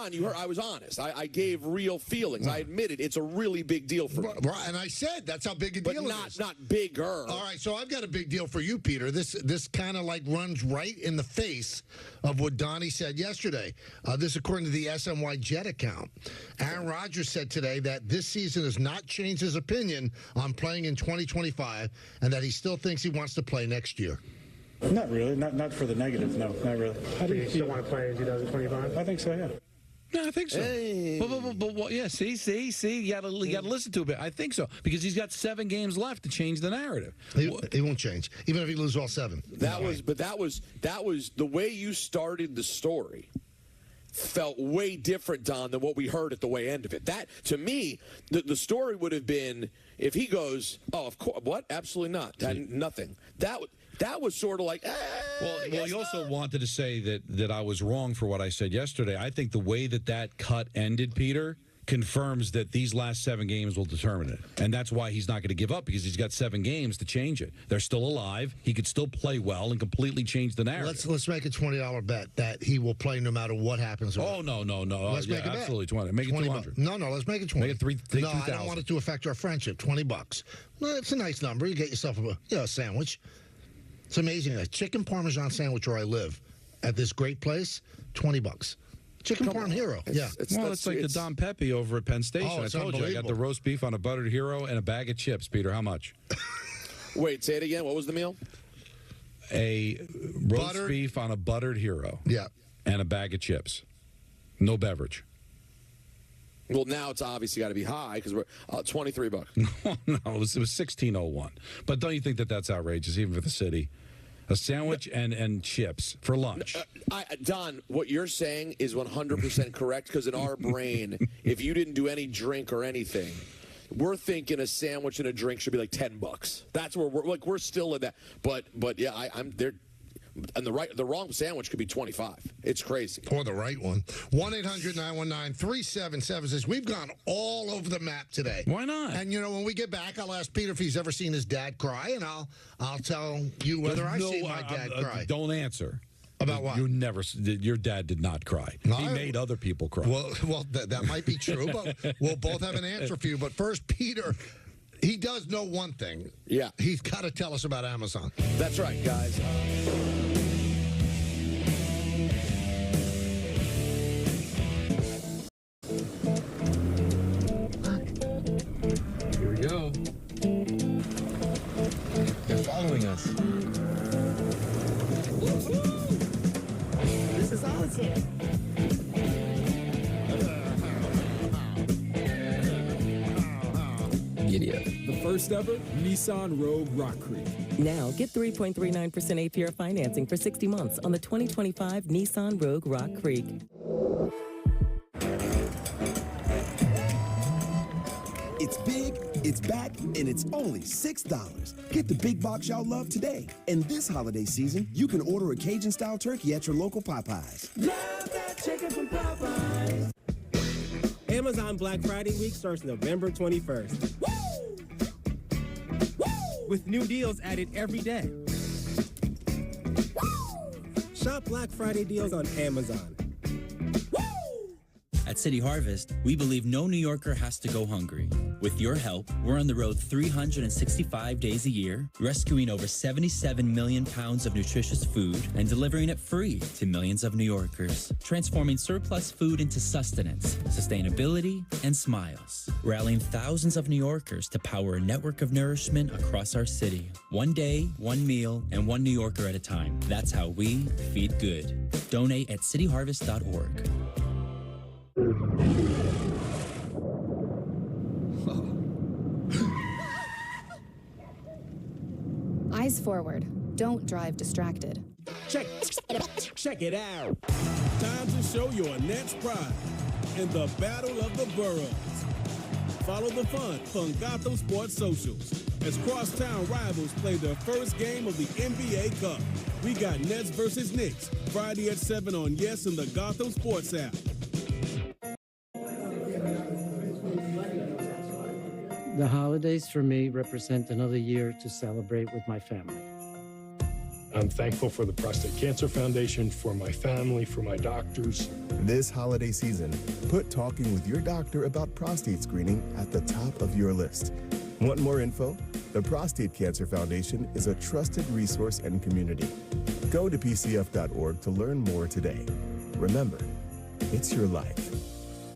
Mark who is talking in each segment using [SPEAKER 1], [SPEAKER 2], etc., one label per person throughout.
[SPEAKER 1] Don, you heard I was honest. I gave real feelings. I admitted it's a really big deal for me.
[SPEAKER 2] Right, and I said that's how big a deal it is.
[SPEAKER 1] But not bigger.
[SPEAKER 2] All right, so I've got a big deal for you, Peter. This kind of like runs right in the face of what Donnie said yesterday. This according to the SNY Jet account. Aaron Rodgers said today that this season has not changed his opinion on playing in 2025 and that he still thinks he wants to play next year.
[SPEAKER 3] Not really. Not for the negative. No, not really.
[SPEAKER 4] How do you still want to play in 2025?
[SPEAKER 3] I think so, yeah.
[SPEAKER 5] No, I think so.
[SPEAKER 1] Hey.
[SPEAKER 5] But yeah, see, you got to listen to it. I think so because he's got 7 games left to change the narrative.
[SPEAKER 2] He won't change, even if he loses all 7.
[SPEAKER 1] That was the way you started the story. Felt way different, Don, than what we heard at the way end of it. That, to me, the story would have been if he goes, oh, of course, what? Absolutely not. Nothing. That was sort of like,
[SPEAKER 5] well, he also wanted to say that I was wrong for what I said yesterday. I think the way that cut ended, Peter, confirms that these last 7 games will determine it. And that's why he's not going to give up, because he's got 7 games to change it. They're still alive. He could still play well and completely change the narrative.
[SPEAKER 2] Let's make a $20 bet that he will play no matter what happens.
[SPEAKER 5] Oh, no.
[SPEAKER 2] Let's make a bet.
[SPEAKER 5] Absolutely, 20. Make it 200.
[SPEAKER 2] No, let's make it 20.
[SPEAKER 5] Make it 3,000.
[SPEAKER 2] No, I don't want it to affect our friendship. $20. Well, it's a nice number. You get yourself a sandwich. It's amazing. A chicken parmesan sandwich where I live at this great place, $20. Chicken Parm Hero.
[SPEAKER 5] It's like the Don Pepe over at Penn Station.
[SPEAKER 2] Oh,
[SPEAKER 5] I told you, I got the roast beef on a buttered hero and a bag of chips. Peter, how much?
[SPEAKER 1] Wait, say it again. What was the meal?
[SPEAKER 5] A roast beef on a buttered hero.
[SPEAKER 2] Yeah.
[SPEAKER 5] And a bag of chips. No beverage.
[SPEAKER 1] Well, now it's obviously got to be high because we're $23.
[SPEAKER 5] No, it was 1601. But don't you think that's outrageous, even for the city? A sandwich and chips for lunch.
[SPEAKER 1] Don, what you're saying is 100% correct because in our brain, if you didn't do any drink or anything, we're thinking a sandwich and a drink should be like $10. That's where we're still in that. But yeah, I'm there. And the wrong sandwich could be 25. It's crazy.
[SPEAKER 2] Or the right one. 1-800-919-3776. We've gone all over the map today.
[SPEAKER 5] Why not?
[SPEAKER 2] And when we get back, I'll ask Peter if he's ever seen his dad cry, and I'll tell you whether I've seen my dad cry.
[SPEAKER 5] Don't answer.
[SPEAKER 2] About what?
[SPEAKER 5] Your dad did not cry. He made other people cry.
[SPEAKER 2] Well, that might be true, but we'll both have an answer for you. But first, Peter, he does know one thing.
[SPEAKER 1] Yeah.
[SPEAKER 2] He's got to tell us about Amazon.
[SPEAKER 1] That's right, guys.
[SPEAKER 6] Here we go. They're following us.
[SPEAKER 7] This is awesome.
[SPEAKER 6] Idiot.
[SPEAKER 8] The first ever Nissan Rogue Rock Creek.
[SPEAKER 9] Now, get 3.39% APR financing for 60 months on the 2025 Nissan Rogue Rock Creek.
[SPEAKER 10] It's big, it's back, and it's only $6. Get the big box y'all love today. And this holiday season, you can order a Cajun-style turkey at your local Popeyes.
[SPEAKER 7] Love that chicken from Popeyes.
[SPEAKER 11] Amazon Black Friday week starts November 21st. Woo! Woo! With new deals added every day. Woo! Shop Black Friday deals on Amazon.
[SPEAKER 12] At City Harvest, we believe no New Yorker has to go hungry. With your help, we're on the road 365 days a year, rescuing over 77 million pounds of nutritious food and delivering it free to millions of New Yorkers, transforming surplus food into sustenance, sustainability, and smiles, rallying thousands of New Yorkers to power a network of nourishment across our city. One day, one meal, and one New Yorker at a time. That's how we feed good. Donate at cityharvest.org.
[SPEAKER 13] Eyes forward. Don't drive distracted.
[SPEAKER 8] Check it out. Time to show your Nets pride in the Battle of the Boroughs. Follow the fun on Gotham Sports Socials as crosstown rivals play their first game of the NBA Cup. We got Nets versus Knicks Friday at 7 on Yes in the Gotham Sports app.
[SPEAKER 14] The holidays for me represent another year to celebrate with my family.
[SPEAKER 3] I'm thankful for the Prostate Cancer Foundation, for my family, for my doctors.
[SPEAKER 6] This holiday season, put talking with your doctor about prostate screening at the top of your list. Want more info? The Prostate Cancer Foundation is a trusted resource and community. Go to pcf.org to learn more today. Remember, it's your life.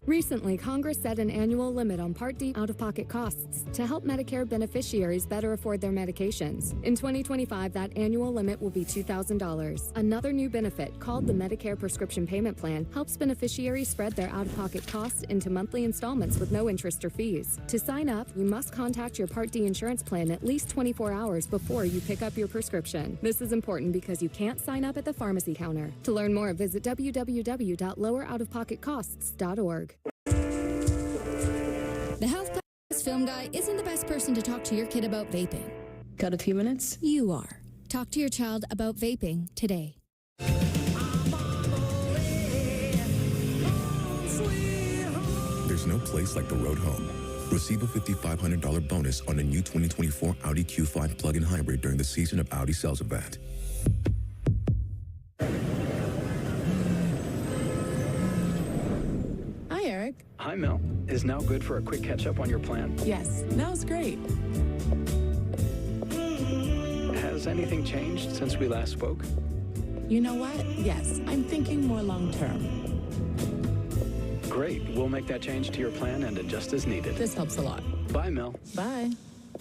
[SPEAKER 13] Recently, Congress set an annual limit on Part D out-of-pocket costs to help Medicare beneficiaries better afford their medications. In 2025, that annual limit will be $2,000. Another new benefit, called the Medicare Prescription Payment Plan, helps beneficiaries spread their out-of-pocket costs into monthly installments with no interest or fees. To sign up, you must contact your Part D insurance plan at least 24 hours before you pick up your prescription. This is important because you can't sign up at the pharmacy counter. To learn more, visit www.loweroutofpocketcosts.org.
[SPEAKER 14] The Health Plus Film Guy isn't the best person to talk to your kid about vaping.
[SPEAKER 9] Got a few minutes?
[SPEAKER 14] You are. Talk to your child about vaping today.
[SPEAKER 15] There's no place like the road home. Receive a $5,500 bonus on a new 2024 Audi Q5 plug-in hybrid during the Season of Audi Sales event.
[SPEAKER 9] Hi, Eric.
[SPEAKER 16] Hi, Mel. Is now good for a quick catch-up on your plan?
[SPEAKER 9] Yes, now's great.
[SPEAKER 16] Has anything changed since we last spoke?
[SPEAKER 9] You know what? Yes, I'm thinking more long-term.
[SPEAKER 16] Great. We'll make that change to your plan and adjust as needed.
[SPEAKER 9] This helps a lot.
[SPEAKER 16] Bye, Mel.
[SPEAKER 9] Bye.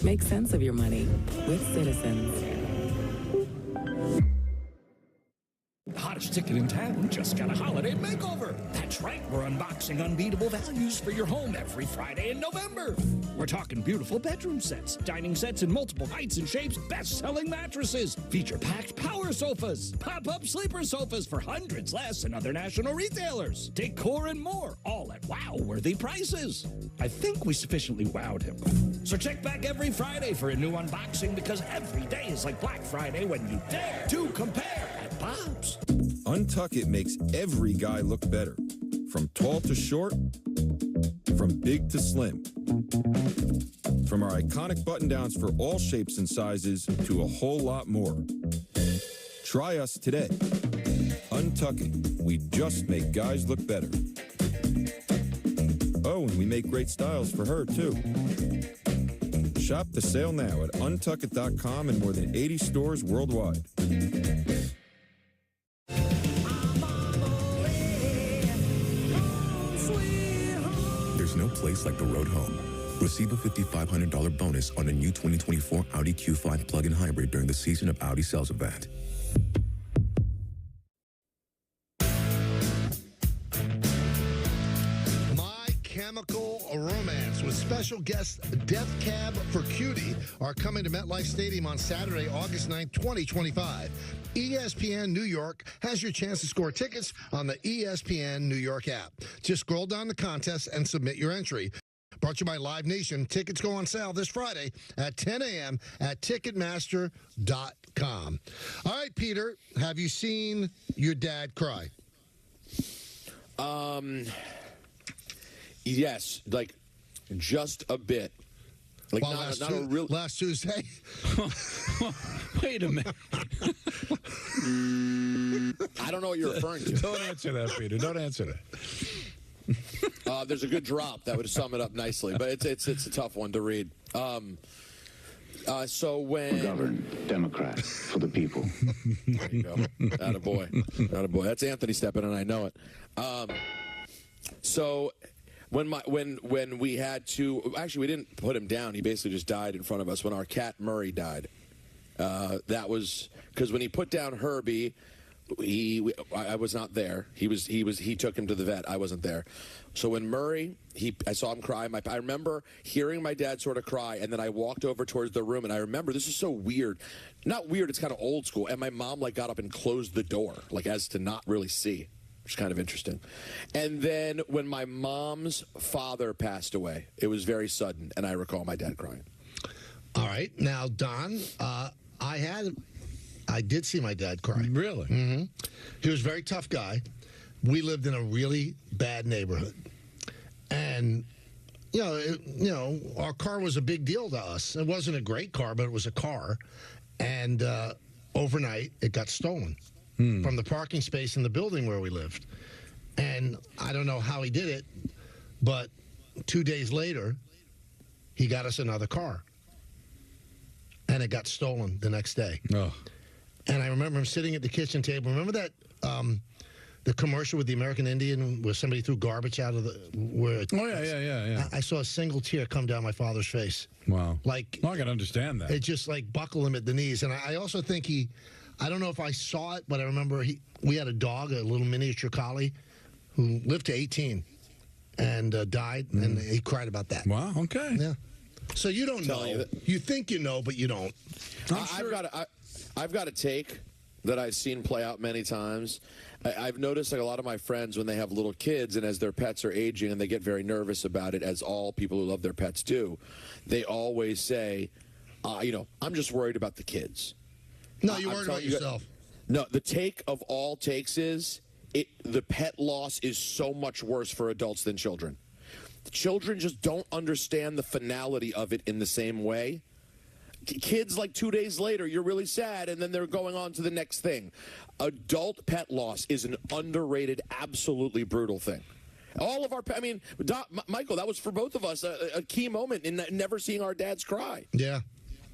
[SPEAKER 9] Make sense of your money with Citizens.
[SPEAKER 17] The hottest ticket in town just got a holiday makeover. That's right, we're unboxing unbeatable values for your home every Friday in November. We're talking beautiful bedroom sets, dining sets in multiple heights and shapes, best-selling mattresses, feature-packed power sofas, pop-up sleeper sofas for hundreds less than other national retailers, decor and more, all at wow-worthy prices. I think we sufficiently wowed him. So check back every Friday for a new unboxing, because every day is like Black Friday when you dare to compare at Bob's.
[SPEAKER 18] Untuck It makes every guy look better. From tall to short, from big to slim. From our iconic button-downs for all shapes and sizes to a whole lot more. Try us today. Untuck It. We just make guys look better. Oh, and we make great styles for her, too. Shop the sale now at untuckit.com and more than 80 stores worldwide.
[SPEAKER 15] There's no place like the road home. Receive a $5,500 bonus on a new 2024 Audi Q5 plug-in hybrid during the Season of Audi Sales event.
[SPEAKER 2] My Chemical Romance with special guest Death Cab for Cutie are coming to MetLife Stadium on Saturday, August 9th, 2025. ESPN New York has your chance to score tickets on the ESPN New York app. Just scroll down the contest and submit your entry. Brought to you by Live Nation. Tickets go on sale this Friday at 10 a.m. at Ticketmaster.com. All right, Peter, have you seen your dad cry?
[SPEAKER 1] Yes, like just a bit. Like
[SPEAKER 2] well,
[SPEAKER 1] not a real.
[SPEAKER 2] Last Tuesday.
[SPEAKER 5] Wait a minute.
[SPEAKER 1] I don't know what you're referring to.
[SPEAKER 5] Don't answer that, Peter. Don't answer that.
[SPEAKER 1] There's a good drop that would sum it up nicely, but it's a tough one to read. So when
[SPEAKER 19] we govern Democrats for the people.
[SPEAKER 1] There you go. Attaboy. Attaboy. That's Anthony stepping in. I know it. So when we had to, actually we didn't put him down. He basically just died in front of us when our cat Murray died. That was because when he put down Herbie, I was not there. He took him to the vet. I wasn't there. So when Murray, I saw him cry. I remember hearing my dad sort of cry, and then I walked over towards the room, and I remember this is so weird. Not weird. It's kind of old school. And my mom got up and closed the door, as to not really see. Which is kind of interesting. And then when my mom's father passed away, it was very sudden, and I recall my dad crying.
[SPEAKER 2] All right. Now, Don, I did see my dad cry.
[SPEAKER 5] Really?
[SPEAKER 2] Mm-hmm. He was a very tough guy. We lived in a really bad neighborhood. And, our car was a big deal to us. It wasn't a great car, but it was a car. And overnight, it got stolen from the parking space in the building where we lived. And I don't know how he did it, but 2 days later, he got us another car. And it got stolen the next day.
[SPEAKER 5] Oh.
[SPEAKER 2] And I remember him sitting at the kitchen table. Remember that the commercial with the American Indian where somebody threw garbage out of the...
[SPEAKER 5] Yeah.
[SPEAKER 2] I saw a single tear come down my father's face.
[SPEAKER 5] Wow.
[SPEAKER 2] Like,
[SPEAKER 5] I can understand that.
[SPEAKER 2] It just like buckled him at the knees. And I also think I don't know if I saw it, but I remember we had a dog, a little miniature collie, who lived to 18 and died, and he cried about that.
[SPEAKER 5] Wow, okay.
[SPEAKER 2] Yeah. So you don't know. You think you know, but you don't.
[SPEAKER 1] I've got a take that I've seen play out many times. I've noticed like a lot of my friends when they have little kids and as their pets are aging and they get very nervous about it, as all people who love their pets do, they always say, I'm just worried about the kids.
[SPEAKER 2] No, you're worried about yourself.
[SPEAKER 1] No, the take of all takes is the pet loss is so much worse for adults than children. Children just don't understand the finality of it in the same way. Kids, like 2 days later, you're really sad, and then they're going on to the next thing. Adult pet loss is an underrated, absolutely brutal thing. All of our, Michael, that was for both of us a key moment in never seeing our dads cry.
[SPEAKER 2] Yeah.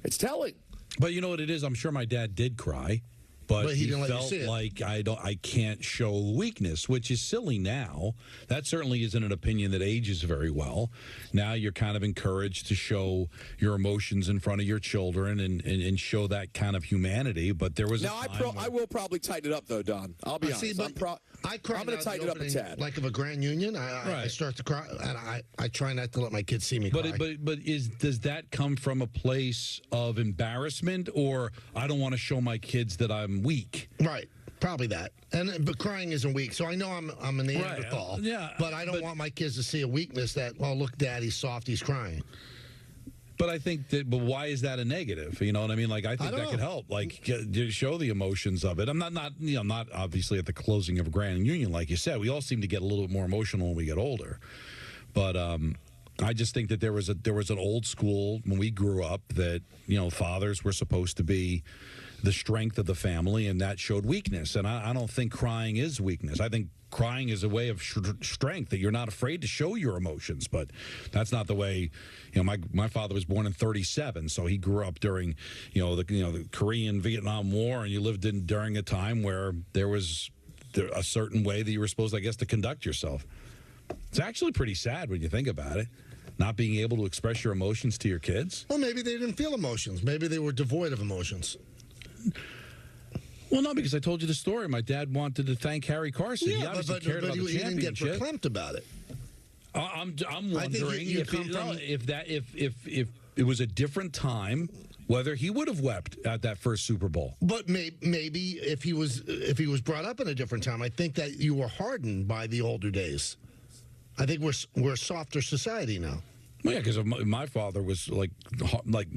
[SPEAKER 1] It's telling.
[SPEAKER 5] But you know what it is? I'm sure my dad did cry. But he
[SPEAKER 2] didn't let you
[SPEAKER 5] felt
[SPEAKER 2] see it.
[SPEAKER 5] like I can't show weakness, which is silly now. That certainly isn't an opinion that ages very well. Now you're kind of encouraged to show your emotions in front of your children and show that kind of humanity. But there was
[SPEAKER 1] I will probably tighten it up, though, Don. I'll be honest.
[SPEAKER 2] I cry.
[SPEAKER 1] I'm going to tighten it up a tad.
[SPEAKER 2] Like of a grand union, I start to cry, and I try not to let my kids see me cry.
[SPEAKER 5] But does that come from a place of embarrassment, or I don't want to show my kids that I'm weak?
[SPEAKER 2] Right. Probably that. But crying isn't weak. So I know I'm a Neanderthal.
[SPEAKER 5] Right. Yeah.
[SPEAKER 2] But I don't want my kids to see a weakness that, oh, look, Daddy's soft, he's crying.
[SPEAKER 5] But I think that, but why is that a negative? You know what I mean? Like, I think that could help, like, to show the emotions of it. I'm not obviously at the closing of a grand union, like you said. We all seem to get a little bit more emotional when we get older. But I just think that there was an old school when we grew up that, fathers were supposed to be the strength of the family, and that showed weakness. And I don't think crying is weakness. I think crying is a way of strength, that you're not afraid to show your emotions. But that's not the way. My father was born in 1937, so he grew up during the Korean Vietnam War, and you lived during a time where there was a certain way that you were supposed, I guess, to conduct yourself. It's actually pretty sad when you think about it, not being able to express your emotions to your kids.
[SPEAKER 2] Well, maybe they didn't feel emotions. Maybe they were devoid of emotions.
[SPEAKER 5] Well, no, because I told you the story. My dad wanted to thank Harry Carson. He obviously cared about the championship.
[SPEAKER 2] He didn't get verklempt about it.
[SPEAKER 5] I'm wondering if it was a different time, whether he would have wept at that first Super Bowl.
[SPEAKER 2] But maybe if he was brought up in a different time, I think that you were hardened by the older days. I think we're a softer society now.
[SPEAKER 5] Well, yeah, because my father was like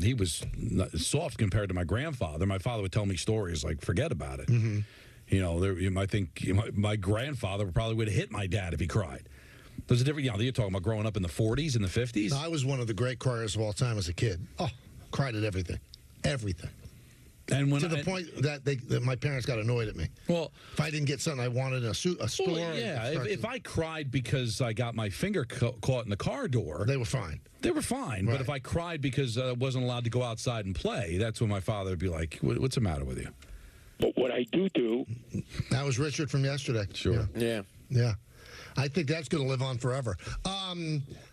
[SPEAKER 5] he was soft compared to my grandfather. My father would tell me stories like, forget about it. Mm-hmm. I think my grandfather probably would have hit my dad if he cried. There's a different, you're talking about growing up in the 40s and the 50s.
[SPEAKER 2] I was one of the great criers of all time as a kid. Oh, cried at everything. Everything. And to the point that my parents got annoyed at me.
[SPEAKER 5] Well,
[SPEAKER 2] if I didn't get something I wanted in a store.
[SPEAKER 5] Well, yeah, if I cried because I got my finger caught in the car door,
[SPEAKER 2] they were fine.
[SPEAKER 5] They were fine. Right. But if I cried because I wasn't allowed to go outside and play, that's when my father would be like, "What's the matter with you?"
[SPEAKER 20] But what I do.
[SPEAKER 2] That was Richard from yesterday.
[SPEAKER 5] Sure.
[SPEAKER 1] Yeah.
[SPEAKER 2] I think that's going to live on forever.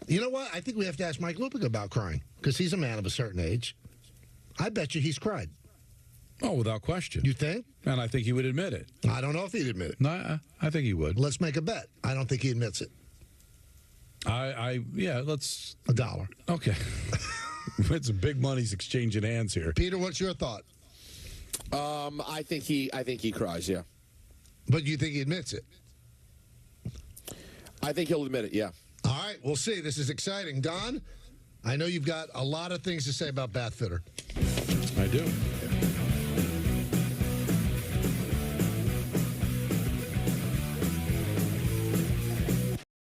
[SPEAKER 2] You know what? I think we have to ask Mike Lupick about crying, because he's a man of a certain age. I bet you he's cried.
[SPEAKER 5] Oh, without question.
[SPEAKER 2] You think?
[SPEAKER 5] And I think he would admit it.
[SPEAKER 2] I don't know if he'd admit it.
[SPEAKER 5] No, I think he would.
[SPEAKER 2] Let's make a bet. I don't think he admits it.
[SPEAKER 5] Let's...
[SPEAKER 2] $1.
[SPEAKER 5] Okay. It's a big money's exchanging hands here.
[SPEAKER 2] Peter, what's your thought?
[SPEAKER 1] I think he cries, yeah.
[SPEAKER 2] But you think he admits it?
[SPEAKER 1] I think he'll admit it, yeah.
[SPEAKER 2] All right, we'll see. This is exciting. Don, I know you've got a lot of things to say about Bathfitter.
[SPEAKER 5] I do.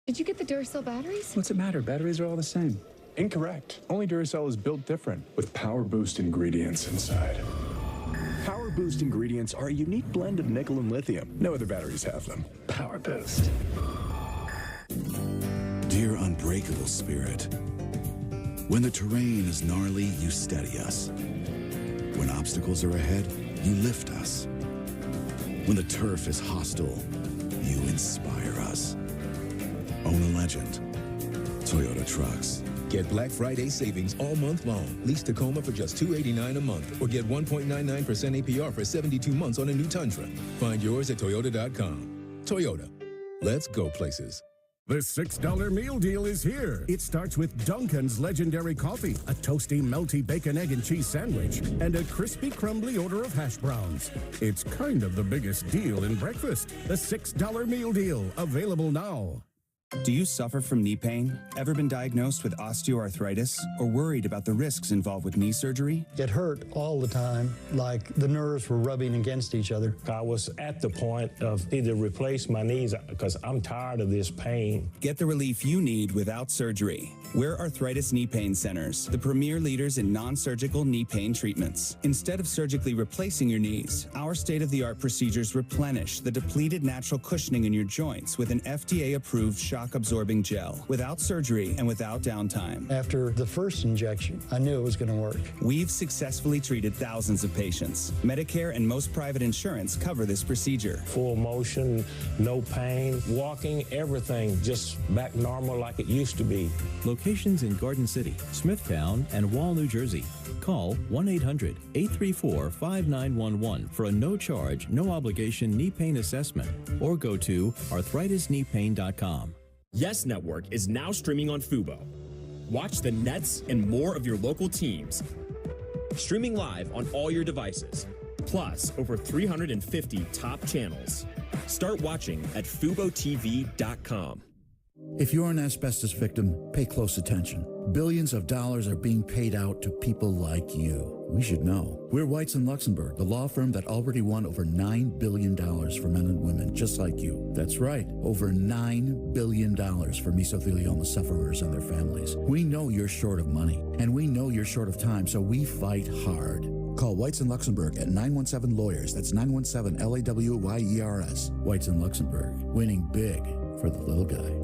[SPEAKER 13] Did you get the Duracell batteries?
[SPEAKER 16] What's it matter? Batteries are all the same.
[SPEAKER 3] Incorrect. Only Duracell is built different with power boost ingredients inside. Power
[SPEAKER 21] Boost ingredients are a unique blend of nickel and lithium. No other batteries have them. Power Boost.
[SPEAKER 22] Dear unbreakable spirit, when the terrain is gnarly, you steady us. When obstacles are ahead, you lift us. When the turf is hostile, you inspire us. Own a legend. Toyota Trucks.
[SPEAKER 15] Get Black Friday savings all month long. Lease Tacoma for just $289 a month or get 1.99% APR for 72 months on a new Tundra. Find yours at Toyota.com. Toyota. Let's go places.
[SPEAKER 23] The $6 meal deal is here. It starts with Dunkin's legendary coffee, a toasty, melty bacon, egg, and cheese sandwich, and a crispy, crumbly order of hash browns. It's kind of the biggest deal in breakfast. The $6 meal deal, available now.
[SPEAKER 24] Do you suffer from knee pain? Ever been diagnosed with osteoarthritis or worried about the risks involved with knee surgery?
[SPEAKER 25] It hurt all the time, like the nerves were rubbing against each other.
[SPEAKER 26] I was at the point of either replace my knees because I'm tired of this pain.
[SPEAKER 24] Get the relief you need without surgery. We're Arthritis Knee Pain Centers, the premier leaders in non-surgical knee pain treatments. Instead of surgically replacing your knees, our state-of-the-art procedures replenish the depleted natural cushioning in your joints with an FDA-approved shock-absorbing gel, without surgery and without downtime.
[SPEAKER 25] After the first injection, I knew it was going to work.
[SPEAKER 24] We've successfully treated thousands of patients. Medicare and most private insurance cover this procedure.
[SPEAKER 26] Full motion, no pain, walking, everything just back normal like it used to be.
[SPEAKER 27] Locations in Garden City, Smithtown, and Wall, New Jersey. Call 1-800-834-5911 for a no-charge, no-obligation knee pain assessment or go to arthritis-kneepain.com.
[SPEAKER 28] Yes Network is now streaming on Fubo. Watch the Nets and more of your local teams. Streaming live on all your devices. Plus, over 350 top channels. Start watching at FuboTV.com.
[SPEAKER 29] If you're an asbestos victim, pay close attention. Billions of dollars are being paid out to people like you. We should know. We're Whites and Luxembourg, the law firm that already won over $9 billion for men and women just like you. That's right, over $9 billion for mesothelioma sufferers and their families. We know you're short of money, and we know you're short of time, so we fight hard. Call Whites and Luxembourg at 917-LAWYERS. That's 917-LAWYERS. Whites and Luxembourg, winning big for the little guy.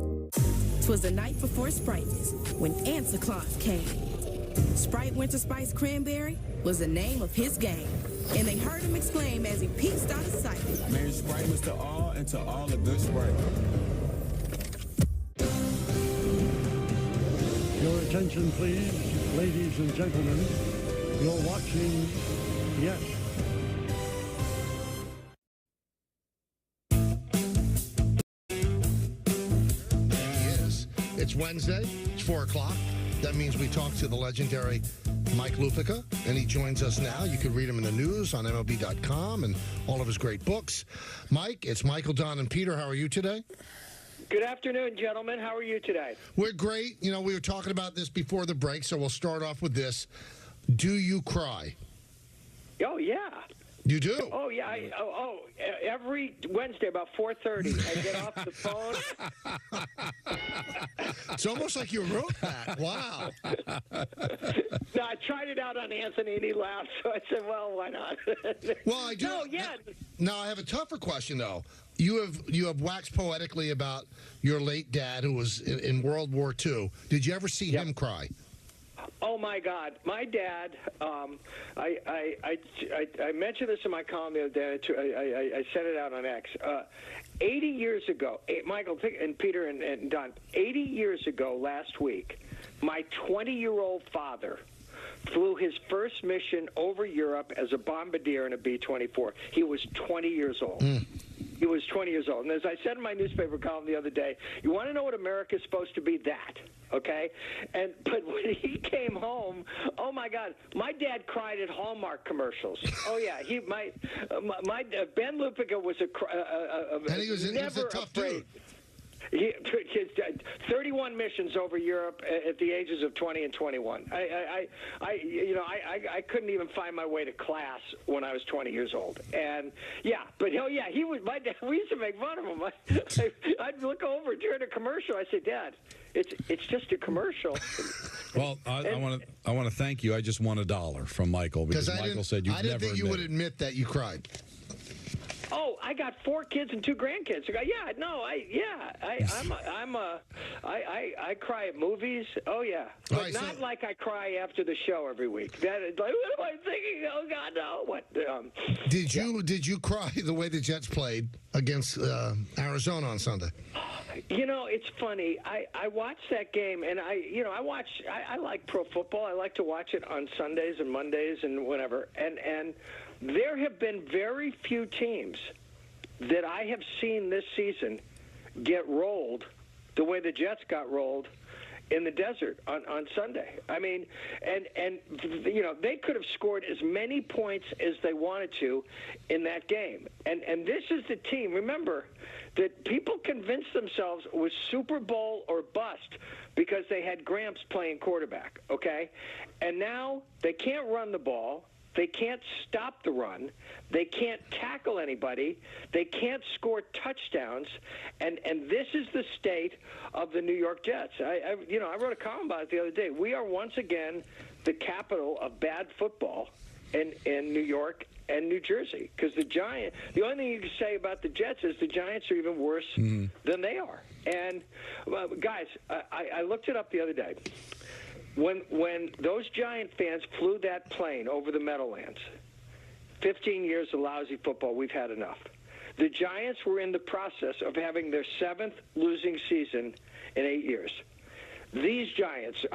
[SPEAKER 30] 'Twas the night before Sprite's when Answer Claus came. Sprite Winter Spice Cranberry was the name of his game, and they heard him exclaim as he peeked out of sight.
[SPEAKER 31] Merry Sprite to all, and to all a good Sprite.
[SPEAKER 3] Your attention, please, ladies and gentlemen. You're watching Yes.
[SPEAKER 2] It's Wednesday. It's 4 o'clock. That means we talk to the legendary Mike Lupica, and he joins us now. You can read him in the news on MLB.com and all of his great books. Mike, it's Michael, Don, and Peter. How are you today?
[SPEAKER 32] Good afternoon, gentlemen. How are you today?
[SPEAKER 2] We're great. You know, we were talking about this before the break, so we'll start off with this. Do you cry?
[SPEAKER 32] Oh, yeah.
[SPEAKER 2] You do?
[SPEAKER 32] Oh, yeah. Every Wednesday about 4:30, I get off the phone.
[SPEAKER 2] It's almost like you wrote that. Wow.
[SPEAKER 32] No, I tried it out on Anthony, and he laughed, so I said, well, why not?
[SPEAKER 2] Well, I do.
[SPEAKER 32] No, yeah.
[SPEAKER 2] Now, I have a tougher question, though. You have waxed poetically about your late dad who was in World War II. Did you ever see him cry?
[SPEAKER 32] Oh my God, my dad. I mentioned this in my column the other day. I sent it out on X. 80 years ago, Michael and Peter and Don. 80 years ago, last week, my 20-year-old father flew his first mission over Europe as a bombardier in a B-24. He was 20 years old. He was 20 years old. And as I said in my newspaper column the other day, you want to know what America's supposed to be? That, okay? But when he came home, oh, my God, my dad cried at Hallmark commercials. Oh, yeah. My Ben Lupica was
[SPEAKER 2] and he was
[SPEAKER 32] never
[SPEAKER 2] a tough
[SPEAKER 32] afraid.
[SPEAKER 2] dude.
[SPEAKER 32] 31 missions over Europe at the ages of 20 and 21. I couldn't even find my way to class when I was 20 years old. And he was my dad. We used to make fun of him. I'd look over during a commercial. I said, Dad, It's just a commercial.
[SPEAKER 5] Well, I want to thank you. I just won $1 from Michael because Michael said you've
[SPEAKER 2] I
[SPEAKER 5] never
[SPEAKER 2] didn't think you would
[SPEAKER 5] admitted.
[SPEAKER 2] admit that you cried.
[SPEAKER 32] Oh, I got 4 kids and 2 grandkids. I cry at movies. Oh yeah, but not like I cry after the show every week. That is like, what am I thinking? Oh God, no. What?
[SPEAKER 2] Did you cry the way the Jets played against Arizona on Sunday?
[SPEAKER 32] You know, it's funny. I watched that game, and I like pro football. I like to watch it on Sundays and Mondays and whatever. And there have been very few teams that I have seen this season get rolled the way the Jets got rolled in the desert on Sunday. I mean, and they could have scored as many points as they wanted to in that game. And this is the team. Remember that people convinced themselves it was Super Bowl or bust because they had Gramps playing quarterback, okay? And now they can't run the ball. They can't stop the run. They can't tackle anybody. They can't score touchdowns. And this is the state of the New York Jets. I wrote a column about it the other day. We are once again the capital of bad football in New York and New Jersey. Because the only thing you can say about the Jets is the Giants are even worse than they are. And, guys, I looked it up the other day. When those Giant fans flew that plane over the Meadowlands, 15 years of lousy football, we've had enough. The Giants were in the process of having their 7th losing season in 8 years. These Giants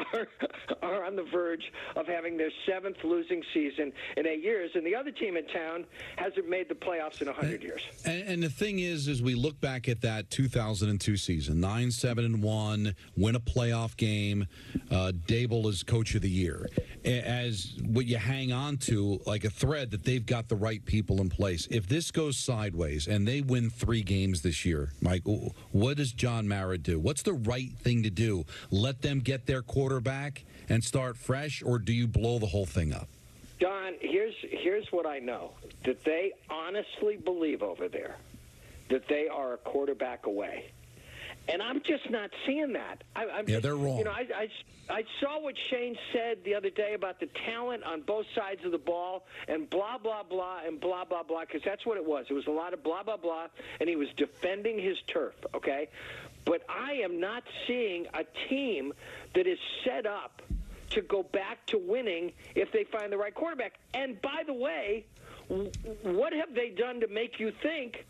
[SPEAKER 32] are on the verge of having their 7th losing season in 8 years, and the other team in town hasn't made the playoffs in 100 years.
[SPEAKER 5] And the thing is we look back at that 2002 season, 9-7-1, win a playoff game, Dable is coach of the year, as what you hang on to like a thread that they've got the right people in place. If this goes sideways and they win 3 games this year, Mike, what does John Mara do? What's the right thing to do? Let them get their quarterback and start fresh, or do you blow the whole thing up?
[SPEAKER 32] Don, here's what I know, that they honestly believe over there that they are a quarterback away. And I'm just not seeing that.
[SPEAKER 5] They're wrong.
[SPEAKER 32] You know, I saw what Shane said the other day about the talent on both sides of the ball and blah, blah, blah, and blah, blah, blah, because that's what it was. It was a lot of blah, blah, blah, and he was defending his turf, okay? But I am not seeing a team that is set up to go back to winning if they find the right quarterback. And by the way, what have they done to make you think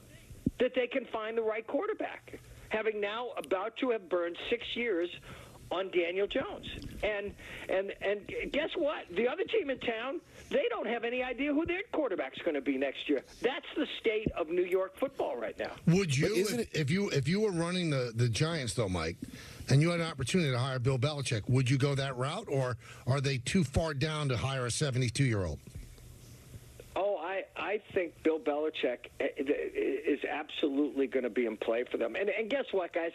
[SPEAKER 32] that they can find the right quarterback, having now about to have burned 6 years on Daniel Jones? And guess what? The other team in town, they don't have any idea who their quarterback's going to be next year. That's the state of New York football right now.
[SPEAKER 2] Would you, if you were running the Giants, though, Mike, and you had an opportunity to hire Bill Belichick, would you go that route, or are they too far down to hire a 72-year-old?
[SPEAKER 32] Oh, I think Bill Belichick is absolutely going to be in play for them. And guess what, guys?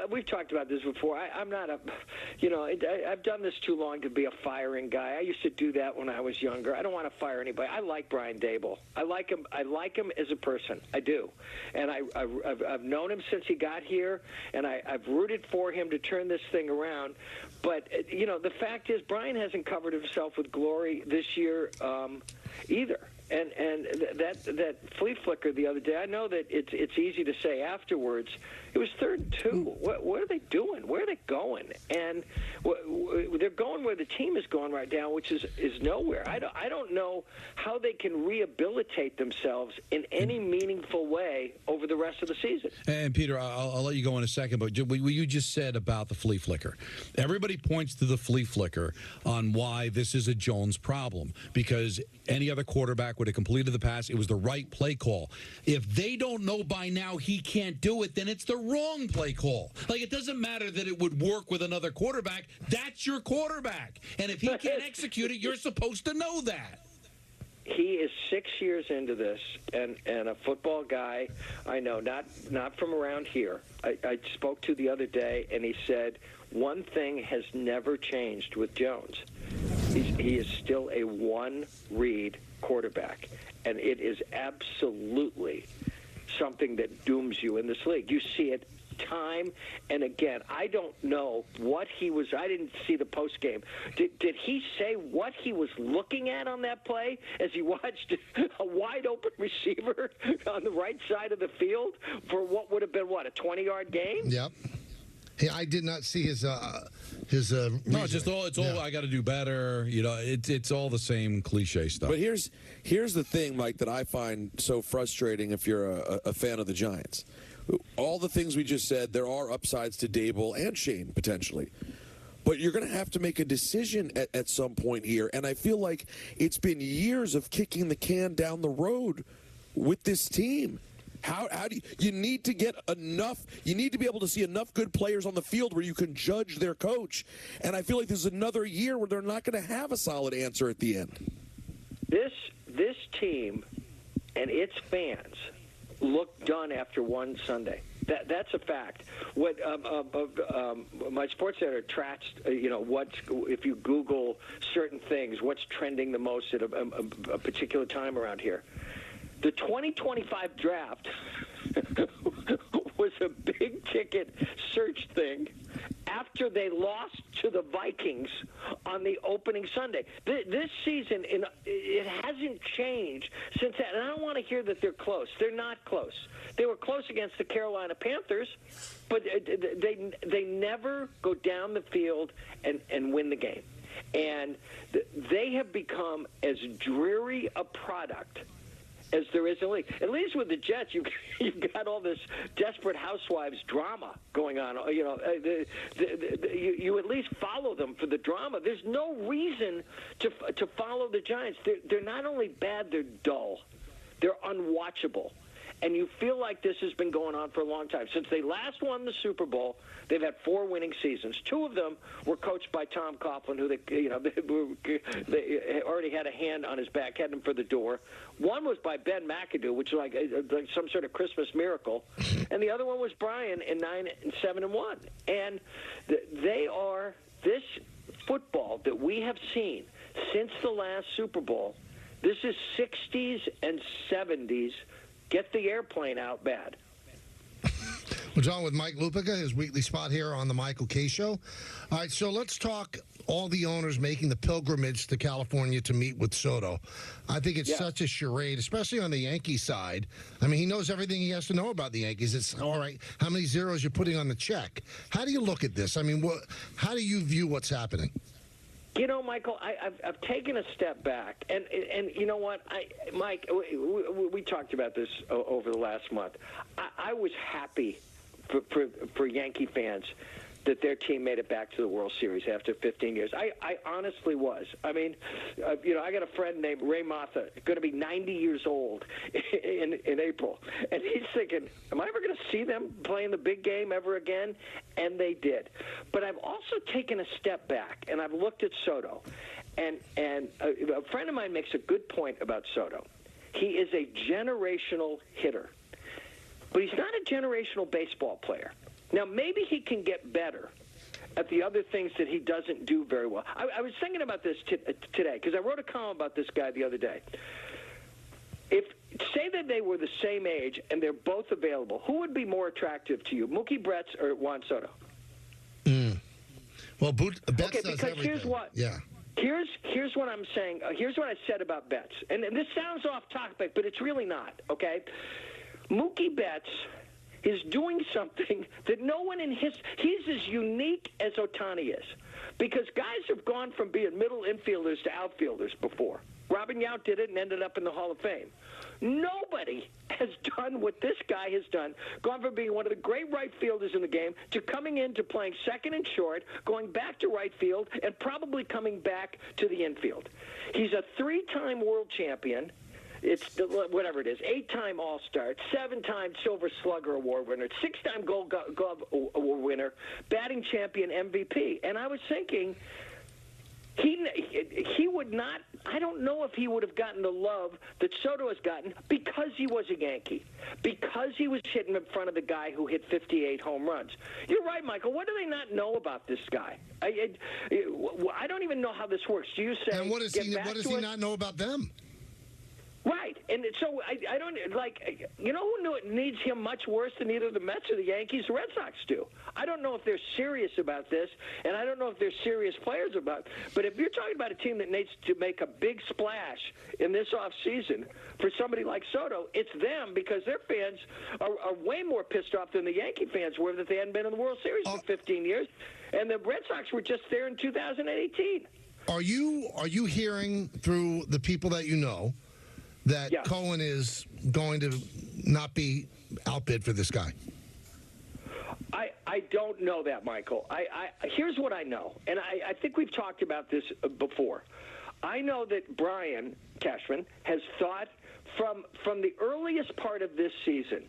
[SPEAKER 32] We've talked about this before. I'm not I've done this too long to be a firing guy. I used to do that when I was younger. I don't want to fire anybody. I like Brian Dable. I like him as a person. I do. And I've known him since he got here, and I've rooted for him to turn this thing around. But, the fact is Brian hasn't covered himself with glory this year either. And that flea flicker the other day, I know that it's easy to say afterwards, it was 3rd and 2. What are they doing? Where are they going? And they're going where the team is going right now, which is nowhere. I don't know how they can rehabilitate themselves in any meaningful way over the rest of the season.
[SPEAKER 5] And Peter, I'll let you go in a second, but what you just said about the flea flicker. Everybody points to the flea flicker on why this is a Jones problem, because any other quarterback would have completed the pass. It was the right play call. If they don't know by now he can't do it, then it's the wrong play call. Like, it doesn't matter that it would work with another quarterback. That's your quarterback. And if he can't execute it, you're supposed to know that.
[SPEAKER 32] He is 6 years into this, and a football guy I know, not from around here. I spoke to the other day, and he said one thing has never changed with Jones. He is still a one-read quarterback, and it is absolutely something that dooms you in this league. You see it time and again. I don't know what he was. I didn't see the post game. Did he say what he was looking at on that play as he watched a wide open receiver on the right side of the field for what would have been a 20-yard game?
[SPEAKER 2] Yep. Hey, I did not see his.
[SPEAKER 5] No, it's just all. It's all. I got to do better. It's all the same cliche stuff.
[SPEAKER 1] But here's the thing, Mike, that I find so frustrating. If you're a fan of the Giants, all the things we just said, there are upsides to Dable and Shane potentially, but you're going to have to make a decision at some point here. And I feel like it's been years of kicking the can down the road with this team. How do you need to get enough? You need to be able to see enough good players on the field where you can judge their coach. And I feel like this is another year where they're not going to have a solid answer at the end.
[SPEAKER 32] This team and its fans look done after one Sunday. That's a fact. What my sports editor tracks, if you Google certain things, what's trending the most at a particular time around here. The 2025 draft was a big-ticket search thing after they lost to the Vikings on the opening Sunday. This season, it hasn't changed since that. And I don't want to hear that they're close. They're not close. They were close against the Carolina Panthers, but they never go down the field and win the game. And they have become as dreary a product as there is in the league. At least with the Jets, you've got all this Desperate Housewives drama going on. You at least follow them for the drama. There's no reason to follow the Giants. They're not only bad, they're dull. They're unwatchable. And you feel like this has been going on for a long time. Since they last won the Super Bowl, they've had 4 winning seasons. 2 of them were coached by Tom Coughlin, who they already had a hand on his back, heading for the door. One was by Ben McAdoo, which is like some sort of Christmas miracle, and the other one was Brian in 9-7-1. And they are this football that we have seen since the last Super Bowl. This is 60s and 70s. Get the airplane out bad.
[SPEAKER 2] We're talking with Mike Lupica, his weekly spot here on the Michael K. Show. All right, so let's talk all the owners making the pilgrimage to California to meet with Soto. I think it's such a charade, especially on the Yankee side. I mean, he knows everything he has to know about the Yankees. It's, all right, how many zeros you're putting on the check? How do you look at this? I mean, how do you view what's happening?
[SPEAKER 32] You know, Michael, I've taken a step back, and you know what, Mike, we talked about this over the last month. I was happy for Yankee fans that their team made it back to the World Series after 15 years. I honestly was. I mean, I got a friend named Ray Motha, going to be 90 years old in April, and he's thinking, am I ever going to see them playing the big game ever again? And they did. But I've also taken a step back, and I've looked at Soto, and a friend of mine makes a good point about Soto. He is a generational hitter, but he's not a generational baseball player. Now, maybe he can get better at the other things that he doesn't do very well. I was thinking about this today because I wrote a column about this guy the other day. Say that they were the same age and they're both available, who would be more attractive to you, Mookie Betts or Juan Soto?
[SPEAKER 2] Well, Betts
[SPEAKER 32] okay,
[SPEAKER 2] does
[SPEAKER 32] because
[SPEAKER 2] everything.
[SPEAKER 32] Here's what.
[SPEAKER 2] Yeah.
[SPEAKER 32] Here's what I'm saying. Here's what I said about Betts, and this sounds off topic, but it's really not. Okay, Mookie Betts is doing something that no one in he's as unique as Ohtani is, because guys have gone from being middle infielders to outfielders before. Robin Yount did it and ended up in the Hall of Fame. Nobody has done what this guy has done, gone from being one of the great right fielders in the game to coming into playing second and short, going back to right field, and probably coming back to the infield. He's a 3-time world champion. It's whatever it is, 8-time All-Star, 7-time Silver Slugger Award winner, 6-time Gold Glove Award winner, batting champion, MVP. And I was thinking, he would not, I don't know if he would have gotten the love that Soto has gotten because he was a Yankee, because he was hitting in front of the guy who hit 58 home runs. You're right, Michael. What do they not know about this guy? I don't even know how this works. Do you say,
[SPEAKER 2] and what does he not know about them?
[SPEAKER 32] Right, and so I don't like. You know who needs him much worse than either the Mets or the Yankees? The Red Sox do. I don't know if they're serious about this, and I don't know if they're serious players about it. But if you're talking about a team that needs to make a big splash in this offseason for somebody like Soto, it's them, because their fans are way more pissed off than the Yankee fans were that they hadn't been in the World Series for 15 years, and the Red Sox were just there in 2018.
[SPEAKER 2] Are you hearing through the people that you know that Cohen is going to not be outbid for this guy?
[SPEAKER 32] I don't know that, Michael. Here's what I know, and I think we've talked about this before. I know that Brian Cashman has thought from the earliest part of this season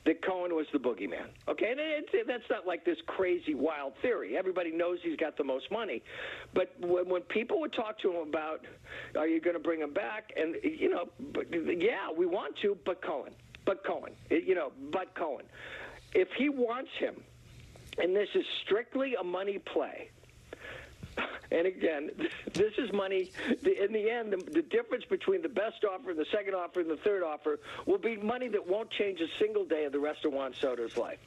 [SPEAKER 32] that Cohen was the boogeyman. Okay, and that's not like this crazy, wild theory. Everybody knows he's got the most money. But when people would talk to him about, are you going to bring him back? And, yeah, we want to, but Cohen. But Cohen. If he wants him, and this is strictly a money play, and again, this is money. In the end, the difference between the best offer, the second offer, and the third offer will be money that won't change a single day of the rest of Juan Soto's life.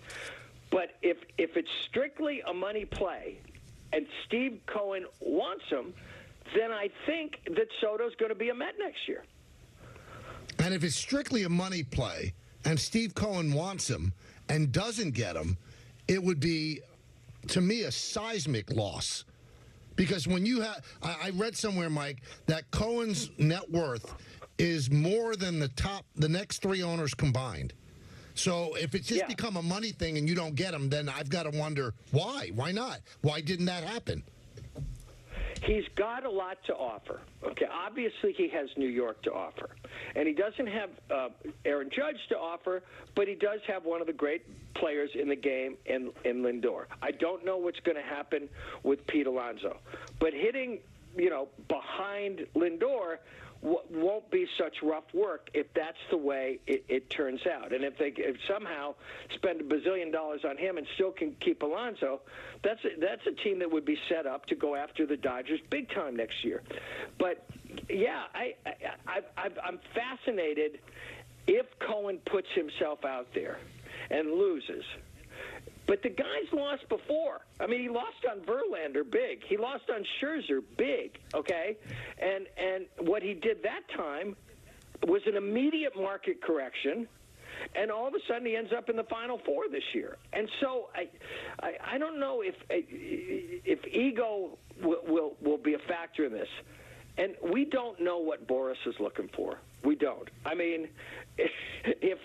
[SPEAKER 32] But if it's strictly a money play and Steve Cohen wants him, then I think that Soto's going to be a Met next year.
[SPEAKER 2] And if it's strictly a money play and Steve Cohen wants him and doesn't get him, it would be, to me, a seismic loss. Because when you have, I read somewhere, Mike, that Cohen's net worth is more than the next three owners combined. So if it's just become a money thing and you don't get him, then I've got to wonder why. Why not? Why didn't that happen?
[SPEAKER 32] He's got a lot to offer. Okay, obviously he has New York to offer. And he doesn't have Aaron Judge to offer, but he does have one of the great players in the game in Lindor. I don't know what's going to happen with Pete Alonso. But hitting, behind Lindor won't be such rough work if that's the way it turns out. And if they somehow spend $1 bazillion on him and still can keep Alonso, that's a team that would be set up to go after the Dodgers big time next year. But yeah, I'm fascinated if Cohen puts himself out there and loses. But the guy's lost before. I mean, he lost on Verlander big. He lost on Scherzer big, okay? And what he did that time was an immediate market correction, and all of a sudden he ends up in the Final Four this year. And so I don't know if ego will be a factor in this. And we don't know what Boris is looking for. We don't. I mean, if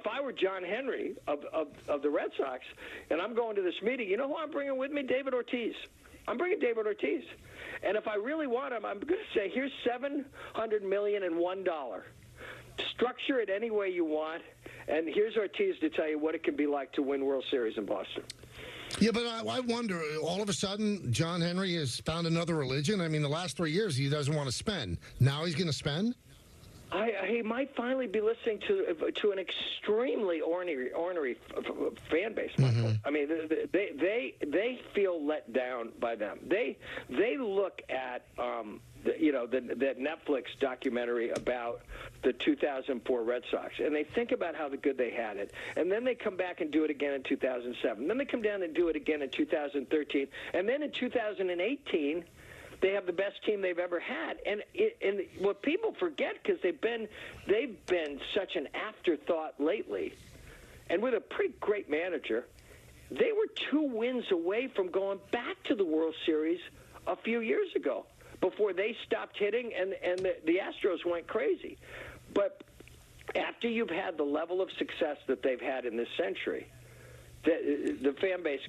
[SPEAKER 32] I were John Henry of the Red Sox, and I'm going to this meeting, you know who I'm bringing with me? David Ortiz. I'm bringing David Ortiz. And if I really want him, I'm going to say, here's $700 million and $1. Structure it any way you want, and here's Ortiz to tell you what it can be like to win World Series in Boston.
[SPEAKER 2] Yeah, but I wonder, all of a sudden, John Henry has found another religion. I mean, the last 3 years, he doesn't want to spend. Now he's going to spend?
[SPEAKER 32] He might finally be listening to an extremely ornery fan base, Michael. Mm-hmm. I mean, they feel let down by them. They look at that Netflix documentary about the 2004 Red Sox, and they think about how good they had it, and then they come back and do it again in 2007. Then they come down and do it again in 2013, and then in 2018. They have the best team they've ever had, and what people forget, because they've been such an afterthought lately, and with a pretty great manager, they were 2 wins away from going back to the World Series a few years ago before they stopped hitting and the Astros went crazy. But after you've had the level of success that they've had in this century, the fan base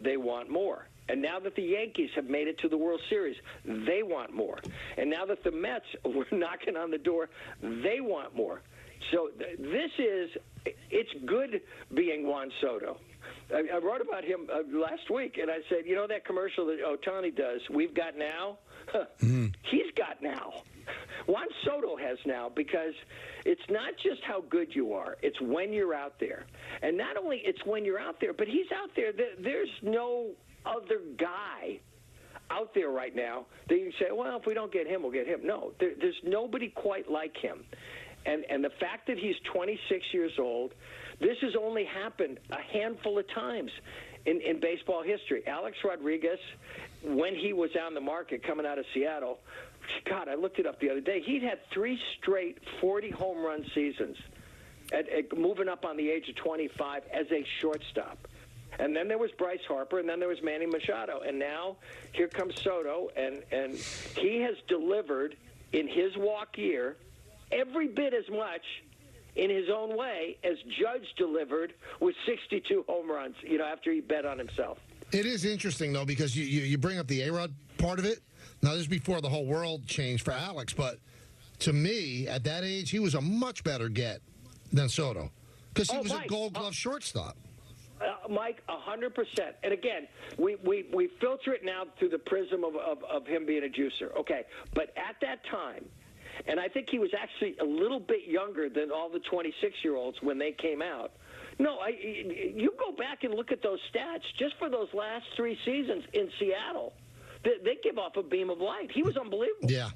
[SPEAKER 32] they want more. And now that the Yankees have made it to the World Series, they want more. And now that the Mets were knocking on the door, they want more. So it's good being Juan Soto. I wrote about him last week, and I said, that commercial that Ohtani does, we've got now? He's got now. Juan Soto has now, because it's not just how good you are, it's when you're out there. And not only it's when you're out there, but he's out there. There's no other guy out there right now that you can say, well, if we don't get him, we'll get him. No, there's nobody quite like him. And the fact that he's 26 years old, this has only happened a handful of times in baseball history. Alex Rodriguez, when he was on the market coming out of Seattle, God, I looked it up the other day, he'd had 3 straight 40-home run seasons, moving up on the age of 25 as a shortstop. And then there was Bryce Harper, and then there was Manny Machado. And now here comes Soto, and he has delivered in his walk year every bit as much in his own way as Judge delivered with 62 home runs, after he bet on himself.
[SPEAKER 2] It is interesting, though, because you bring up the A-Rod part of it. Now, this is before the whole world changed for Alex, but to me, at that age, he was a much better get than Soto because he was a Gold Glove shortstop.
[SPEAKER 32] Mike, 100%. And again, we filter it now through the prism of him being a juicer. Okay, but at that time, and I think he was actually a little bit younger than all the 26-year-olds when they came out. No, you go back and look at those stats just for those last 3 seasons in Seattle. They give off a beam of light. He was unbelievable.
[SPEAKER 2] Yeah.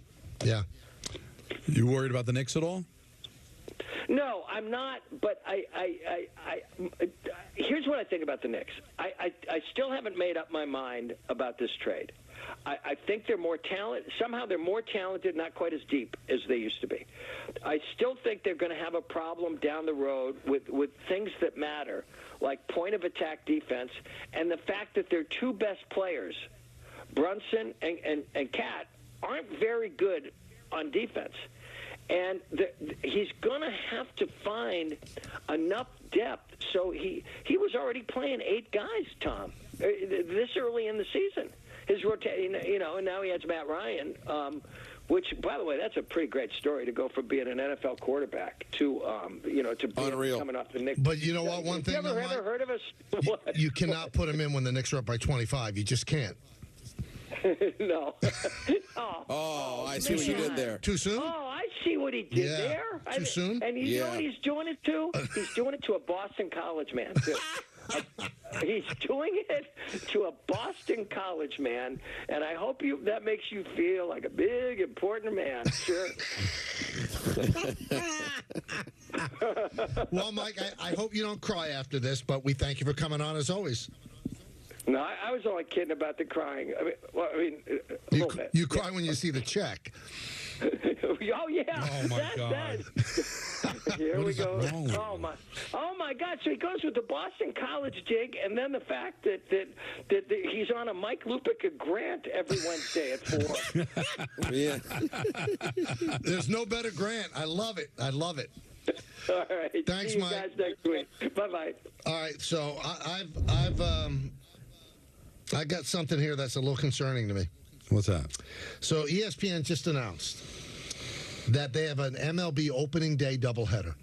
[SPEAKER 5] You worried about the Knicks at all?
[SPEAKER 32] No, I'm not. But here's what I think about the Knicks. I still haven't made up my mind about this trade. I think they're more talented. Somehow they're more talented, not quite as deep as they used to be. I still think they're going to have a problem down the road with things that matter, like point-of-attack defense, and the fact that their 2 best players, Brunson and Cat, aren't very good on defense. And he's going to have to find enough depth. So he was already playing 8 guys, Tom, this early in the season. His rotation, and now he has Matt Ryan, which, by the way, that's a pretty great story to go from being an NFL quarterback to being coming off the Knicks.
[SPEAKER 2] But you know what? One thing,
[SPEAKER 32] you ever heard of us?
[SPEAKER 2] You cannot put him in when the Knicks are up by 25. You just can't.
[SPEAKER 32] No.
[SPEAKER 1] I see what you did there.
[SPEAKER 2] Too soon?
[SPEAKER 32] Oh, I see what he did there.
[SPEAKER 2] Too soon?
[SPEAKER 32] And you know what he's doing it to? He's doing it to a Boston College man, too. He's doing it to a Boston College man, and I hope that makes you feel like a big, important man. Sure.
[SPEAKER 2] Well, Mike, I hope you don't cry after this, but we thank you for coming on as always.
[SPEAKER 32] No, I was only kidding about the crying. A little bit.
[SPEAKER 2] You cry when you see the check.
[SPEAKER 32] Oh, yeah.
[SPEAKER 5] Oh, my God.
[SPEAKER 32] Here we go. Oh, my God. So he goes with the Boston College dig, and then the fact that he's on a Mike Lupica grant every Wednesday at 4.
[SPEAKER 1] Yeah.
[SPEAKER 2] There's no better grant. I love it.
[SPEAKER 32] All right.
[SPEAKER 2] Thanks,
[SPEAKER 32] See you
[SPEAKER 2] Mike.
[SPEAKER 32] guys next week. Bye-bye.
[SPEAKER 2] All right. So I got something here that's a little concerning to me.
[SPEAKER 5] What's that?
[SPEAKER 2] So ESPN just announced that they have an MLB opening day doubleheader.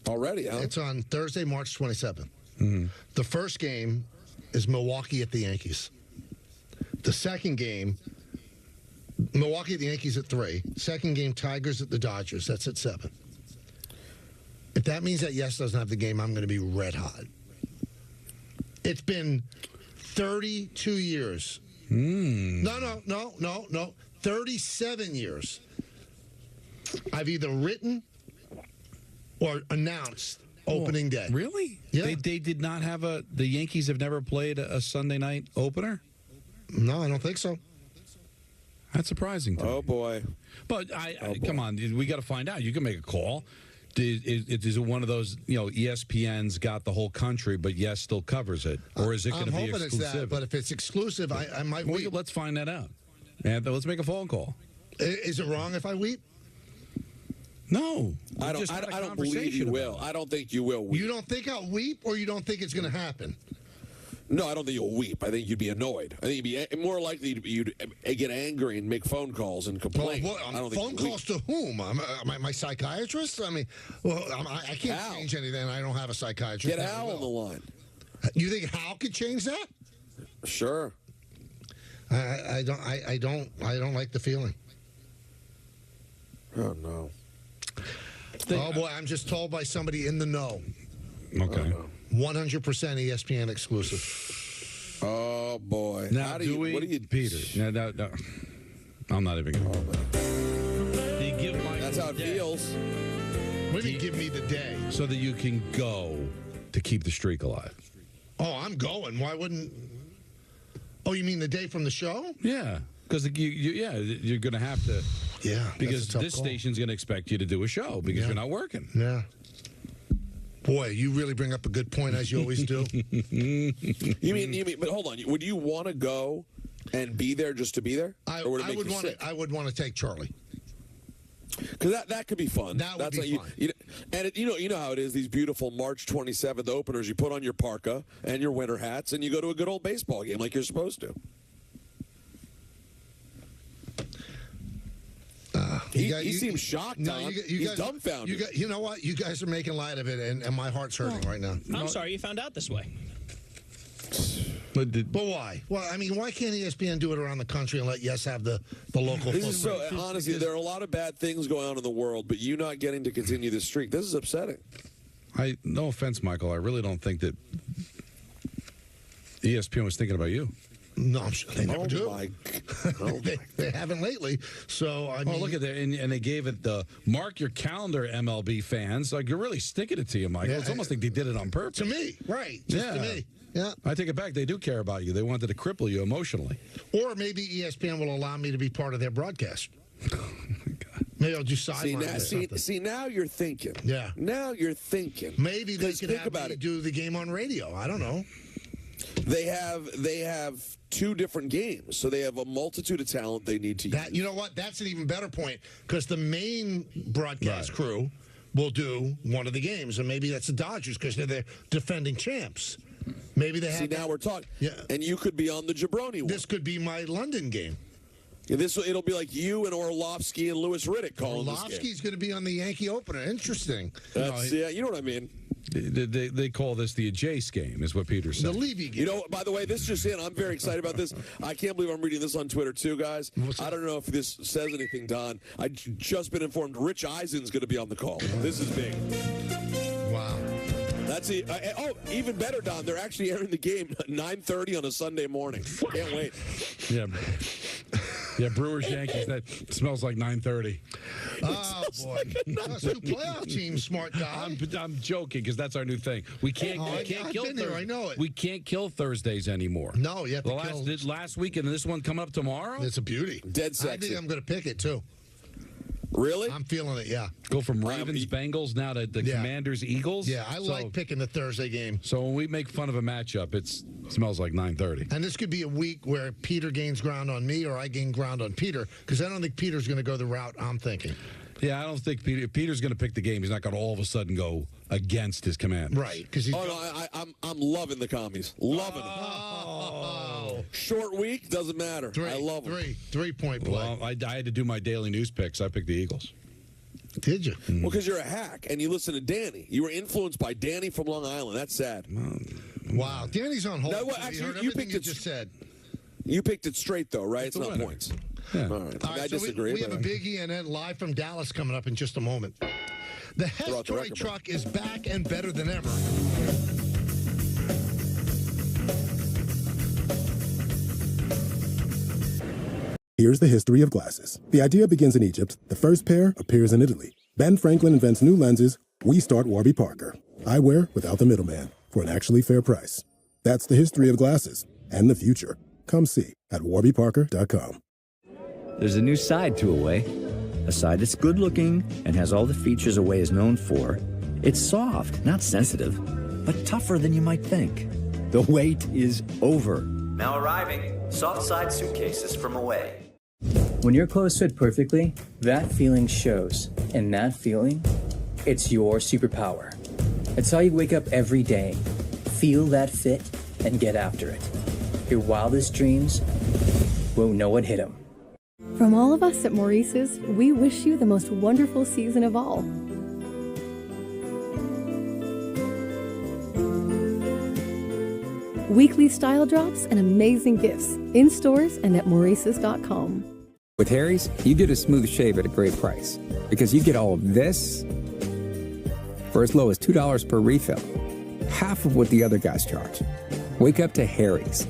[SPEAKER 1] Already, huh?
[SPEAKER 2] It's on Thursday, March 27th.
[SPEAKER 5] Mm-hmm.
[SPEAKER 2] The first game is Milwaukee at the Yankees. The second game, Milwaukee at the Yankees at 3. Second game, Tigers at the Dodgers. That's at 7. If that means that Yes doesn't have the game, I'm going to be red hot. It's been 32 years. No. 37 years. I've either written or announced opening day.
[SPEAKER 5] Really?
[SPEAKER 2] Yeah.
[SPEAKER 5] They did not have the Yankees have never played a Sunday night opener?
[SPEAKER 2] No, I don't think so.
[SPEAKER 5] That's surprising to me.
[SPEAKER 1] Oh, boy.
[SPEAKER 5] But come on, we got to find out. You can make a call. Is it one of those, ESPN's got the whole country, but Yes still covers it? Or is it going to be exclusive?
[SPEAKER 2] It's that, but if it's exclusive, I might weep.
[SPEAKER 5] Let's find that out. And let's make a phone call.
[SPEAKER 2] Is it wrong if I weep?
[SPEAKER 5] No.
[SPEAKER 1] I don't believe you will. I don't think you will weep.
[SPEAKER 2] You don't think I'll weep, or you don't think it's going to happen?
[SPEAKER 1] No, I don't think you'll weep. I think you'd be annoyed. I think you'd be more likely you'd get angry and make phone calls and complain.
[SPEAKER 2] Well, phone calls to whom? My psychiatrist? I mean, I can't change anything. I don't have a psychiatrist.
[SPEAKER 1] Get Hal on the line.
[SPEAKER 2] You think Hal could change that?
[SPEAKER 1] Sure.
[SPEAKER 2] I don't like the feeling.
[SPEAKER 1] Oh no.
[SPEAKER 2] Oh boy, I'm just told by somebody in the know.
[SPEAKER 5] Okay.
[SPEAKER 2] 100% ESPN exclusive.
[SPEAKER 1] Oh Oh, boy.
[SPEAKER 5] Now,
[SPEAKER 1] How do you, what do you,
[SPEAKER 5] Peter? No. I'm not even going to. You give Michael
[SPEAKER 1] That's how it feels.
[SPEAKER 2] What do you give me the day?
[SPEAKER 5] So that you can go to keep the streak alive.
[SPEAKER 2] Oh, I'm going. Why wouldn't... Oh, you mean the day from the show?
[SPEAKER 5] Yeah. Because you're going to have to.
[SPEAKER 2] Yeah.
[SPEAKER 5] Because this station's going to expect you to do a show because you're not working.
[SPEAKER 2] Yeah. Boy, you really bring up a good point, as you always do.
[SPEAKER 1] You mean? But hold on. Would you want to go and be there just to be there?
[SPEAKER 2] I would want to take Charlie.
[SPEAKER 1] Because that could be fun.
[SPEAKER 2] That's be fun.
[SPEAKER 1] You know how it is. These beautiful March 27th openers. You put on your parka and your winter hats, and you go to a good old baseball game like you're supposed to. He seems shocked, Don. He's dumbfounded.
[SPEAKER 2] You know what? You guys are making light of it, and my heart's hurting right now.
[SPEAKER 4] I'm sorry you found out this way.
[SPEAKER 2] But why? Well, I mean, why can't ESPN do it around the country and let Yes have the local footprint?
[SPEAKER 1] Honestly, there are a lot of bad things going on in the world, but you not getting to continue this streak, this is upsetting.
[SPEAKER 5] No offense, Michael. I really don't think that ESPN was thinking about you.
[SPEAKER 2] No, I'm sure they never do. They haven't lately. So, I mean...
[SPEAKER 5] Oh, look at that. And they gave it the mark your calendar, MLB fans. Like, you're really sticking it to you, Michael. It's almost like they did it on purpose.
[SPEAKER 2] To me, right. Just to me. Yeah.
[SPEAKER 5] I take it back. They do care about you. They wanted to cripple you emotionally.
[SPEAKER 2] Or maybe ESPN will allow me to be part of their broadcast. Oh, my God. Maybe I'll just sideline
[SPEAKER 1] See, now you're thinking.
[SPEAKER 2] Yeah.
[SPEAKER 1] Now you're thinking.
[SPEAKER 2] Maybe they could have me do the game on radio. I don't know.
[SPEAKER 1] They have two different games, so they have a multitude of talent they need to use.
[SPEAKER 2] You know what? That's an even better point, because the main broadcast crew will do one of the games, and maybe that's the Dodgers because they're the defending champs. Maybe they have.
[SPEAKER 1] See, now we're talking. Yeah. And you could be on the Jabroni one.
[SPEAKER 2] This could be my London game.
[SPEAKER 1] Yeah, it'll be like you and Orlovsky and Lewis Riddick calling this game.
[SPEAKER 2] Orlovsky's going to be on the Yankee opener. Interesting.
[SPEAKER 1] Yeah, you know what I mean.
[SPEAKER 5] They call this the Jace game, is what Peter said.
[SPEAKER 2] The Levy game.
[SPEAKER 1] You know, by the way, this just in. I'm very excited about this. I can't believe I'm reading this on Twitter, too, guys. I don't know if this says anything, Don. I just been informed Rich Eisen's going to be on the call. This is big.
[SPEAKER 2] Wow.
[SPEAKER 1] That's it. Even better, Don. They're actually airing the game at 9:30 on a Sunday morning. Can't wait.
[SPEAKER 5] Yeah, Brewers Yankees. That smells like 9:30.
[SPEAKER 2] Oh boy, that's two playoff teams, smart guy.
[SPEAKER 5] I'm joking because that's our new thing. We can't kill Thursdays. I know it. We can't kill Thursdays anymore.
[SPEAKER 2] No, you have to kill.
[SPEAKER 5] Last week and this one coming up tomorrow.
[SPEAKER 2] It's a beauty.
[SPEAKER 1] Dead sexy.
[SPEAKER 2] I think I'm going to pick it too.
[SPEAKER 1] Really?
[SPEAKER 2] I'm feeling it, yeah.
[SPEAKER 5] Go from Ravens, Bengals, now to the Commanders, Eagles?
[SPEAKER 2] Yeah, I like picking the Thursday game.
[SPEAKER 5] So when we make fun of a matchup, it smells like 9:30.
[SPEAKER 2] And this could be a week where Peter gains ground on me or I gain ground on Peter, because I don't think Peter's going to go the route I'm thinking.
[SPEAKER 5] Yeah, I don't think Peter's going to pick the game. He's not going to all of a sudden go against his Commanders.
[SPEAKER 2] Right.
[SPEAKER 1] I'm loving the commies. Loving it. Short week, doesn't matter. I love them.
[SPEAKER 2] 3-point play.
[SPEAKER 5] Well, I had to do my daily news picks. I picked the Eagles.
[SPEAKER 2] Did you?
[SPEAKER 1] Mm-hmm. Well, because you're a hack and you listen to Danny. You were influenced by Danny from Long Island. That's sad.
[SPEAKER 2] Wow. Danny's on hold.
[SPEAKER 1] No, well, actually, you picked
[SPEAKER 2] it. Just said.
[SPEAKER 1] You picked it straight, though, right? It's not points.
[SPEAKER 5] Yeah.
[SPEAKER 1] All right. I
[SPEAKER 2] so
[SPEAKER 1] disagree.
[SPEAKER 2] We have a biggie and then live from Dallas coming up in just a moment. The Hess toy truck is back and better than ever.
[SPEAKER 6] Here's the history of glasses. The idea begins in Egypt. The first pair appears in Italy. Ben Franklin invents new lenses. We start Warby Parker. Eyewear without the middleman for an actually fair price. That's the history of glasses and the future. Come see at warbyparker.com.
[SPEAKER 7] There's a new side to Away. A side that's good looking and has all the features Away is known for. It's soft, not sensitive, but tougher than you might think. The wait is over.
[SPEAKER 8] Now arriving, soft side suitcases from Away.
[SPEAKER 9] When your clothes fit perfectly, that feeling shows. And that feeling, it's your superpower. It's how you wake up every day, feel that fit, and get after it. Your wildest dreams won't know what hit them.
[SPEAKER 10] From all of us at Maurice's, we wish you the most wonderful season of all. Weekly style drops and amazing gifts in stores and at Maurices.com.
[SPEAKER 11] With Harry's, you get a smooth shave at a great price because you get all of this for as low as $2 per refill, half of what the other guys charge. Wake up to Harry's,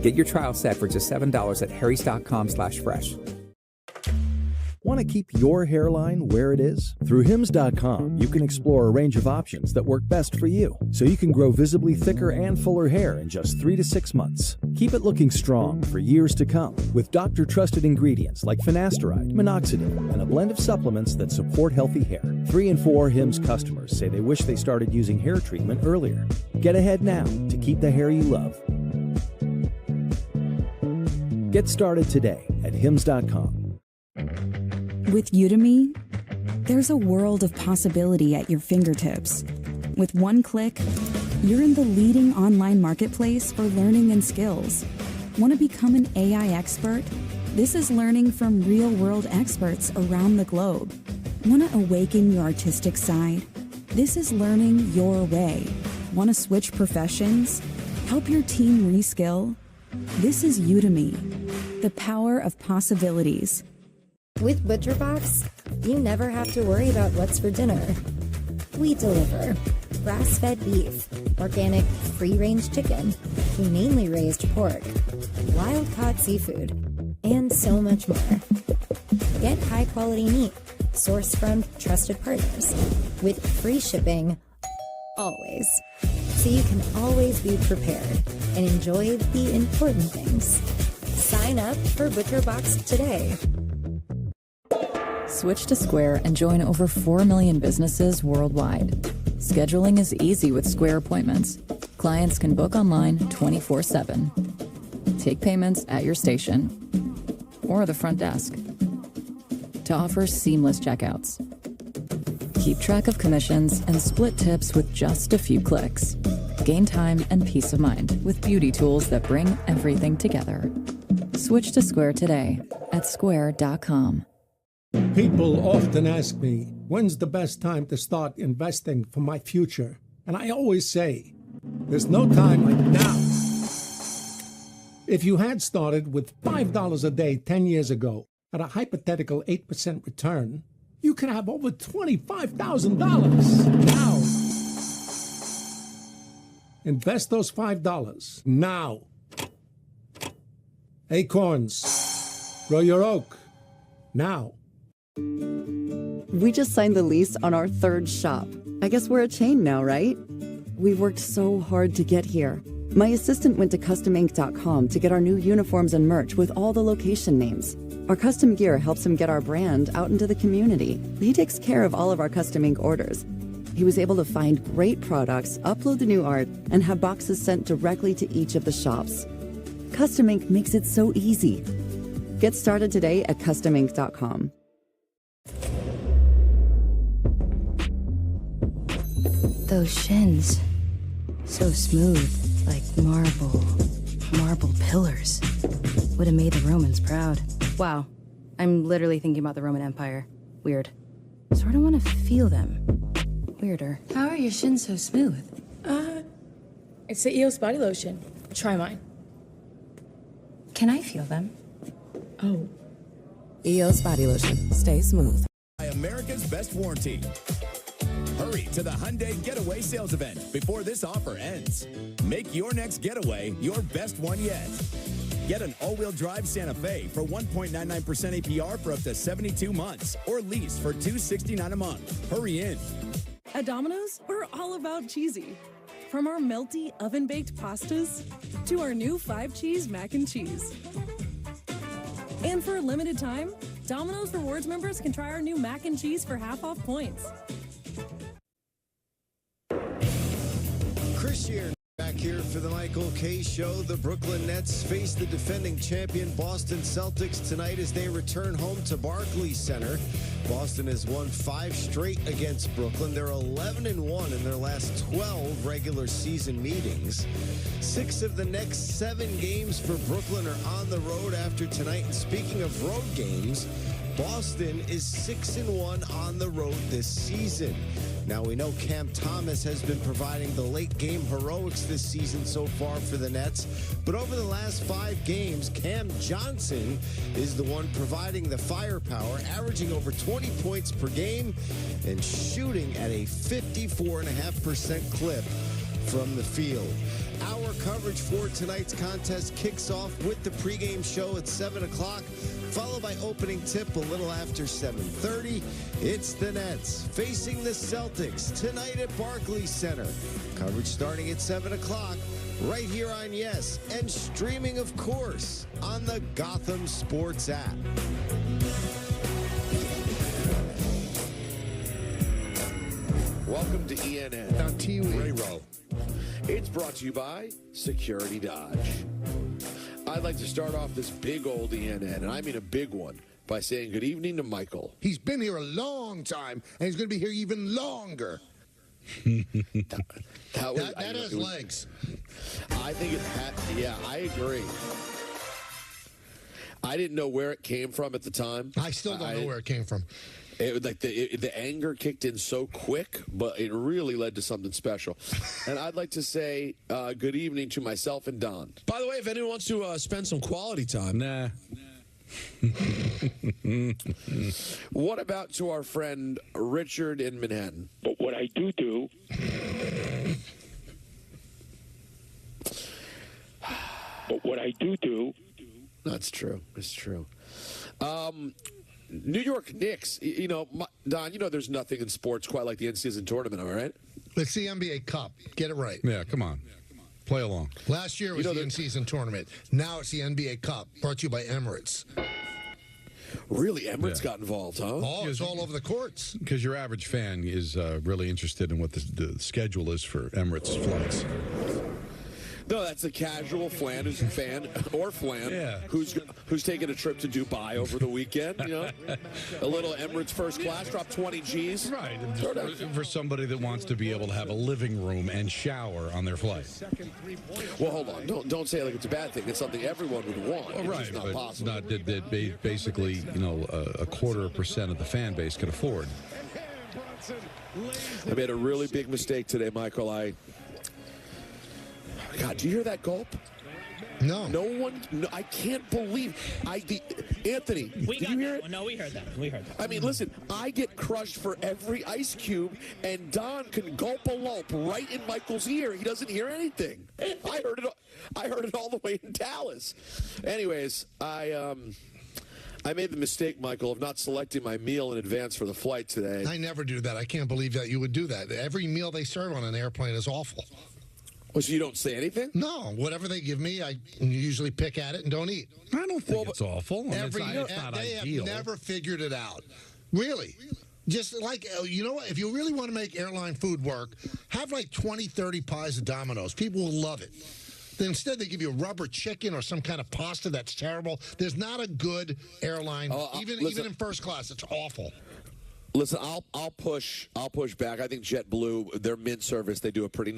[SPEAKER 11] Get your trial set for just $7 at harrys.com/fresh.
[SPEAKER 27] Want to keep your hairline where it is? Through Hims.com, you can explore a range of options that work best for you, so you can grow visibly thicker and fuller hair in just 3 to 6 months. Keep it looking strong for years to come with doctor-trusted ingredients like finasteride, minoxidil, and a blend of supplements that support healthy hair. 3 in 4 Hims customers say they wish they started using hair treatment earlier. Get ahead now to keep the hair you love. Get started today at Hims.com.
[SPEAKER 4] With Udemy, there's a world of possibility at your fingertips. With one click, you're in the leading online marketplace for learning and skills. Want to become an AI expert? This is learning from real-world experts around the globe. Want to awaken your artistic side? This is learning your way. Want to switch professions? Help your team reskill? This is Udemy, the power of possibilities.
[SPEAKER 12] With ButcherBox, you never have to worry about what's for dinner. We deliver grass-fed beef, organic free-range chicken, humanely raised pork, wild-caught seafood, and so much more. Get high-quality meat sourced from trusted partners with free shipping always, so you can always be prepared and enjoy the important things. Sign up for ButcherBox today.
[SPEAKER 13] Switch to Square and join over 4 million businesses worldwide. Scheduling is easy with Square Appointments. Clients can book online 24/7. Take payments at your station or the front desk to offer seamless checkouts. Keep track of commissions and split tips with just a few clicks. Gain time and peace of mind with beauty tools that bring everything together. Switch to Square today at square.com.
[SPEAKER 25] People often ask me, when's the best time to start investing for my future? And I always say, there's no time like now. If you had started with $5 a day 10 years ago at a hypothetical 8% return, you could have over $25,000 now. Invest those $5 now. Acorns, grow your oak now.
[SPEAKER 14] We just signed the lease on our 3rd shop. I guess we're a chain now, right? We've worked so hard to get here. My assistant went to CustomInk.com to get our new uniforms and merch with all the location names. Our custom gear helps him get our brand out into the community. He takes care of all of our Custom Ink orders. He was able to find great products, upload the new art, and have boxes sent directly to each of the shops. Custom Ink makes it so easy. Get started today at CustomInk.com.
[SPEAKER 15] Those shins, so smooth, like marble pillars. Would have made the Romans proud. Wow, I'm literally thinking about the Roman Empire. Weird. Sort of want to feel them. Weirder. How are your shins so smooth?
[SPEAKER 16] It's the EOS body lotion. Try mine.
[SPEAKER 15] Can I feel them?
[SPEAKER 16] Oh.
[SPEAKER 15] EOS body lotion. Stay smooth.
[SPEAKER 17] America's best warranty. Hurry to the Hyundai Getaway sales event before this offer ends. Make your next getaway your best one yet. Get an all-wheel drive Santa Fe for 1.99% APR for up to 72 months or lease for $269 a month. Hurry in.
[SPEAKER 18] At Domino's, we're all about cheesy. From our melty oven-baked pastas to our new 5-cheese mac and cheese. And for a limited time, Domino's Rewards members can try our new mac and cheese for half off points.
[SPEAKER 19] Chris here, back here for the Michael K. Show. The Brooklyn Nets face the defending champion Boston Celtics tonight as they return home to Barclays Center. Boston has won 5 straight against Brooklyn. They're 11-1 in their last 12 regular season meetings. 6 of the next 7 games for Brooklyn are on the road after tonight. And speaking of road games, Boston is 6-1 on the road this season. Now, we know Cam Thomas has been providing the late-game heroics this season so far for the Nets. But over the last 5 games, Cam Johnson is the one providing the firepower, averaging over 20 points per game and shooting at a 54.5% clip from the field. Our coverage for tonight's contest kicks off with the pregame show at 7 o'clock, followed by opening tip a little after 7:30. It's the Nets facing the Celtics tonight at Barclays Center. Coverage starting at 7 o'clock right here on Yes, and streaming, of course, on the Gotham Sports app.
[SPEAKER 1] Welcome to ENN.
[SPEAKER 2] On TV.
[SPEAKER 1] It's brought to you by Security Dodge. I'd like to start off this big old ENN, and I mean a big one, by saying good evening to Michael.
[SPEAKER 2] He's been here a long time, and he's going to be here even longer.
[SPEAKER 1] that
[SPEAKER 2] has legs.
[SPEAKER 1] I think it had, yeah, I agree. I didn't know where it came from at the time.
[SPEAKER 2] I still don't know where it came from.
[SPEAKER 1] It, like the anger kicked in so quick, but it really led to something special. And I'd like to say good evening to myself and Don.
[SPEAKER 3] By the way, if anyone wants to spend some quality time.
[SPEAKER 5] Nah.
[SPEAKER 1] What about to our friend Richard in Manhattan?
[SPEAKER 20] But what I do... But what I do...
[SPEAKER 1] That's true. It's true. New York Knicks, you know, Don, you know there's nothing in sports quite like the in-season tournament, all right?
[SPEAKER 2] It's the NBA Cup. Get it right.
[SPEAKER 5] Yeah, come on. Play along.
[SPEAKER 2] Last year was the in-season tournament. Now it's the NBA Cup, brought to you by Emirates.
[SPEAKER 1] Really? Emirates got involved, huh?
[SPEAKER 2] Oh, it's all over the courts.
[SPEAKER 5] Because your average fan is really interested in what the schedule is for Emirates flights.
[SPEAKER 1] No, that's a casual fan who's who's taking a trip to Dubai over the weekend. You know, a little Emirates first class, drop 20 G's.
[SPEAKER 5] Right, for somebody that wants to be able to have a living room and shower on their flight.
[SPEAKER 1] Well, hold on, don't say it like it's a bad thing. It's something everyone would want.
[SPEAKER 5] Well, right,
[SPEAKER 1] it's not
[SPEAKER 5] but
[SPEAKER 1] possible.
[SPEAKER 5] Not that basically, you know, a 0.25% of the fan base can afford.
[SPEAKER 1] I made a really big mistake today, Michael. God, do you hear that gulp?
[SPEAKER 2] No.
[SPEAKER 1] No one. No, I can't believe. Anthony, did you hear it?
[SPEAKER 21] No, we heard that.
[SPEAKER 1] I mean, listen, I get crushed for every ice cube, and Don can gulp a lump right in Michael's ear. He doesn't hear anything. I heard it all the way in Dallas. Anyways, I made the mistake, Michael, of not selecting my meal in advance for the flight today.
[SPEAKER 2] I never do that. I can't believe that you would do that. Every meal they serve on an airplane is awful.
[SPEAKER 1] Well, so you don't say anything?
[SPEAKER 2] No. Whatever they give me, I usually pick at it and don't eat.
[SPEAKER 5] I don't think it's awful.
[SPEAKER 2] They
[SPEAKER 5] ideal.
[SPEAKER 2] have never figured it out. Really. Just like, you know what? If you really want to make airline food work, have like 20, 30 pies of Domino's. People will love it. Then instead, they give you rubber chicken or some kind of pasta that's terrible. There's not a good airline, even in first class. It's awful.
[SPEAKER 1] Listen, I'll push back. I think JetBlue, their mint service, they do a pretty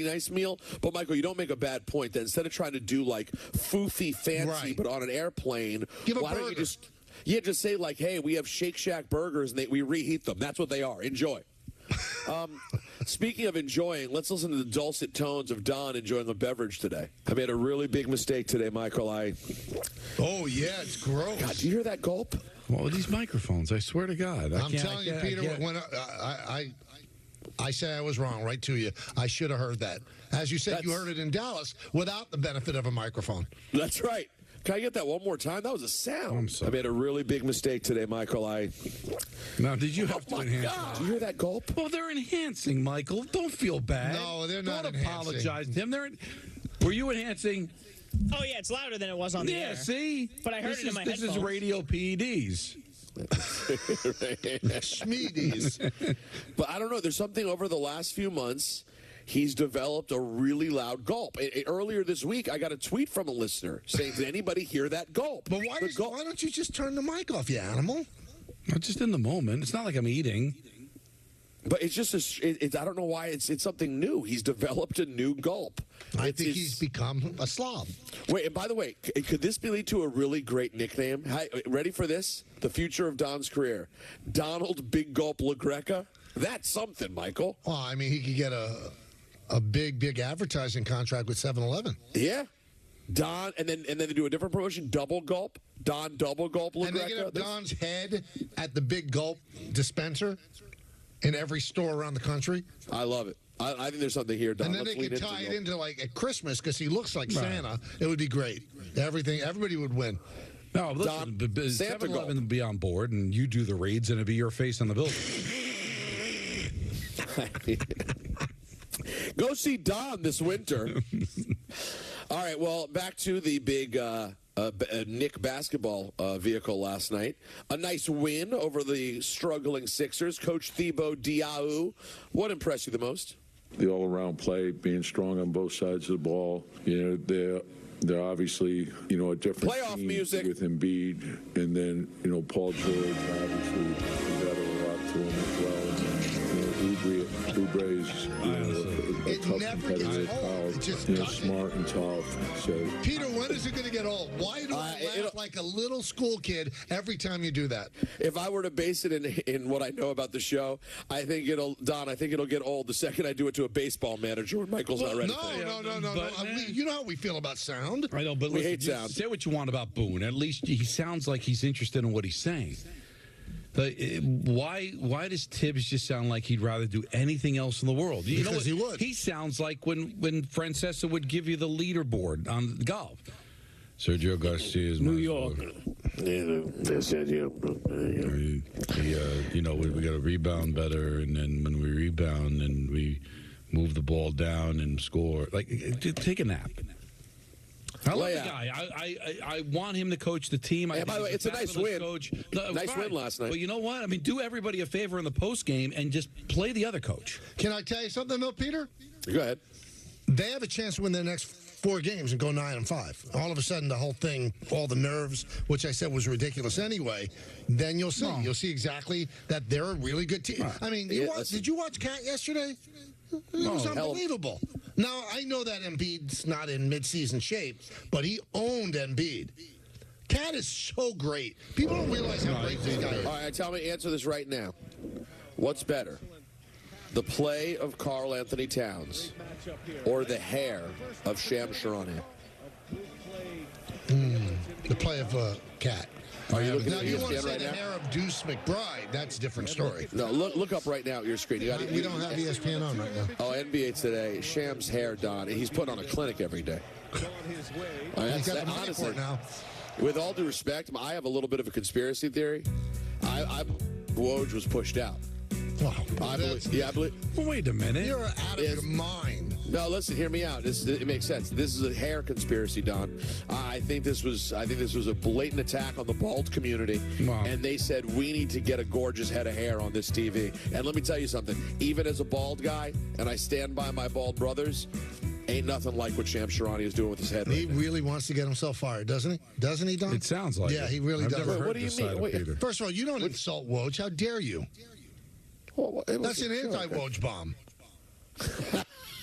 [SPEAKER 1] nice meal. But Michael, you don't make a bad point. That instead of trying to do like foofy fancy, but on an airplane, why don't you just say like, hey, we have Shake Shack burgers and we reheat them. That's what they are. Enjoy. Speaking of enjoying, let's listen to the dulcet tones of Don enjoying a beverage today. I made a really big mistake today, Michael.
[SPEAKER 2] Oh yeah, it's gross.
[SPEAKER 1] God, do you hear that gulp?
[SPEAKER 5] Well, these microphones, I swear to God.
[SPEAKER 2] I'm telling you, Peter, when I say I was wrong, right to you. I should have heard that. As you said, you heard it in Dallas without the benefit of a microphone.
[SPEAKER 1] That's right. Can I get that one more time? That was a sound. I made a really big mistake today, Michael.
[SPEAKER 5] Now, did you have to enhance?
[SPEAKER 1] God. Do you hear that gulp?
[SPEAKER 5] Well, they're enhancing, Michael. Don't feel bad.
[SPEAKER 2] No, they're not
[SPEAKER 5] Don't
[SPEAKER 2] enhancing.
[SPEAKER 5] apologize to him. Were you enhancing?
[SPEAKER 21] Oh, yeah, it's louder than it was on the air.
[SPEAKER 5] Yeah, see?
[SPEAKER 21] But I heard it in my headphones.
[SPEAKER 5] This is radio PEDs.
[SPEAKER 2] Schmeedies.
[SPEAKER 1] But I don't know. There's something over the last few months. He's developed a really loud gulp. Earlier this week, I got a tweet from a listener saying, did anybody hear that gulp?
[SPEAKER 2] But why don't you just turn the mic off, you animal?
[SPEAKER 5] Not just in the moment. It's not like I'm eating.
[SPEAKER 1] But it's just, I don't know why, it's something new. He's developed a new gulp.
[SPEAKER 2] I think he's become a slob.
[SPEAKER 1] Wait, and by the way, could this lead to a really great nickname? Hi, ready for this? The future of Don's career. Donald Big Gulp LaGreca? That's something, Michael.
[SPEAKER 2] Well, I mean, he could get a big advertising contract with 7-Eleven.
[SPEAKER 1] Yeah. Don, and then they do a different promotion, Double Gulp. Don Double Gulp LaGreca.
[SPEAKER 2] And they get Don's head at the Big Gulp dispenser in every store around the country.
[SPEAKER 1] I love it. I think there's something here, Don.
[SPEAKER 2] And then
[SPEAKER 1] Let's
[SPEAKER 2] they could
[SPEAKER 1] lean
[SPEAKER 2] tie it
[SPEAKER 1] it.
[SPEAKER 2] into like at Christmas because he looks like Santa. It would be great. Everybody would win.
[SPEAKER 5] No, listen, 7-Eleven would be on board, and you do the reads, and it'd be your face on the building.
[SPEAKER 1] Go see Don this winter. All right, well, back to the big Nick basketball vehicle last night. A nice win over the struggling Sixers. Coach Thibaut Diaw, what impressed you the most?
[SPEAKER 6] The all-around play, being strong on both sides of the ball. You know, they're obviously, a different
[SPEAKER 1] playoff
[SPEAKER 6] team
[SPEAKER 1] music
[SPEAKER 6] with Embiid, and then, Paul George obviously got a lot to him as well. Oubre is a tough competitor at college. Smart and tough. So,
[SPEAKER 2] Peter, when is it going to get old? Why do I laugh like a little school kid every time you do that?
[SPEAKER 1] If I were to base it in what I know about the show, I think it'll get old the second I do it to a baseball manager when Michael's not ready.
[SPEAKER 2] No. You know how we feel about sound.
[SPEAKER 5] I know, but
[SPEAKER 1] we
[SPEAKER 5] listen,
[SPEAKER 1] hate sound.
[SPEAKER 5] Say what you want about Boone. At least he sounds like he's interested in what he's saying. But why does Tibbs just sound like he'd rather do anything else in the world?
[SPEAKER 2] Because he would.
[SPEAKER 5] He sounds like when Francesa would give you the leaderboard on golf. Sergio Garcia's New York. We got to rebound better, and then when we rebound and we move the ball down and score, take a nap. I love the guy. I want him to coach the team.
[SPEAKER 1] By the way, it's a nice win.
[SPEAKER 5] Coach.
[SPEAKER 1] Nice win last night.
[SPEAKER 5] But you know what? I mean, do everybody a favor in the post game and just play the other coach.
[SPEAKER 2] Can I tell you something, though, Peter?
[SPEAKER 1] Go ahead.
[SPEAKER 2] They have a chance to win their next 4 games and go 9-5. All of a sudden, the whole thing, all the nerves, which I said was ridiculous anyway, then you'll see. You'll see exactly that they're a really good team. I mean, did you watch Cat yesterday? It was unbelievable. Now, I know that Embiid's not in midseason shape, but he owned Embiid. Cat is so great. People don't realize how great this guy is.
[SPEAKER 1] All right, tell me, answer this right now. What's better, the play of Karl Anthony Towns or the hair of Shams Charania?
[SPEAKER 2] The play of Cat.
[SPEAKER 1] Are you looking
[SPEAKER 2] now,
[SPEAKER 1] at
[SPEAKER 2] you want to
[SPEAKER 1] ESPN
[SPEAKER 2] say
[SPEAKER 1] right
[SPEAKER 2] the
[SPEAKER 1] now?
[SPEAKER 2] hair of Deuce McBride. That's a different story.
[SPEAKER 1] No, look up right now at your screen.
[SPEAKER 2] We don't have ESPN on right now.
[SPEAKER 1] Oh, NBA Today. Shams' hair, Don. He's putting on a clinic every day.
[SPEAKER 2] He's got the money for it now.
[SPEAKER 1] With all due respect, I have a little bit of a conspiracy theory. Woj was pushed out. I believe.
[SPEAKER 5] Well, wait a minute.
[SPEAKER 2] You're out of your mind.
[SPEAKER 1] No, listen. Hear me out. It makes sense. This is a hair conspiracy, Don. I think this was a blatant attack on the bald community, and they said we need to get a gorgeous head of hair on this TV. And let me tell you something. Even as a bald guy, and I stand by my bald brothers, ain't nothing like what Shams Charania is doing with his head.
[SPEAKER 2] He really wants to get himself fired, doesn't he? Doesn't he, Don?
[SPEAKER 5] It sounds like
[SPEAKER 2] it.
[SPEAKER 5] it.
[SPEAKER 2] He really does.
[SPEAKER 1] What do you mean?
[SPEAKER 2] First of all, you don't insult Woj. How dare you?
[SPEAKER 1] Well,
[SPEAKER 2] that's an anti-Woj bomb.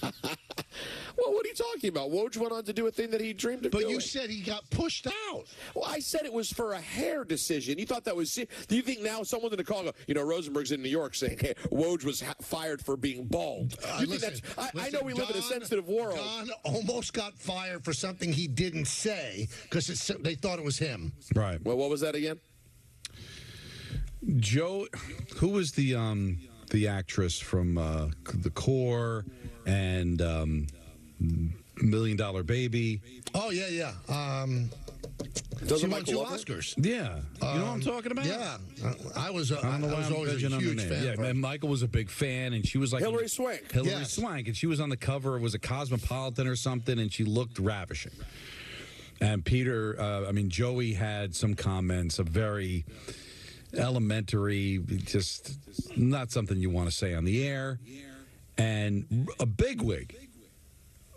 [SPEAKER 1] Well, what are you talking about? Woj went on to do a thing that he dreamed of doing.
[SPEAKER 2] But you said he got pushed out.
[SPEAKER 1] Well, I said it was for a hair decision. You thought that was... Do you think now someone's going to call... Rosenberg's in New York saying, hey, Woj was fired for being bald. You think that's... I know we live in a sensitive world.
[SPEAKER 2] Don almost got fired for something he didn't say because they thought it was him.
[SPEAKER 5] Right.
[SPEAKER 1] Well, what was that again?
[SPEAKER 5] Joe, who was the actress from The Core and $1 Million Baby?
[SPEAKER 2] Oh, yeah. She won 2 Oscars.
[SPEAKER 5] Yeah. You know what I'm talking about?
[SPEAKER 2] Yeah. I was always a huge fan.
[SPEAKER 5] Yeah, and Michael was a big fan, and she was like...
[SPEAKER 1] Hillary Swank.
[SPEAKER 5] Hillary Swank, and she was on the cover. It was a Cosmopolitan or something, and she looked ravishing. And Peter, Joey had some comments, a very... elementary, just not something you want to say on the air, and a bigwig,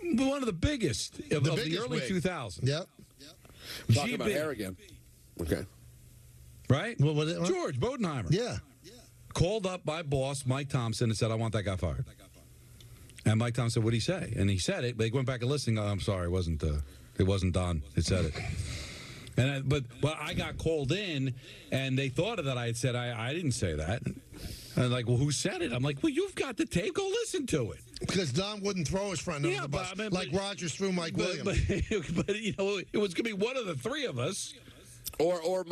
[SPEAKER 5] one of the biggest of the early 2000s.
[SPEAKER 2] Yep.
[SPEAKER 1] Talking about hair again. Okay.
[SPEAKER 5] Right?
[SPEAKER 2] What?
[SPEAKER 5] George Bodenheimer.
[SPEAKER 2] Yeah.
[SPEAKER 5] Called up my boss, Mike Thompson, and said, I want that guy fired. And Mike Thompson said, what did he say? And he said it, but he went back and listened. Oh, I'm sorry, it wasn't Don. It said it. But I got called in, and they thought that I had said I didn't say that. And like, well, who said it? I'm like, well, you've got the tape. Go listen to it.
[SPEAKER 2] Because Don wouldn't throw his friend under the bus, like Rogers threw Mike Williams.
[SPEAKER 5] But it was going to be one of the 3 of us.
[SPEAKER 1] Or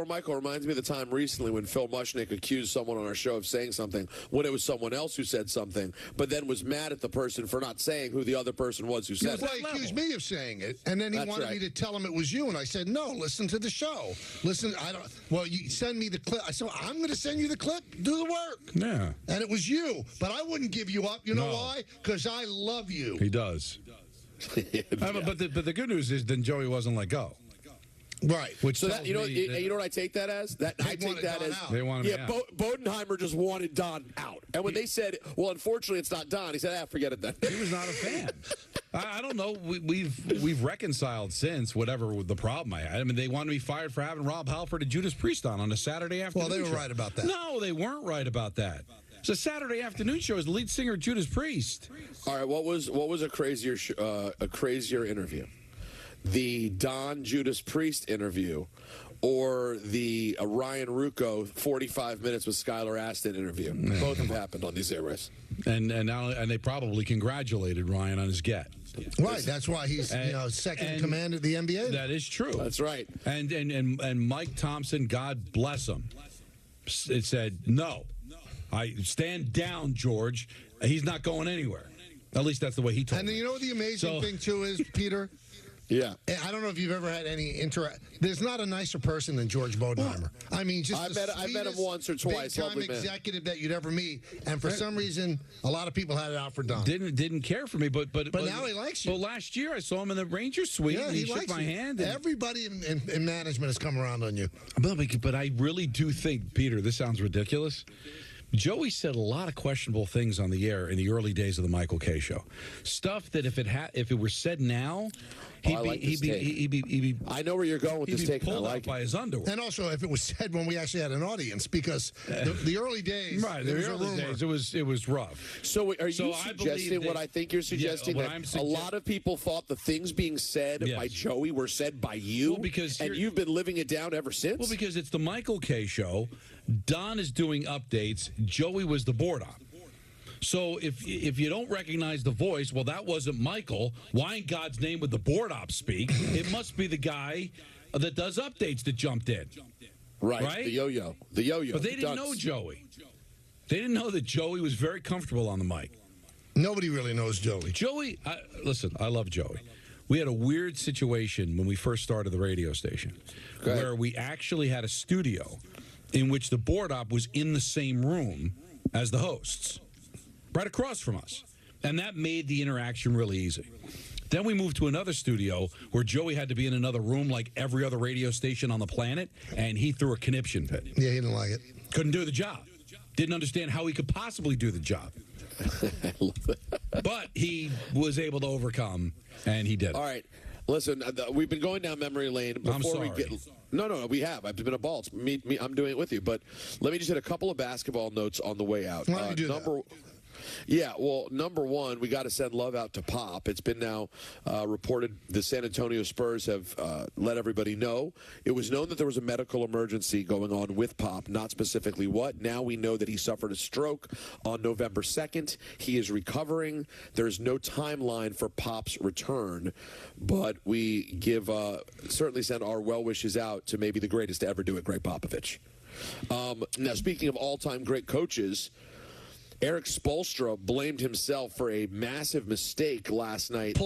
[SPEAKER 1] Michael reminds me of the time recently when Phil Mushnick accused someone on our show of saying something when it was someone else who said something, but then was mad at the person for not saying who the other person was who said it.
[SPEAKER 2] Well, he accused me of saying it, and then he wanted me to tell him it was you, and I said, no, listen to the show. Listen, well, you send me the clip. I said, I'm going to send you the clip. Do the work.
[SPEAKER 5] Yeah.
[SPEAKER 2] And it was you, but I wouldn't give you up. You know why? Because I love you.
[SPEAKER 5] He does. But the good news is then Joey wasn't let go.
[SPEAKER 2] Right.
[SPEAKER 1] Which so that, you know what I take that as? I take that as
[SPEAKER 5] they want him out.
[SPEAKER 1] Bodenheimer just wanted Don out. And when they said, well, unfortunately it's not Don, he said, forget it then.
[SPEAKER 5] He was not a fan. I don't know. We've reconciled since, whatever the problem I had. I mean, they wanted me fired for having Rob Halford and Judas Priest on a Saturday afternoon.
[SPEAKER 2] Well, they were
[SPEAKER 5] show.
[SPEAKER 2] right about that.
[SPEAKER 5] No, they weren't right about that. It's a Saturday afternoon show as the lead singer Judas Priest.
[SPEAKER 1] All right, what was a crazier interview? The Don Judas Priest interview or the Ryan Rucco 45 minutes with Skylar Aston interview? Both have happened on these airways.
[SPEAKER 5] And they probably congratulated Ryan on his get.
[SPEAKER 2] Right, that's why he's second in command of the NBA.
[SPEAKER 5] That is true.
[SPEAKER 1] That's right.
[SPEAKER 5] And Mike Thompson, God bless him, it said, no, I stand down, George. He's not going anywhere. At least that's the way he told me.
[SPEAKER 2] And you know what the amazing thing, too, is, Peter?
[SPEAKER 1] Yeah.
[SPEAKER 2] I don't know if you've ever had any There's not a nicer person than George Bodenheimer. I mean, just
[SPEAKER 1] I met him once or twice.
[SPEAKER 2] Big-time executive that you'd ever meet. And for some reason, a lot of people had it out for Don.
[SPEAKER 5] Didn't care for me, but
[SPEAKER 2] now he likes you.
[SPEAKER 5] Well, last year I saw him in the Rangers suite.
[SPEAKER 2] Yeah,
[SPEAKER 5] and he shook
[SPEAKER 2] likes
[SPEAKER 5] my hand. And
[SPEAKER 2] everybody in management has come around on you.
[SPEAKER 5] But I really do think, Peter, this sounds ridiculous. Joey said a lot of questionable things on the air in the early days of the Michael Kay show. Stuff that if it were said now, he'd be
[SPEAKER 1] I know where you're going with this take.
[SPEAKER 5] Pulled out by his underwear.
[SPEAKER 2] And also, if it was said when we actually had an audience, because the early days,
[SPEAKER 5] right? The early days, it was rough.
[SPEAKER 1] So are you suggesting what I think you're suggesting?
[SPEAKER 5] Yeah,
[SPEAKER 1] that a lot of people thought the things being said by Joey were said by you, and you've been living it down ever since.
[SPEAKER 5] Well, because it's the Michael Kay show. Don is doing updates. Joey was the board op. So if you don't recognize the voice, well, that wasn't Michael. Why in God's name would the board op speak? It must be the guy that does updates that jumped in.
[SPEAKER 1] Right? The yo-yo. The yo-yo.
[SPEAKER 5] But they didn't know Joey. They didn't know that Joey was very comfortable on the mic.
[SPEAKER 2] Nobody really knows Joey.
[SPEAKER 5] Joey, listen, I love Joey. We had a weird situation when we first started the radio station where we actually had a studio in which the board op was in the same room as the hosts, right across from us. And that made the interaction really easy. Then we moved to another studio where Joey had to be in another room like every other radio station on the planet, and he threw a conniption fit.
[SPEAKER 2] Yeah, he didn't like it.
[SPEAKER 5] Couldn't do the job. Didn't understand how he could possibly do the job. But he was able to overcome, and he did it.
[SPEAKER 1] All right. Listen, we've been going down memory lane. Before
[SPEAKER 5] I'm sorry.
[SPEAKER 1] We get, no, we have. I've been a ball. It's me, I'm doing it with you. But let me just hit a couple of basketball notes on the way out.
[SPEAKER 2] Why don't you do that?
[SPEAKER 1] Yeah, well, number one, we got to send love out to Pop. It's been now reported the San Antonio Spurs have let everybody know. It was known that there was a medical emergency going on with Pop, not specifically what. Now we know that he suffered a stroke on November 2nd. He is recovering. There's no timeline for Pop's return, but we certainly send our well wishes out to maybe the greatest to ever do it, Greg Popovich. Now, speaking of all-time great coaches, Eric Spoelstra blamed himself for a massive mistake last night.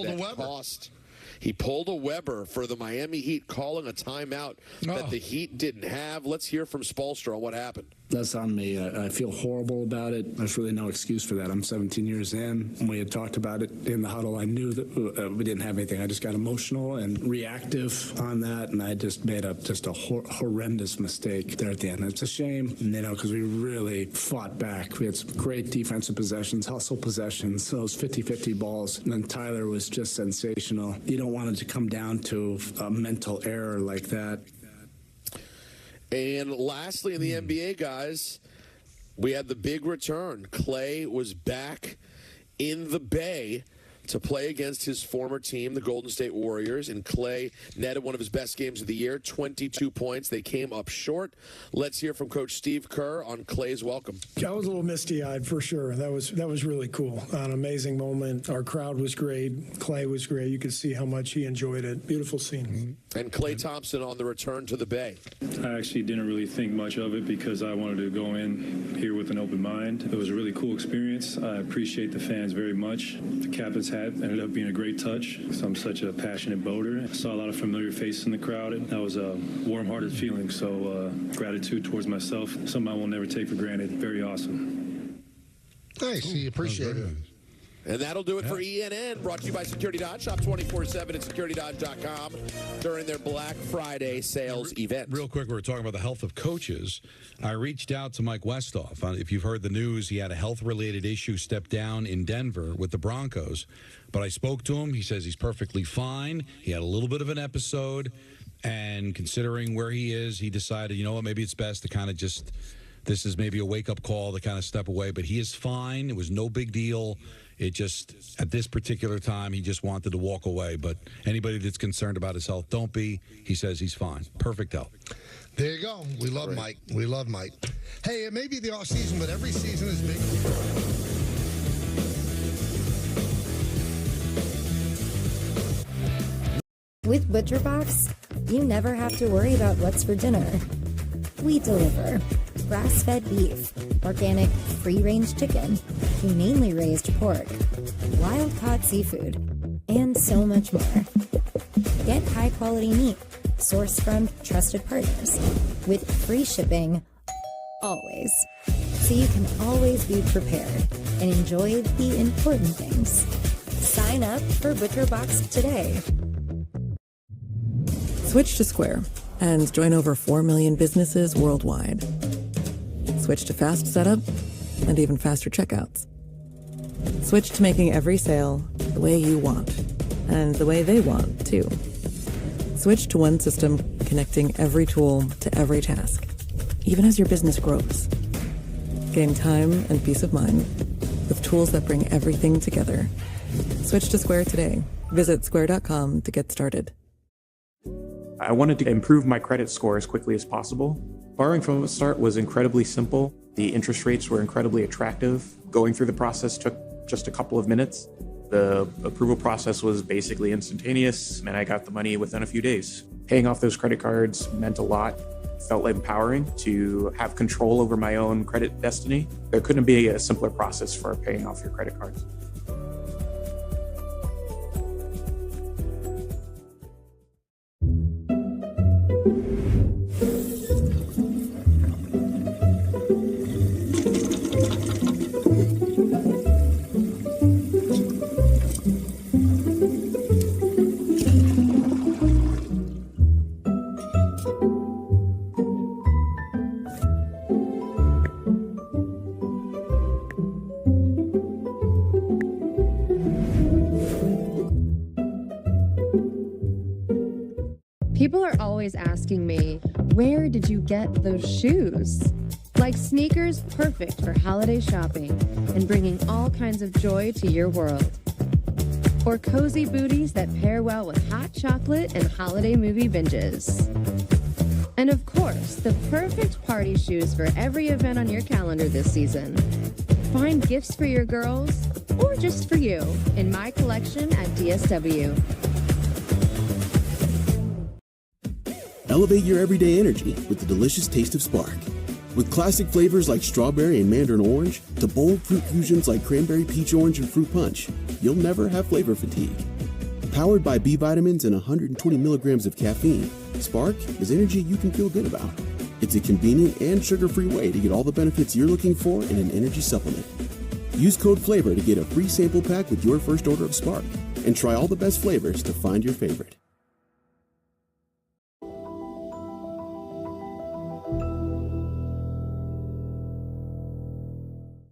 [SPEAKER 1] He pulled a Weber for the Miami Heat, calling a timeout that the Heat didn't have. Let's hear from Spoelstra on what happened.
[SPEAKER 7] That's on me. I feel horrible about it. There's really no excuse for that. I'm 17 years in. When we had talked about it in the huddle, I knew that we didn't have anything. I just got emotional and reactive on that, and I just made a horrendous mistake there at the end. It's a shame, because we really fought back. We had some great defensive possessions, hustle possessions, those 50-50 balls, and then Tyler was just sensational. You don't want it to come down to a mental error like that.
[SPEAKER 1] And lastly, in the NBA, guys, we had the big return. Clay was back in the Bay to play against his former team, the Golden State Warriors, and Clay netted one of his best games of the year, 22 points. They came up short. Let's hear from Coach Steve Kerr on Clay's welcome.
[SPEAKER 8] I was a little misty-eyed for sure. That was really cool. An amazing moment. Our crowd was great. Clay was great. You could see how much he enjoyed it. Beautiful scene.
[SPEAKER 1] And Clay Thompson on the return to the Bay.
[SPEAKER 9] I actually didn't really think much of it because I wanted to go in here with an open mind. It was a really cool experience. I appreciate the fans very much. The captain's hat ended up being a great touch because I'm such a passionate boater. I saw a lot of familiar faces in the crowd. That was a warm-hearted feeling, so gratitude towards myself, something I will never take for granted. Very awesome.
[SPEAKER 2] Nice. He appreciated it.
[SPEAKER 1] And that'll do it for ENN, brought to you by Security Dodge. Shop 24/7 at securitydodge.com during their Black Friday sales event.
[SPEAKER 5] Real quick, we were talking about the health of coaches. I reached out to Mike Westhoff. If you've heard the news, he had a health-related issue step down in Denver with the Broncos. But I spoke to him. He says he's perfectly fine. He had a little bit of an episode. And considering where he is, he decided, you know what, maybe it's best to kind of just, this is maybe a wake-up call to kind of step away. But he is fine. It was no big deal. It just, at this particular time, he just wanted to walk away. But anybody that's concerned about his health, don't be. He says he's fine. Perfect health.
[SPEAKER 2] There you go. We love Mike. We love Mike. Hey, it may be the off-season, but every season is big.
[SPEAKER 12] With ButcherBox, you never have to worry about what's for dinner. We deliver grass-fed beef, organic, free-range chicken, humanely raised pork, wild-caught seafood, and so much more. Get high-quality meat sourced from trusted partners with free shipping always, so you can always be prepared and enjoy the important things. Sign up for ButcherBox today.
[SPEAKER 10] Switch to Square and join over 4 million businesses worldwide. Switch to fast setup and even faster checkouts. Switch to making every sale the way you want and the way they want, too. Switch to one system connecting every tool to every task, even as your business grows. Gain time and peace of mind with tools that bring everything together. Switch to Square today. Visit square.com to get started.
[SPEAKER 22] I wanted to improve my credit score as quickly as possible. Borrowing from Upstart was incredibly simple. The interest rates were incredibly attractive. Going through the process took just a couple of minutes. The approval process was basically instantaneous, and I got the money within a few days. Paying off those credit cards meant a lot. It felt empowering to have control over my own credit destiny. There couldn't be a simpler process for paying off your credit cards.
[SPEAKER 23] People are always asking me, where did you get those shoes? Like sneakers perfect for holiday shopping and bringing all kinds of joy to your world. Or cozy booties that pair well with hot chocolate and holiday movie binges. And of course, the perfect party shoes for every event on your calendar this season. Find gifts for your girls or just for you in my collection at DSW.
[SPEAKER 24] Elevate your everyday energy with the delicious taste of Spark. With classic flavors like strawberry and mandarin orange to bold fruit fusions like cranberry peach orange and fruit punch, you'll never have flavor fatigue. Powered by B vitamins and 120 milligrams of caffeine, Spark is energy you can feel good about. It's a convenient and sugar-free way to get all the benefits you're looking for in an energy supplement. Use code FLAVOR to get a free sample pack with your first order of Spark, and try all the best flavors to find your favorite.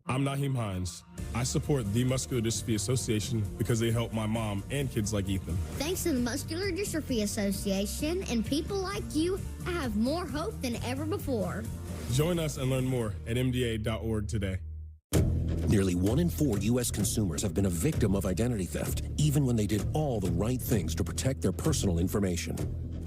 [SPEAKER 26] I'm Naheem Hines. I support the Muscular Dystrophy Association because they help my mom and kids like Ethan.
[SPEAKER 28] Thanks to the Muscular Dystrophy Association and people like you, I have more hope than ever before.
[SPEAKER 26] Join us and learn more at MDA.org today.
[SPEAKER 4] Nearly 1 in 4 U.S. consumers have been a victim of identity theft, even when they did all the right things to protect their personal information.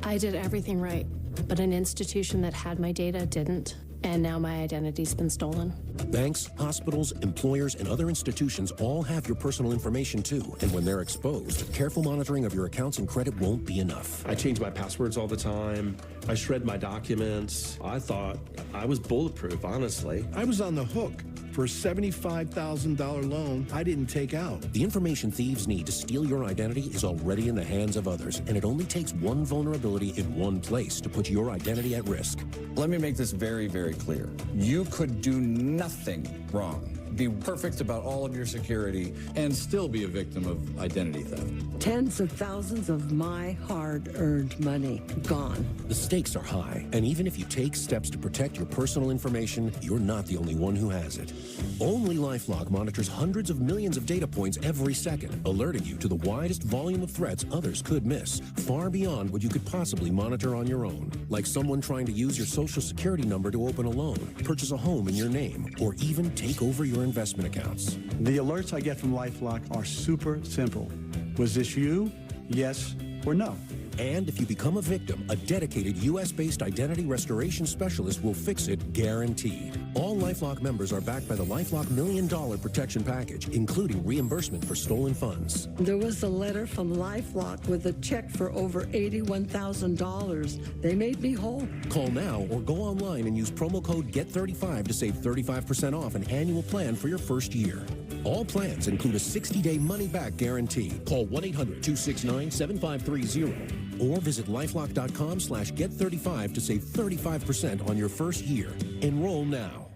[SPEAKER 11] I did everything right, but an institution that had my data didn't, and now my identity's been stolen.
[SPEAKER 4] Banks, hospitals, employers, and other institutions all have your personal information too, and when they're exposed, careful monitoring of your accounts and credit won't be enough.
[SPEAKER 13] I change my passwords all the time. I shred my documents. I thought I was bulletproof, honestly.
[SPEAKER 14] I was on the hook for a $75,000 loan I didn't take out.
[SPEAKER 4] The information thieves need to steal your identity is already in the hands of others, and it only takes one vulnerability in one place to put your identity at risk.
[SPEAKER 15] Let me make this very, very clear. You could do nothing wrong, be perfect about all of your security, and still be a victim of identity theft.
[SPEAKER 16] Tens of thousands of my hard-earned money gone.
[SPEAKER 4] The stakes are high, and even if you take steps to protect your personal information, you're not the only one who has it. Only LifeLock monitors hundreds of millions of data points every second, alerting you to the widest volume of threats others could miss, far beyond what you could possibly monitor on your own. Like someone trying to use your social security number to open a loan, purchase a home in your name, or even take over your investment accounts.
[SPEAKER 14] The alerts I get from LifeLock are super simple. Was this you? Yes or no?
[SPEAKER 4] And if you become a victim, a dedicated U.S.-based identity restoration specialist will fix it, guaranteed. All LifeLock members are backed by the LifeLock $1 Million Protection Package, including reimbursement for stolen funds.
[SPEAKER 16] There was a letter from LifeLock with a check for over $81,000. They made me whole.
[SPEAKER 4] Call now or go online and use promo code GET35 to save 35% off an annual plan for your first year. All plans include a 60-day money-back guarantee. Call 1-800-269-7530 or visit lifelock.com/get35 to save 35% on your first year. Enroll now.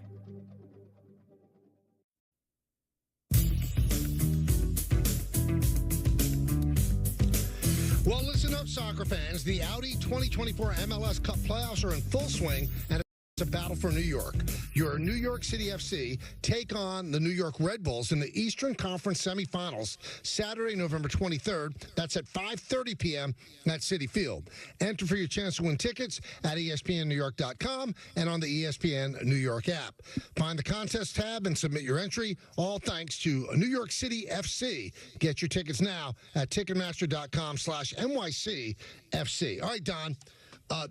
[SPEAKER 2] Well, listen up, soccer fans. The Audi 2024 MLS Cup playoffs are in full swing, and it's a battle for New York. Your New York City FC take on the New York Red Bulls in the Eastern Conference semifinals Saturday, November 23rd. That's at 5:30 p.m. at Citi Field. Enter for your chance to win tickets at ESPNNewYork.com and on the ESPN New York app. Find the contest tab and submit your entry, all thanks to New York City FC. Get your tickets now at Ticketmaster.com/NYCFC. All right, Don.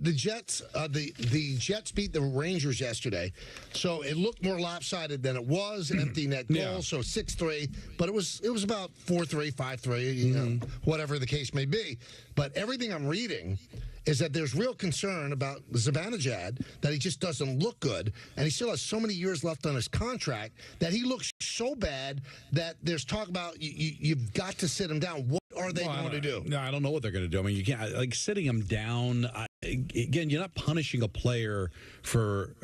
[SPEAKER 2] The Jets beat the Rangers yesterday, so it looked more lopsided than it was. Empty net goal, so 6-3, but it was about 4-3, 5-3, you know, whatever the case may be. But everything I'm reading is that there's real concern about Zibanejad, that he just doesn't look good, and he still has so many years left on his contract that he looks so bad that there's talk about you've got to sit him down. What are they going to do?
[SPEAKER 5] No, I don't know what they're going to do. I mean, you can't, like, sitting him down. Again, you're not punishing a player for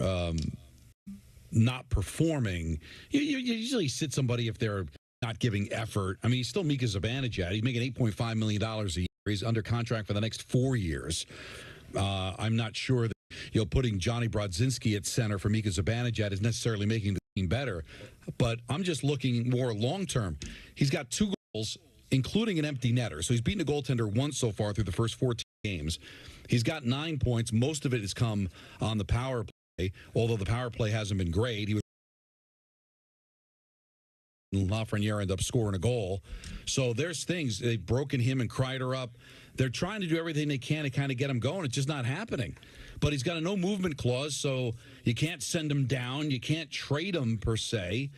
[SPEAKER 5] not performing. You usually sit somebody if they're not giving effort. I mean, he's still Mika Zibanejad. He's making $8.5 million a year. He's under contract for the next 4 years. I'm not sure that putting Johnny Brodzinski at center for Mika Zibanejad is necessarily making the team better. But I'm just looking more long term. He's got 2 goals, including an empty netter. So he's beaten a goaltender once so far through the first 14 games. He's got 9 points. Most of it has come on the power play, although the power play hasn't been great. He was Lafreniere ended up scoring a goal. So there's things. They've broken him and Kreider up. They're trying to do everything they can to kind of get him going. It's just not happening. But he's got a no-movement clause, so you can't send him down. You can't trade him, per se.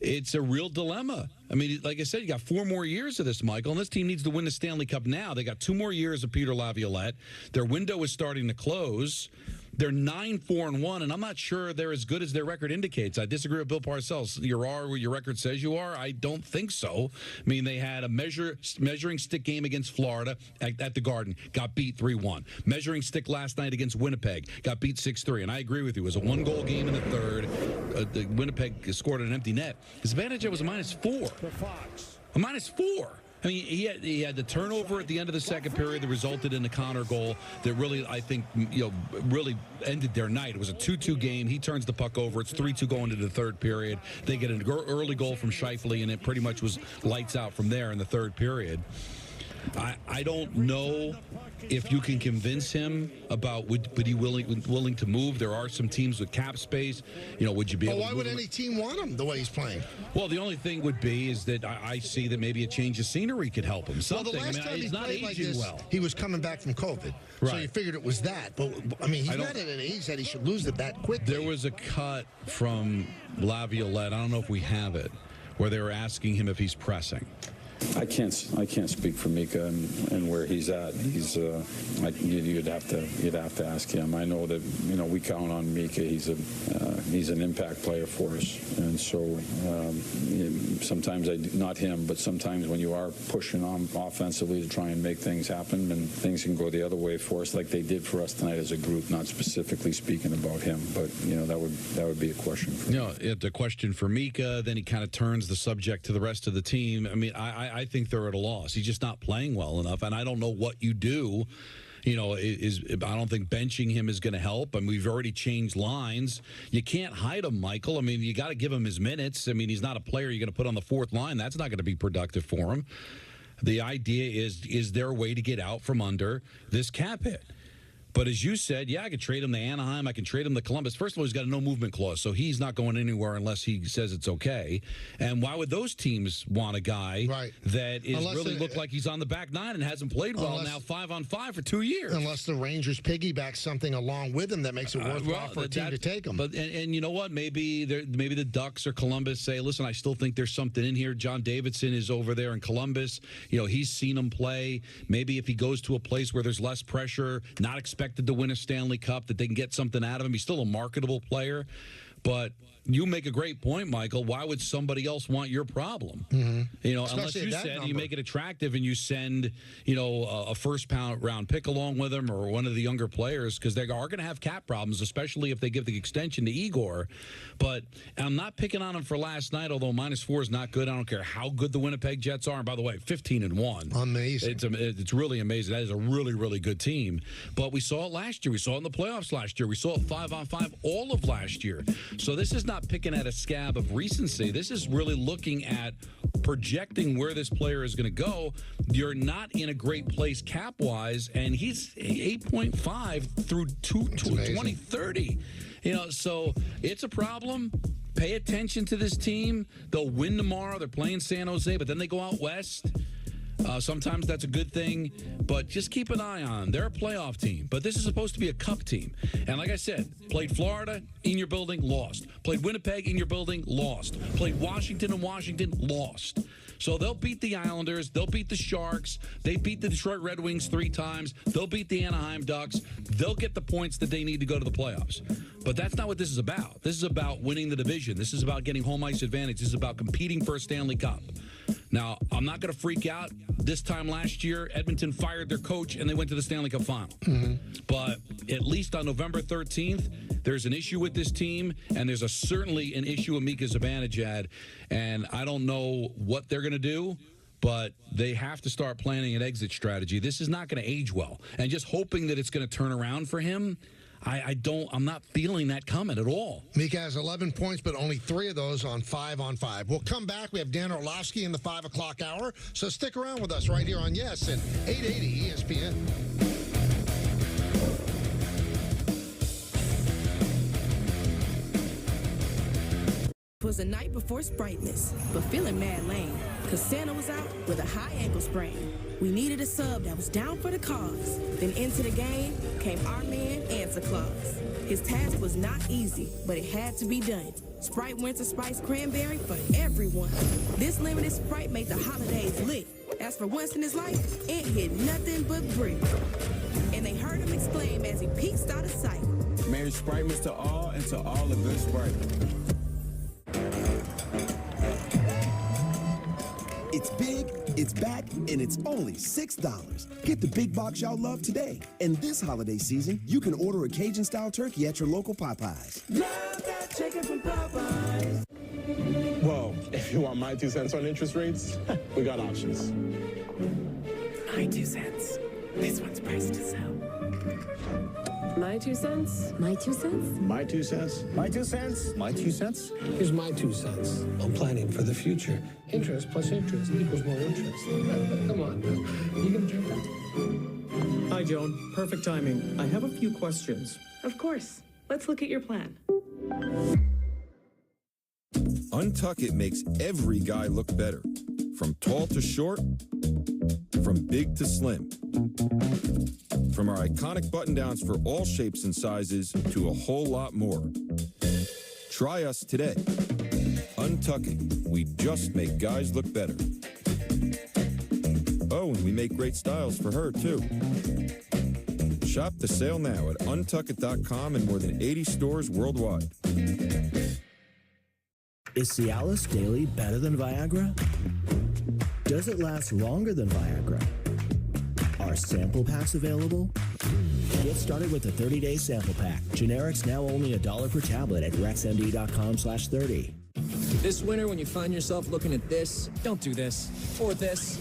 [SPEAKER 5] It's a real dilemma. I mean, like I said, you got 4 more years of this, Michael, and this team needs to win the Stanley Cup now. They got 2 more years of Peter Laviolette. Their window is starting to close. They're 9-4-1, and I'm not sure they're as good as their record indicates. I disagree with Bill Parcells. You are where your record says you are? I don't think so. I mean, they had a measuring stick game against Florida at the Garden, got beat 3-1. Measuring stick last night against Winnipeg, got beat 6-3. And I agree with you. It was a 1-goal game in the third. Winnipeg scored an empty net. His advantage was a -4.
[SPEAKER 14] For Fox.
[SPEAKER 5] A -4. I mean, he had the turnover at the end of the second period that resulted in the Connor goal that really, I think, really ended their night. It was a 2-2 game. He turns the puck over. It's 3-2 going into the third period. They get an early goal from Scheifele, and it pretty much was lights out from there in the third period. I don't know if you can convince him about would he willing to move. There are some teams with cap space. Would you be able to move?
[SPEAKER 2] Why would any team want him the way he's playing?
[SPEAKER 5] Well, the only thing would be is that I see that maybe a change of scenery could help him. Something.
[SPEAKER 2] Well, the last time
[SPEAKER 5] he's not
[SPEAKER 2] played
[SPEAKER 5] aging
[SPEAKER 2] like this,
[SPEAKER 5] well.
[SPEAKER 2] he was coming back from COVID. So
[SPEAKER 5] Right.
[SPEAKER 2] you figured it was that. But, he's not at an age that he should lose it that quickly.
[SPEAKER 5] There was a cut from Laviolette, I don't know if we have it, where they were asking him if he's pressing.
[SPEAKER 3] I can't speak for Mika and where he's at. You'd have to ask him. I know that we count on Mika. He's an impact player for us, and so sometimes not him, but sometimes when you are pushing on offensively to try and make things happen, and things can go the other way for us, like they did for us tonight as a group. Not specifically speaking about him, but that would be a question for me.
[SPEAKER 5] The question for Mika. Then he kind of turns the subject to the rest of the team. I mean, I think they're at a loss. He's just not playing well enough, and I don't know what you do. I don't think benching him is going to help. I mean, we've already changed lines. You can't hide him, Michael. I mean, you got to give him his minutes. I mean, he's not a player you're going to put on the fourth line. That's not going to be productive for him. The idea is there a way to get out from under this cap hit? But as you said, I could trade him to Anaheim. I can trade him to Columbus. First of all, he's got a no-movement clause, so he's not going anywhere unless he says it's okay. And why would those teams want a guy that is look like he's on the back nine and hasn't played well now 5-on-5 for 2 years?
[SPEAKER 2] Unless the Rangers piggyback something along with him that makes it worthwhile for a team to take him.
[SPEAKER 5] But and you know what? Maybe the Ducks or Columbus say, listen, I still think there's something in here. John Davidson is over there in Columbus. He's seen him play. Maybe if he goes to a place where there's less pressure, not expected to win a Stanley Cup, that they can get something out of him. He's still a marketable player. But you make a great point, Michael. Why would somebody else want your problem? Unless you said you make it attractive and you send, a first-round pick along with him or one of the younger players, because they are going to have cap problems, especially if they give the extension to Igor. But I'm not picking on him for last night, although -4 is not good. I don't care how good the Winnipeg Jets are. And by the way, 15-1.
[SPEAKER 2] Amazing.
[SPEAKER 5] It's really amazing. That is a really, really good team. But we saw it last year. We saw it in the playoffs last year. We saw it 5-on-5 all of last year. So this is not picking at a scab of recency. This is really looking at projecting where this player is going to go. You're not in a great place cap-wise, and he's 8.5 through 2030. So it's a problem. Pay attention to this team. They'll win tomorrow. They're playing San Jose, but then they go out west. Sometimes that's a good thing, but just keep an eye on them. They're a playoff team, but this is supposed to be a cup team. And like I said, played Florida in your building, lost. Played Winnipeg in your building, lost. Played Washington in Washington, lost. So they'll beat the Islanders. They'll beat the Sharks. They beat the Detroit Red Wings 3 times. They'll beat the Anaheim Ducks. They'll get the points that they need to go to the playoffs. But that's not what this is about. This is about winning the division. This is about getting home ice advantage. This is about competing for a Stanley Cup. Now, I'm not going to freak out. This time last year, Edmonton fired their coach, and they went to the Stanley Cup final. But at least on November 13th, there's an issue with this team, and there's certainly an issue with Mika Zibanejad. And I don't know what they're going to do, but they have to start planning an exit strategy. This is not going to age well. And just hoping that it's going to turn around for him, I'm not feeling that coming at all.
[SPEAKER 2] Mika has 11 points, but only 3 of those on 5-on-5. We'll come back. We have Dan Orlovsky in the 5 o'clock hour. So stick around with us right here on Yes and 880 ESPN.
[SPEAKER 17] It was the night before Spriteness, but feeling mad lame, cause Santa was out with a high ankle sprain. We needed a sub that was down for the cause. Then into the game came our man, Santa Claus. His task was not easy, but it had to be done. Sprite Winter Spice Cranberry for everyone. This limited Sprite made the holidays lit. As for once in his life, it hit nothing but brick. And they heard him exclaim as he peeked out of sight.
[SPEAKER 18] Merry Spritemas to all, and to all a good Sprite.
[SPEAKER 19] It's big, it's back, and it's only $6. Get the big box y'all love today. And this holiday season, you can order a Cajun-style turkey at your local Popeyes.
[SPEAKER 18] Love that chicken from Popeyes. Well, if you want my 2 cents on interest rates, we got options.
[SPEAKER 17] My 2 cents. This one's priced to sell.
[SPEAKER 11] My 2 cents?
[SPEAKER 23] My 2 cents?
[SPEAKER 18] My 2 cents?
[SPEAKER 6] My 2 cents? My 2 cents?
[SPEAKER 7] Here's my 2 cents on planning for the future. Interest plus interest equals more interest. Come on, you can drink that.
[SPEAKER 8] Hi, Joan. Perfect timing. I have a few questions.
[SPEAKER 9] Of course. Let's look at your plan.
[SPEAKER 20] Untuck It makes every guy look better. From tall to short, from big to slim. From our iconic button-downs for all shapes and sizes to a whole lot more. Try us today. Untuck It. We just make guys look better. Oh, and we make great styles for her, too. Shop the sale now at untuckit.com and more than 80 stores worldwide.
[SPEAKER 21] Is Cialis Daily better than Viagra? Does it last longer than Viagra? Are sample packs available? Get started with a 30-day sample pack. Generics now only $1 per tablet at rexmd.com/30.
[SPEAKER 25] This winter, when you find yourself looking at this, don't do this, or this.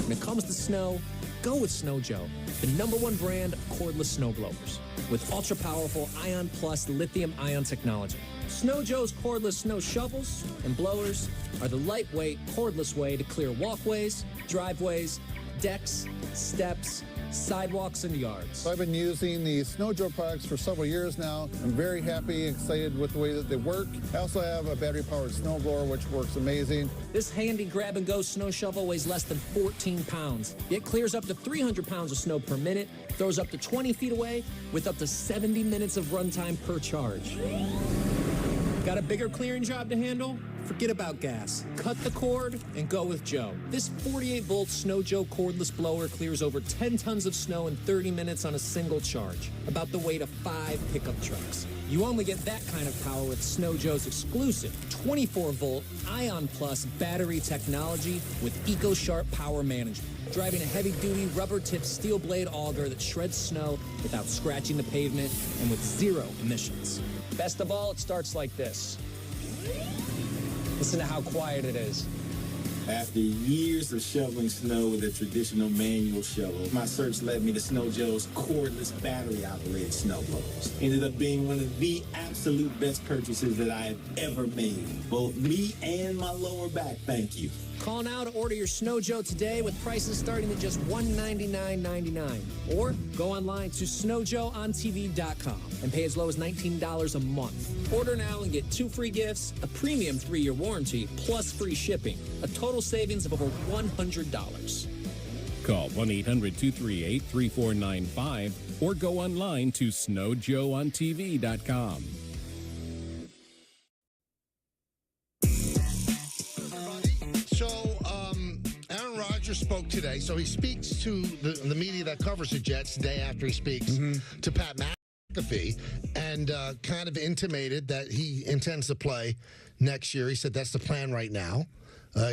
[SPEAKER 25] When it comes to snow, go with Snow Joe, the #1 brand of cordless snowblowers. With ultra-powerful Ion Plus lithium-ion technology. Snow Joe's cordless snow shovels and blowers are the lightweight, cordless way to clear walkways, driveways, decks, steps, sidewalks, and yards.
[SPEAKER 27] So I've been using the Snow Joe products for several years now. I'm very happy and excited with the way that they work. I also have a battery-powered snowblower, which works amazing.
[SPEAKER 25] This handy grab-and-go snow shovel weighs less than 14 pounds. It clears up to 300 pounds of snow per minute, throws up to 20 feet away with up to 70 minutes of runtime per charge. Got a bigger clearing job to handle? Forget about gas. Cut the cord and go with Joe. This 48-volt Snow Joe cordless blower clears over 10 tons of snow in 30 minutes on a single charge, about the weight of 5 pickup trucks. You only get that kind of power with Snow Joe's exclusive 24-volt Ion Plus battery technology with EcoSharp power management, driving a heavy-duty rubber-tipped steel blade auger that shreds snow without scratching the pavement and with 0 emissions. Best of all, it starts like this. Listen to how quiet it is.
[SPEAKER 6] After years of shoveling snow with a traditional manual shovel, my search led me to Snow Joe's cordless battery-operated snowblowers. Ended up being one of the absolute best purchases that I have ever made. Both me and my lower back, thank you.
[SPEAKER 25] Call now to order your Snow Joe today with prices starting at just $199.99. Or go online to snowjoeontv.com and pay as low as $19 a month. Order now and get 2 free gifts, a premium 3-year warranty, plus free shipping. A total savings of over $100.
[SPEAKER 29] Call 1-800-238-3495 or go online to snowjoeontv.com.
[SPEAKER 2] Aaron Rodgers spoke today, so he speaks to the media that covers the Jets the day after he speaks to Pat McAfee, and kind of intimated that he intends to play next year. He said that's the plan right now.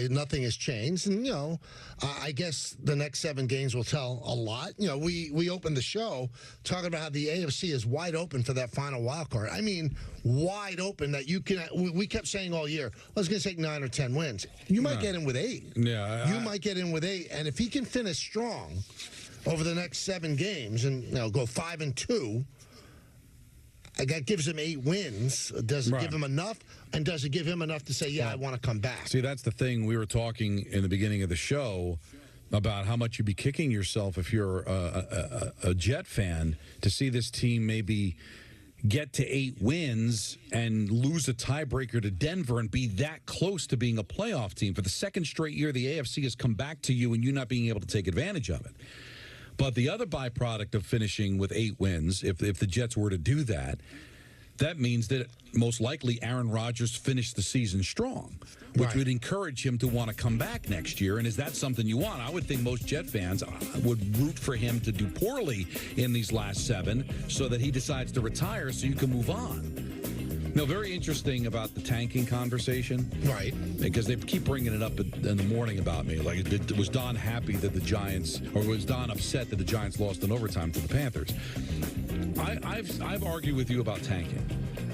[SPEAKER 2] Nothing has changed, and I guess the next 7 games will tell a lot. We opened the show talking about how the AFC is wide open for that final wild card. I mean, wide open that you can. We kept saying all year, well, it's going to take 9 or 10 wins. You might get in with 8.
[SPEAKER 5] Yeah,
[SPEAKER 2] you might get in with 8, and if he can finish strong over the next 7 games and go 5-2. That gives him 8 wins. Does it give him enough? And does it give him enough to say, I want to come back?
[SPEAKER 5] See, that's the thing. We were talking in the beginning of the show about how much you'd be kicking yourself if you're a Jet fan to see this team maybe get to 8 wins and lose a tiebreaker to Denver and be that close to being a playoff team. For the second straight year, the AFC has come back to you and you not being able to take advantage of it. But the other byproduct of finishing with 8 wins, if the Jets were to do that, that means that most likely Aaron Rodgers finished the season strong, which would encourage him to want to come back next year. And is that something you want? I would think most Jet fans would root for him to do poorly in these last 7 so that he decides to retire so you can move on. No, very interesting about the tanking conversation.
[SPEAKER 2] Right.
[SPEAKER 5] Because they keep bringing it up in the morning about me. Like, was Don happy that the Giants, or was Don upset that the Giants lost in overtime to the Panthers? I've argued with you about tanking.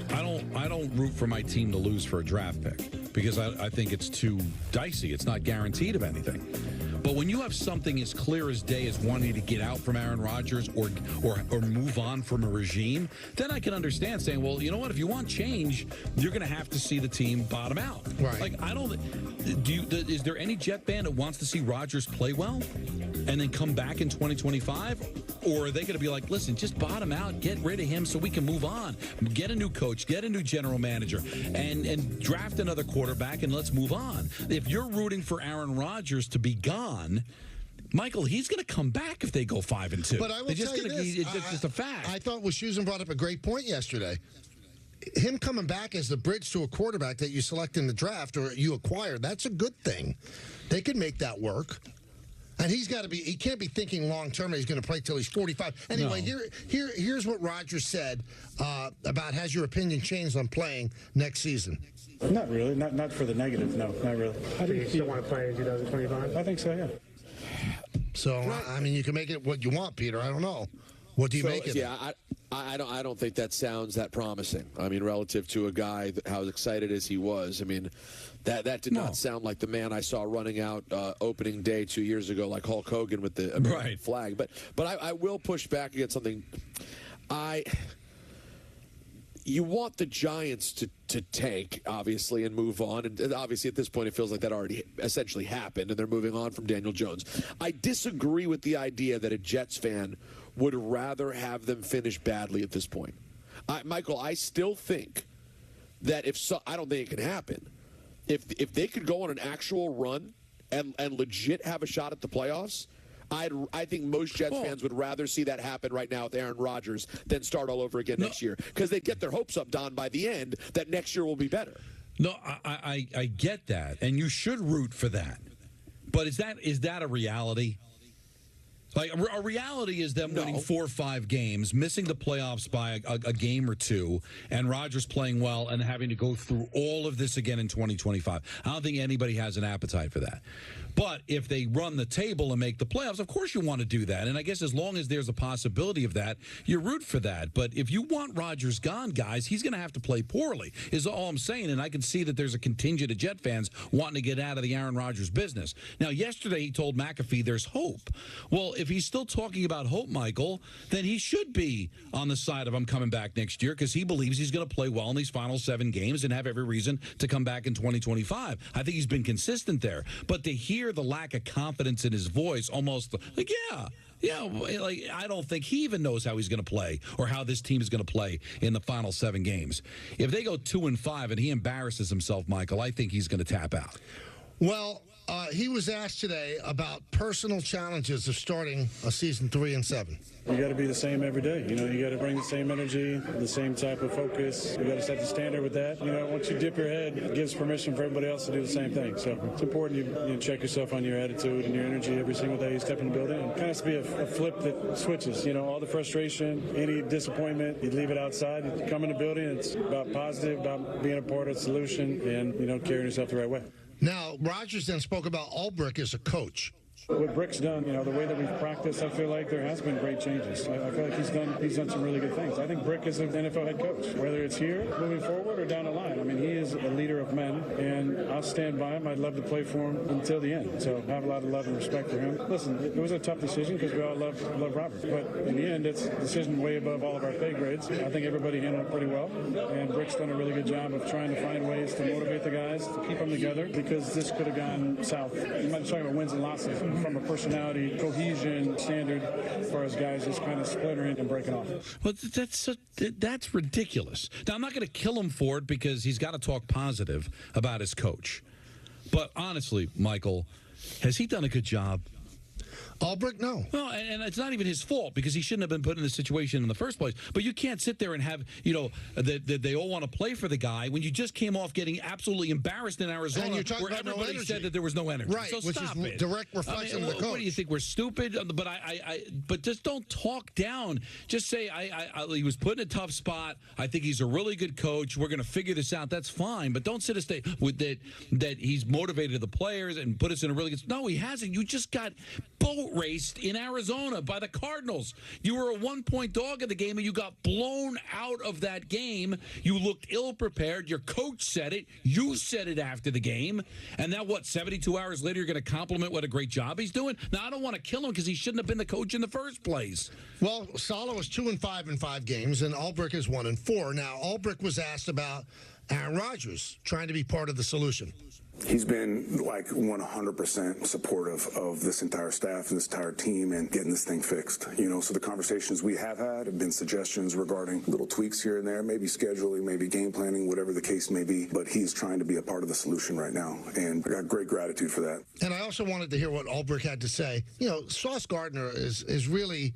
[SPEAKER 5] I don't root for my team to lose for a draft pick because I think it's too dicey. It's not guaranteed of anything. But when you have something as clear as day as wanting to get out from Aaron Rodgers or move on from a regime, then I can understand saying, well, you know what? If you want change, you're going to have to see the team bottom out.
[SPEAKER 2] Right.
[SPEAKER 5] Like, is there any Jet fan that wants to see Rodgers play well and then come back in 2025? Or are they going to be like, listen, just bottom out, get rid of him so we can move on, get a new coach, get a new general manager, and draft another quarterback, and let's move on. If you're rooting for Aaron Rodgers to be gone, Michael, he's going to come back if they go 5-2.
[SPEAKER 2] But I will tell you this.
[SPEAKER 5] It's just a fact.
[SPEAKER 2] I thought Wischusen brought up a great point yesterday. Him coming back as the bridge to a quarterback that you select in the draft or you acquire, that's a good thing. They could make that work. And he can't be thinking long term that he's going to play till he's 45. Anyway, here's what Rodgers said about has your opinion changed on playing next season?
[SPEAKER 14] Not really. Not for the negative. No, not really.
[SPEAKER 7] Do you still want to play in 2025?
[SPEAKER 14] I think so, yeah.
[SPEAKER 2] So, I mean, you can make it what you want, Peter. I don't know. What do you make of it?
[SPEAKER 1] Yeah, I don't think that sounds that promising. I mean, relative to a guy, how excited as he was. I mean, that did not sound like the man I saw running out opening day 2 years ago, like Hulk Hogan with the American flag. But I will push back against something. You want the Giants to tank, obviously, and move on. And obviously, at this point, it feels like that already essentially happened, and they're moving on from Daniel Jones. I disagree with the idea that a Jets fan would rather have them finish badly at this point. Michael, I still think that I don't think it can happen. If they could go on an actual run and legit have a shot at the playoffs, I think most Jets fans would rather see that happen right now with Aaron Rodgers than start all over again next year, because they'd get their hopes up, Don, by the end that next year will be better.
[SPEAKER 5] No, I get that, and you should root for that. But is that a reality? Like, a reality is them winning 4 or 5 games, missing the playoffs by a game or two, and Rodgers playing well and having to go through all of this again in 2025. I don't think anybody has an appetite for that. But if they run the table and make the playoffs, of course you want to do that. And I guess as long as there's a possibility of that, you root for that. But if you want Rodgers gone, guys, he's going to have to play poorly, is all I'm saying. And I can see that there's a contingent of Jet fans wanting to get out of the Aaron Rodgers business. Now, yesterday he told McAfee there's hope. Well, if he's still talking about hope, Michael, then he should be on the side of I'm coming back next year, because he believes he's going to play well in these final 7 games and have every reason to come back in 2025. I think he's been consistent there. But to hear the lack of confidence in his voice, almost like, like I don't think he even knows how he's going to play or how this team is going to play in the final 7 games. If they go 2-5 and he embarrasses himself, Michael, I think he's going to tap out.
[SPEAKER 2] Well, he was asked today about personal challenges of starting a season 3-7.
[SPEAKER 14] You got to be the same every day. You know, you got to bring the same energy, the same type of focus. You got to set the standard with that. You know, once you dip your head, it gives permission for everybody else to do the same thing. So it's important you check yourself on your attitude and your energy every single day you step in the building. And it kind of has to be a flip that switches. You know, all the frustration, any disappointment, you leave it outside. You come in the building, it's about positive, about being a part of the solution, and, you know, carrying yourself the right way.
[SPEAKER 2] Now, Rodgers then spoke about Ulbrich as a coach.
[SPEAKER 14] What Brick's done, you know, the way that we've practiced, I feel like there has been great changes. I feel like he's done some really good things. I think Brick is an NFL head coach, whether it's here, moving forward, or down the line. I mean, he is a leader of men, and I'll stand by him. I'd love to play for him until the end. So I have a lot of love and respect for him. Listen, it was a tough decision because we all love Robert. But in the end, it's a decision way above all of our pay grades. I think everybody handled it pretty well, and Brick's done a really good job of trying to find ways to motivate the guys, to keep them together, because this could have gone south. I'm not talking about wins and losses. From a personality, cohesion standard, as far as guys just kind of splintering and breaking off.
[SPEAKER 5] Well, that's ridiculous. Now, I'm not going to kill him for it because he's got to talk positive about his coach. But honestly, Michael, has he done a good job?
[SPEAKER 2] Ulbrich, no.
[SPEAKER 5] Well, and it's not even his fault because he shouldn't have been put in this situation in the first place. But you can't sit there and have, you know, that they all want to play for the guy when you just came off getting absolutely embarrassed in Arizona, where everybody said that there was no energy.
[SPEAKER 2] Right,
[SPEAKER 5] so
[SPEAKER 2] which
[SPEAKER 5] stop
[SPEAKER 2] is
[SPEAKER 5] it.
[SPEAKER 2] Direct reflection of the coach.
[SPEAKER 5] What do you think? We're stupid? But but just don't talk down. Just say he was put in a tough spot. I think he's a really good coach. We're going to figure this out. That's fine. But don't sit and stay with that he's motivated the players and put us in a really good. No, he hasn't. You just got boat raced in Arizona by the Cardinals. You were a 1-point dog in the game, and you got blown out of that game. You looked ill-prepared. Your coach said it. You said it after the game. And now, 72 hours later, you're going to compliment what a great job he's doing? Now, I don't want to kill him because he shouldn't have been the coach in the first place.
[SPEAKER 2] Well, Saleh was 2-5 in 5 games, and Ulbrich is 1-4. Now, Ulbrich was asked about Aaron Rodgers trying to be part of the solution.
[SPEAKER 10] He's been like 100% supportive of this entire staff and this entire team and getting this thing fixed. So the conversations we have had have been suggestions regarding little tweaks here and there, maybe scheduling, maybe game planning, whatever the case may be. But he's trying to be a part of the solution right now, and I got great gratitude for that.
[SPEAKER 2] And I also wanted to hear what Ulbrich had to say. Sauce Gardner is really...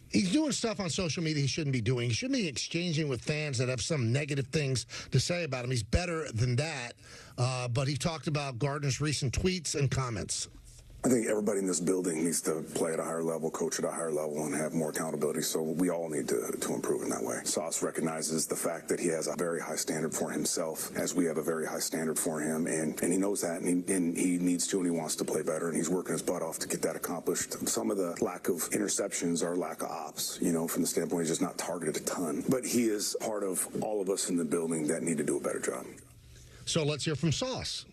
[SPEAKER 2] He's doing stuff on social media he shouldn't be doing. He shouldn't be exchanging with fans that have some negative things to say about him. He's better than that. But he talked about Gardner's recent tweets and comments.
[SPEAKER 10] I think everybody in this building needs to play at a higher level, coach at a higher level, and have more accountability. So we all need to improve in that way. Sauce recognizes the fact that he has a very high standard for himself, as we have a very high standard for him, and he knows that, and he needs to, and he wants to play better, and he's working his butt off to get that accomplished. Some of the lack of interceptions are lack of ops, from the standpoint he's just not targeted a ton. But he is part of all of us in the building that need to do a better job.
[SPEAKER 2] So let's hear from Sauce.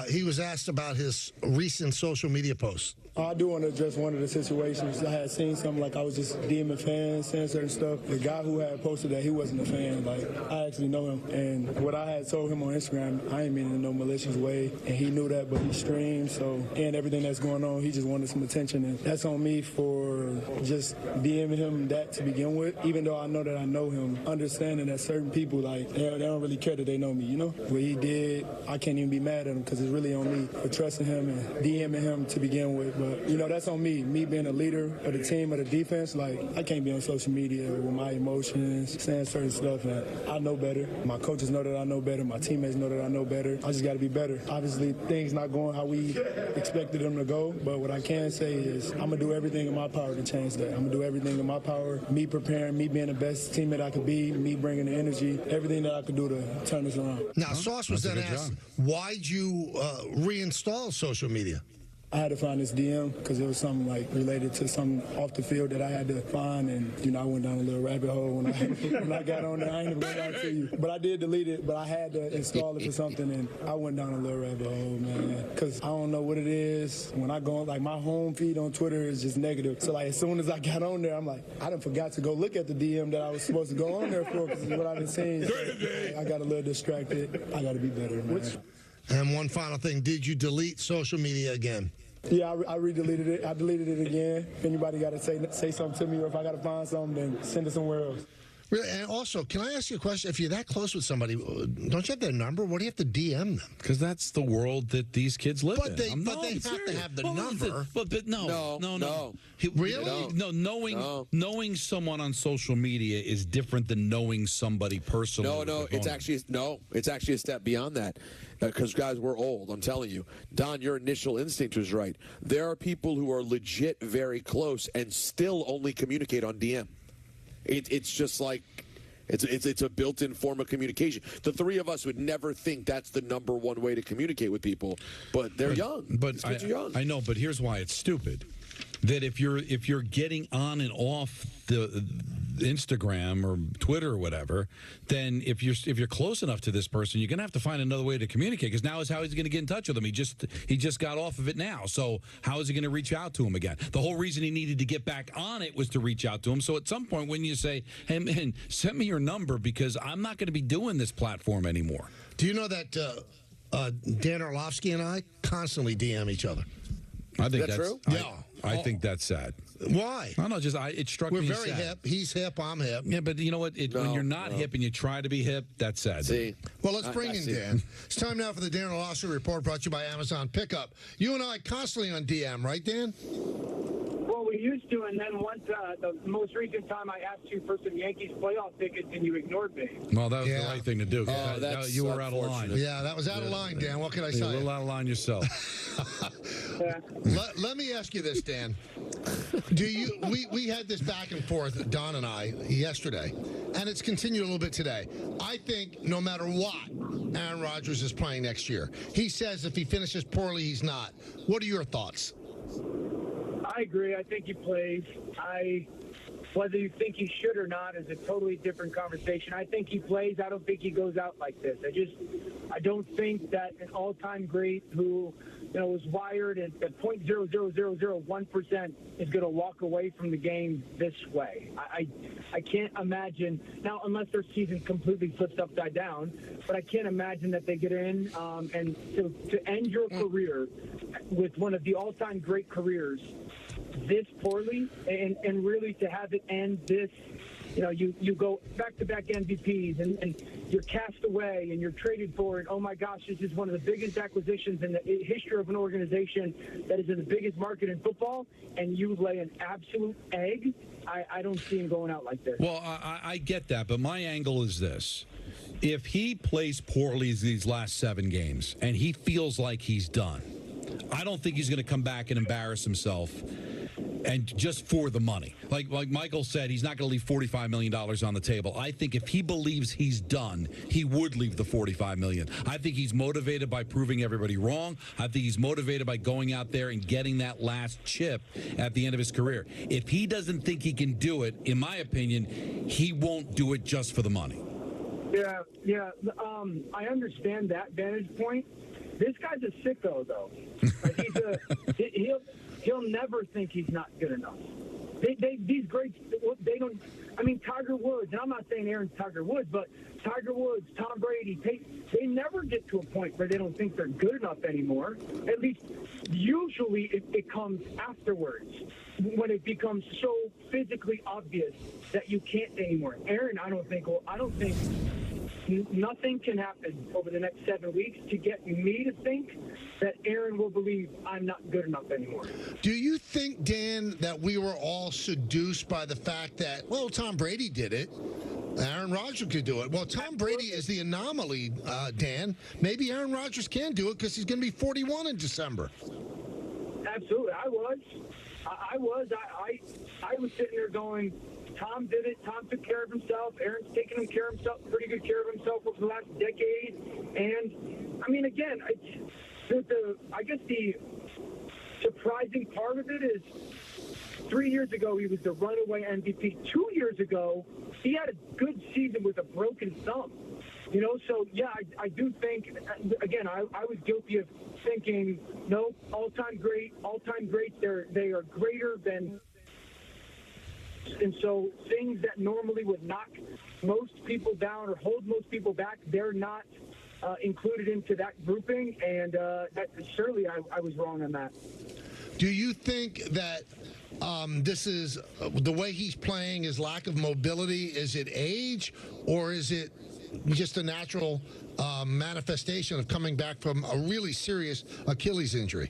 [SPEAKER 2] He was asked about his recent social media posts.
[SPEAKER 14] I do want to address one of the situations. I had seen something like I was just DMing fans, saying certain stuff. The guy who had posted that, he wasn't a fan. I actually know him. And what I had told him on Instagram, I ain't meaning in no malicious way. And he knew that, but he streamed. And everything that's going on, he just wanted some attention. And that's on me for just DMing him that to begin with. Even though I know that I know him, understanding that certain people, they don't really care that they know me, What he did, I can't even be mad at him because it's really on me for trusting him and DMing him to begin with. But, that's on me. Me being a leader of the team, of the defense, I can't be on social media with my emotions, saying certain stuff. And I know better. My coaches know that I know better. My teammates know that I know better. I just got to be better. Obviously, things not going how we expected them to go. But what I can say is I'm going to do everything in my power to change that. I'm going to do everything in my power. Me preparing, me being the best teammate I could be, me bringing the energy, everything that I could do to turn this around.
[SPEAKER 2] Now, Sauce was then asked, why'd you reinstall social media?
[SPEAKER 14] I had to find this DM because it was something related to something off the field that I had to find, and I went down a little rabbit hole when I got on there. I ain't even going down to you, but I did delete it. But I had to install it for something, and I went down a little rabbit hole, man. Because I don't know what it is. When I go on, my home feed on Twitter is just negative. So as soon as I got on there, I'm like, I done forgot to go look at the DM that I was supposed to go on there for because of what I've been seeing. So I got a little distracted. I got to be better, man.
[SPEAKER 2] And one final thing, did you delete social media again?
[SPEAKER 14] Yeah, I re-deleted it. I deleted it again. If anybody got to say something to me, or if I got to find something, then send it somewhere else.
[SPEAKER 2] Really, and also, can I ask you a question? If you're that close with somebody, don't you have their number? What do you have to DM them?
[SPEAKER 5] Because that's the world that these kids live in.
[SPEAKER 2] But they have to have the number.
[SPEAKER 5] But no.
[SPEAKER 2] Really?
[SPEAKER 5] No, knowing someone on social media is different than knowing somebody personally.
[SPEAKER 1] No, it's actually a step beyond that. Because, guys, we're old, I'm telling you. Don, your initial instinct was right. There are people who are legit very close and still only communicate on DM. It's just like it's a built-in form of communication. The three of us would never think that's the number one way to communicate with people, but they're young.
[SPEAKER 5] But
[SPEAKER 1] these kids are young.
[SPEAKER 5] I know, but here's why it's stupid. That if you're getting on and off the Instagram or Twitter or whatever, then if you're close enough to this person, you're gonna have to find another way to communicate. Because now is how he's gonna get in touch with him. He just got off of it now. So how is he gonna reach out to him again? The whole reason he needed to get back on it was to reach out to him. So at some point, when you say, "Hey man, send me your number because I'm not gonna be doing this platform anymore."
[SPEAKER 2] Do you know that Dan Orlovsky and I constantly DM each other?
[SPEAKER 5] I think that's
[SPEAKER 2] true.
[SPEAKER 5] I think that's sad.
[SPEAKER 2] Why?
[SPEAKER 5] No, it struck me as sad.
[SPEAKER 2] We're very hip. He's hip. I'm hip.
[SPEAKER 5] Yeah, but you know what? When you're not hip and you try to be hip, that's sad.
[SPEAKER 1] See?
[SPEAKER 2] Well, let's bring in Dan. It's time now for the Dan Orlovsky Report, brought to you by Amazon Pickup. You and I constantly on DM, right, Dan?
[SPEAKER 12] Well, we used to, and then once the most recent time I asked you for some Yankees playoff tickets, and you ignored me.
[SPEAKER 5] Well, that was the right thing to do. You were out of line.
[SPEAKER 2] Yeah, that was out of line, Dan. What can I say?
[SPEAKER 5] You're a little out of line yourself.
[SPEAKER 2] Let me ask you this, Dan. We had this back and forth, Don and I, yesterday, and it's continued a little bit today. I think no matter what, Aaron Rodgers is playing next year. He says if he finishes poorly, he's not. What are your thoughts?
[SPEAKER 12] I agree. I think he plays. Whether you think he should or not is a totally different conversation. I think he plays. I don't think he goes out like this. I don't think that an all-time great who was wired at 0.00001% is going to walk away from the game this way. I can't imagine now, unless their season completely flips upside down. But I can't imagine that they get in and to end your career with one of the all-time great careers this poorly, and really to have it end this, you go back-to-back MVPs and you're cast away and you're traded for, and oh my gosh, this is one of the biggest acquisitions in the history of an organization that is in the biggest market in football, and you lay an absolute egg. I don't see him going out like this.
[SPEAKER 5] Well, I get that, but my angle is this. If he plays poorly these last 7 games and he feels like he's done, I don't think he's going to come back and embarrass himself and just for the money. Like Michael said, he's not going to leave $45 million on the table. I think if he believes he's done, he would leave the $45 million. I think he's motivated by proving everybody wrong. I think he's motivated by going out there and getting that last chip at the end of his career. If he doesn't think he can do it, in my opinion, he won't do it just for the money.
[SPEAKER 12] Yeah. I understand that vantage point. This guy's a sicko, though. Like he'll never think he's not good enough. These greats, they don't. I mean, Tiger Woods, and I'm not saying Aaron's Tiger Woods, but Tiger Woods, Tom Brady, they never get to a point where they don't think they're good enough anymore. At least, usually it comes afterwards when it becomes so physically obvious that you can't anymore. Aaron, I don't think nothing can happen over the next 7 weeks to get me to think that Aaron will believe I'm not good enough anymore.
[SPEAKER 2] Do you think, Dan, that we were all seduced by the fact that, well, Tom Brady did it, Aaron Rodgers could do it? Well, Tom Brady is the anomaly, Dan. Maybe Aaron Rodgers can do it because he's going to be 41 in December.
[SPEAKER 12] Absolutely. I was sitting there going, Tom did it. Tom took care of himself. Aaron's taking pretty good care of himself over the last decade. And, I mean, again, I guess the surprising part of it is 3 years ago he was the runaway MVP. 2 years ago he had a good season with a broken thumb. So, yeah, I do think, again, I was guilty of thinking, no, all-time greats, they are greater than... And so things that normally would knock most people down or hold most people back, they're not included into that grouping. And surely I was wrong on that.
[SPEAKER 2] Do you think that this is the way he's playing, his lack of mobility? Is it age, or is it just a natural manifestation of coming back from a really serious Achilles injury?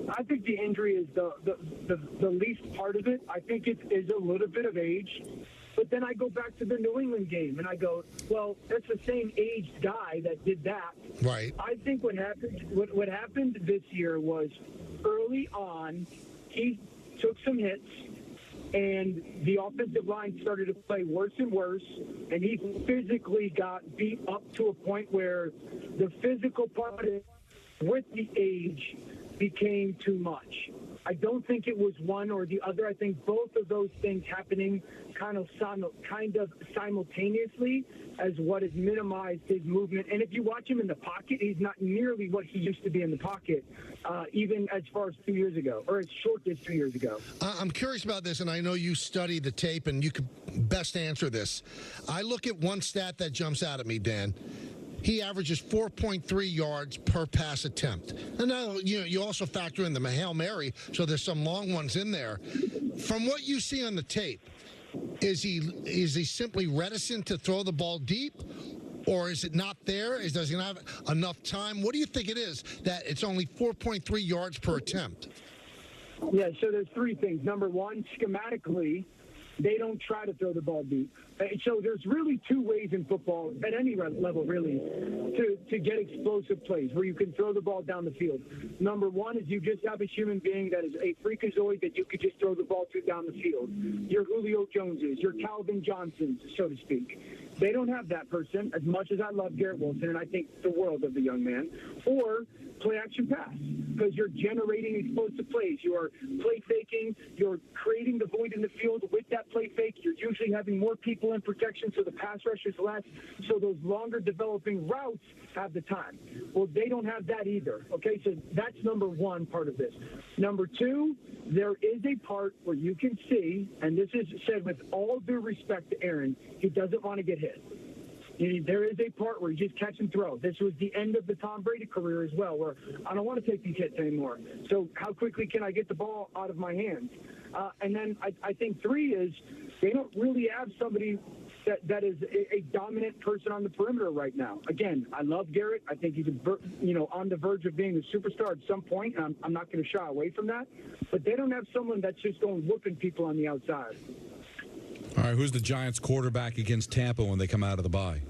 [SPEAKER 12] I think the injury is the least part of it. I think it is a little bit of age. But then I go back to the New England game, and I go, well, that's the same aged guy that did that.
[SPEAKER 2] Right.
[SPEAKER 12] I think what happened this year was early on, he took some hits, and the offensive line started to play worse and worse, and he physically got beat up to a point where the physical part of it, with the age, became too much. I don't think it was one or the other. I think both of those things happening kind of simultaneously as what has minimized his movement. And if you watch him in the pocket, he's not nearly what he used to be in the pocket, even as far as 2 years ago, or as short as 2 years ago.
[SPEAKER 2] I'm curious about this, and I know you study the tape, and you could best answer this. I look at one stat that jumps out at me, Dan. He averages 4.3 yards per pass attempt. And now, you also factor in the Hail Mary, so there's some long ones in there. From what you see on the tape, is he simply reticent to throw the ball deep? Or is it not there? Does he not have enough time? What do you think it is that it's only 4.3 yards per attempt?
[SPEAKER 12] Yeah, so there's three things. Number one, schematically, they don't try to throw the ball deep. So there's really two ways in football, at any level really, to get explosive plays where you can throw the ball down the field. Number one is you just have a human being that is a freakazoid that you could just throw the ball to down the field. Your Julio Joneses, your Calvin Johnsons, so to speak. They don't have that person, as much as I love Garrett Wilson, and I think the world of the young man. Or play action pass because you're generating explosive plays. You are play faking. You're creating the void in the field with that play fake. You're usually having more people in protection, so the pass rush is less. So those longer developing routes have the time. Well, they don't have that either. Okay, so that's number one part of this. Number two, there is a part where you can see, and this is said with all due respect to Aaron, he doesn't want to get hit. There is a part where you just catch and throw. This was the end of the Tom Brady career as well, where I don't want to take these hits anymore. So how quickly can I get the ball out of my hands? And then I think three is they don't really have somebody that is a dominant person on the perimeter right now. Again, I love Garrett. I think he's on the verge of being a superstar at some point, and I'm not going to shy away from that. But they don't have someone that's just going whooping people on the outside.
[SPEAKER 5] All right, who's the Giants quarterback against Tampa when they come out of the bye?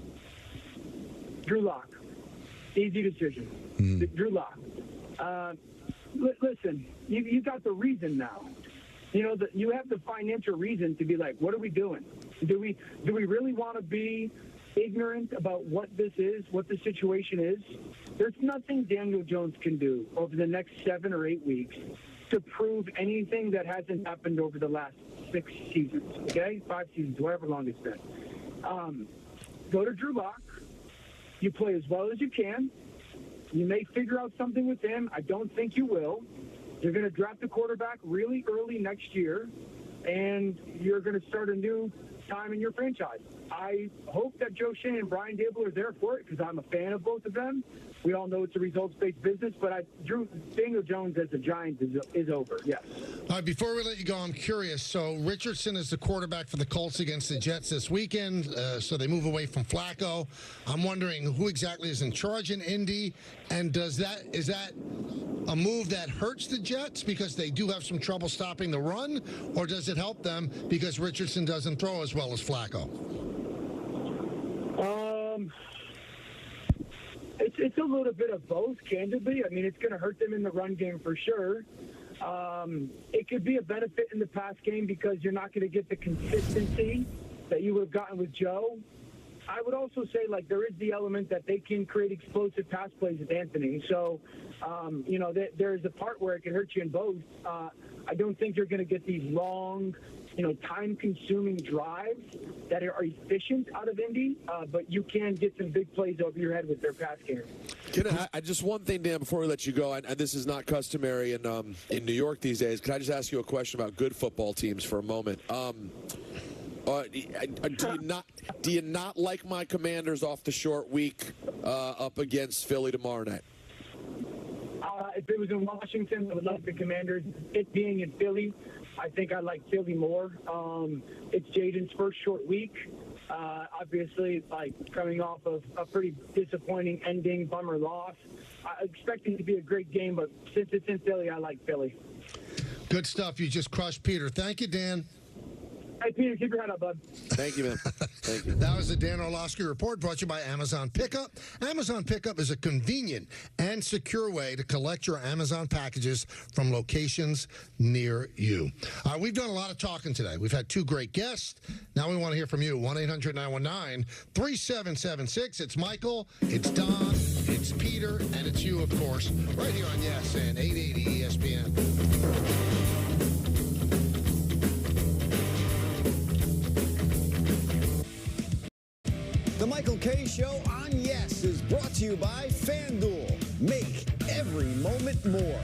[SPEAKER 12] Drew Lock. Easy decision. Drew Lock. Listen, you got the reason now. You have the financial reason to be like, what are we doing? Do we really want to be ignorant about what this is, what the situation is? There's nothing Daniel Jones can do over the next 7 or 8 weeks to prove anything that hasn't happened over the last 6 seasons, okay? 5 seasons, however long it's been. Go to Drew Lock. You play as well as you can. You may figure out something with him. I don't think you will. You're going to draft a quarterback really early next year, and you're going to start a new time in your franchise. I hope that Joe Shea and Brian Dable are there for it because I'm a fan of both of them. We all know it's a results-based business, but Daniel Jones as a Giant is over, yes.
[SPEAKER 2] All right, before we let you go, I'm curious. So Richardson is the quarterback for the Colts against the Jets this weekend, so they move away from Flacco. I'm wondering who exactly is in charge in Indy, and is that a move that hurts the Jets because they do have some trouble stopping the run, or does it help them because Richardson doesn't throw as well as Flacco?
[SPEAKER 12] It's a little bit of both, candidly. I mean, it's going to hurt them in the run game for sure. It could be a benefit in the pass game because you're not going to get the consistency that you would have gotten with Joe. I would also say, there is the element that they can create explosive pass plays with Anthony. So, there's a part where it can hurt you in both. I don't think you're going to get these long, time-consuming drives that are efficient out of Indy, but you can get some big plays over your head with their pass game.
[SPEAKER 1] Just one thing, Dan, before we let you go, and this is not customary in New York these days. Can I just ask you a question about good football teams for a moment? Do you not like my Commanders off the short week up against Philly tomorrow night?
[SPEAKER 12] If it was in Washington, I would like the Commanders. It being in Philly, I think I like Philly more. It's Jaden's first short week. Obviously, coming off of a pretty disappointing ending, bummer loss. I expect it to be a great game, but since it's in Philly, I like Philly.
[SPEAKER 2] Good stuff. You just crushed Peter. Thank you, Dan.
[SPEAKER 12] Hey, Peter, keep your head up, bud.
[SPEAKER 1] Thank you, man. Thank you.
[SPEAKER 2] That was the Dan Orlovsky Report brought to you by Amazon Pickup. Amazon Pickup is a convenient and secure way to collect your Amazon packages from locations near you. We've done a lot of talking today. We've had 2 great guests. Now we want to hear from you. 1-800-919-3776. It's Michael, it's Don, it's Peter, and it's you, of course, right here on Yes and 880 ESPN.
[SPEAKER 3] The Michael Kay Show on Yes is brought to you by FanDuel. Make every moment more.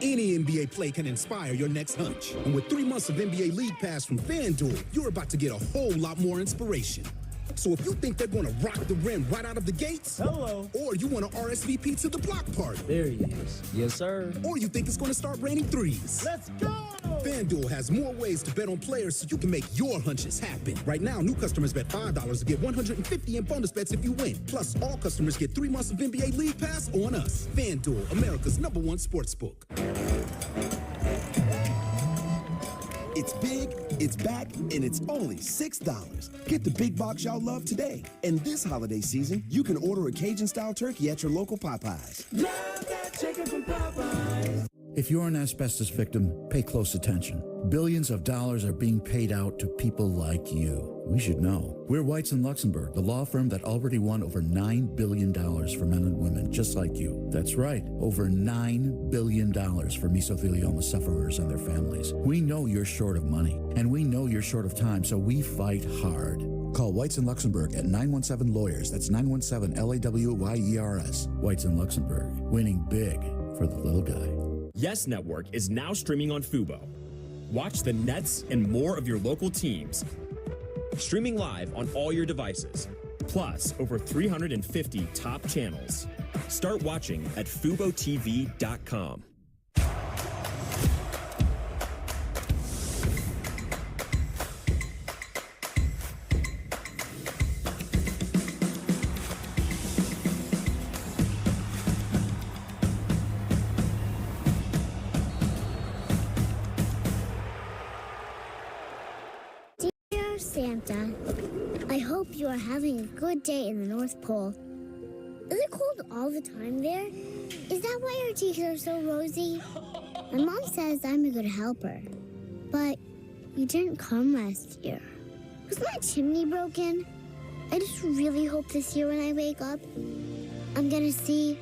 [SPEAKER 4] Any NBA play can inspire your next hunch. And with 3 months of NBA League Pass from FanDuel, you're about to get a whole lot more inspiration. So if you think they're going to rock the rim right out of the gates, hello, or you want to RSVP to the block party,
[SPEAKER 13] there he is. Yes, sir.
[SPEAKER 4] Or you think it's going to start raining threes,
[SPEAKER 13] let's go.
[SPEAKER 4] FanDuel has more ways to bet on players so you can make your hunches happen. Right now, new customers bet $5 to get $150 in bonus bets if you win. Plus, all customers get 3 months of NBA League Pass on us. FanDuel, America's #1 sportsbook.
[SPEAKER 19] It's big, it's back, and it's only $6. Get the big box y'all love today. And this holiday season, you can order a Cajun-style turkey at your local Popeyes.
[SPEAKER 3] Love that chicken from Popeyes.
[SPEAKER 11] If you're an asbestos victim, pay close attention. Billions of dollars are being paid out to people like you. We should know. We're Whites in Luxembourg, the law firm that already won over $9 billion for men and women just like you. That's right, over $9 billion for mesothelioma sufferers and their families. We know you're short of money, and we know you're short of time, so we fight hard. Call Whites in Luxembourg at 917-LAWYERS. That's 917-LAWYERS. Whites in Luxembourg, winning big for the little guy.
[SPEAKER 15] Yes Network is now streaming on Fubo. Watch the Nets and more of your local teams. Streaming live on all your devices. Plus, over 350 top channels. Start watching at FuboTV.com.
[SPEAKER 16] Santa, I hope you are having a good day in the North Pole. Is it cold all the time there? Is that why your cheeks are so rosy? My mom says I'm a good helper, but you didn't come last year. Was my chimney broken? I just really hope this year when I wake up, I'm gonna see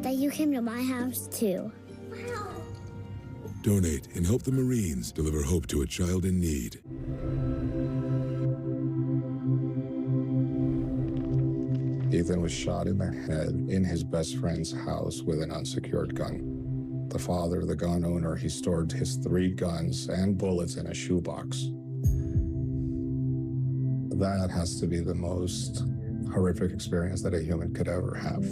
[SPEAKER 16] that you came to my house too.
[SPEAKER 17] Donate and help the Marines deliver hope to a child in need.
[SPEAKER 22] Ethan was shot in the head in his best friend's house with an unsecured gun. The father, the gun owner, he stored his 3 guns and bullets in a shoebox. That has to be the most horrific experience that a human could ever have.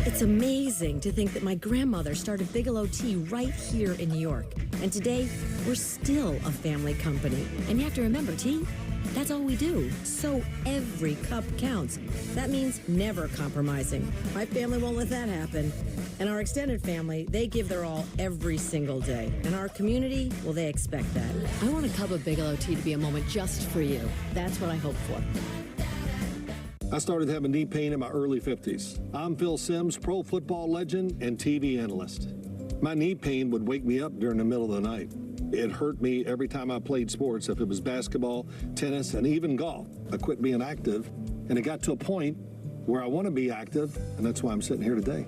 [SPEAKER 23] It's amazing to think that my grandmother started Bigelow Tea right here in New York. And today, we're still a family company. And you have to remember, tea, that's all we do. So every cup counts. That means never compromising. My family won't let that happen. And our extended family, they give their all every single day. And our community, well, they expect that.
[SPEAKER 24] I want a cup of Bigelow Tea to be a moment just for you. That's what I hope for.
[SPEAKER 26] I started having knee pain in my early 50s. I'm Phil Simms, pro football legend and TV analyst. My knee pain would wake me up during the middle of the night. It hurt me every time I played sports, if it was basketball, tennis, and even golf. I quit being active, and it got to a point where I want to be active, and that's why I'm sitting here today.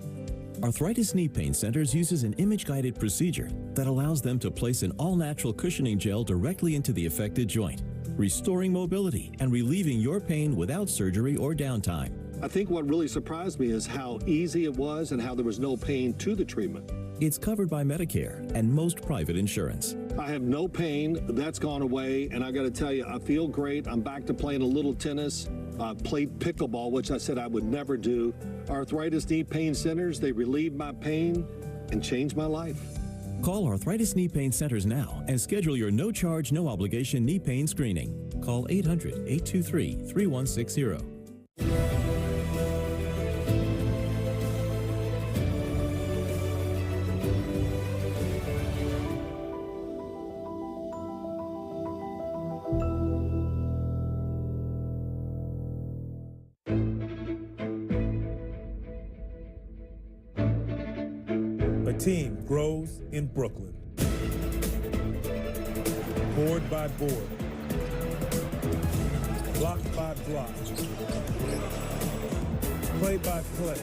[SPEAKER 29] Arthritis Knee Pain Centers uses an image-guided procedure that allows them to place an all-natural cushioning gel directly into the affected joint, restoring mobility and relieving your pain without surgery or downtime.
[SPEAKER 26] I think what really surprised me is how easy it was and how there was no pain to the treatment.
[SPEAKER 29] It's covered by Medicare and most private insurance.
[SPEAKER 26] I have no pain. That's gone away, and I got to tell you, I feel great. I'm back to playing a little tennis. Played pickleball, which I said I would never do. Arthritis Knee Pain Centers, they relieve my pain and change my life.
[SPEAKER 29] Call Arthritis Knee Pain Centers now and schedule your no-charge, no-obligation knee pain screening. Call 800-823-3160.
[SPEAKER 28] A team grows in Brooklyn. Board by board. Block by block. Play by play.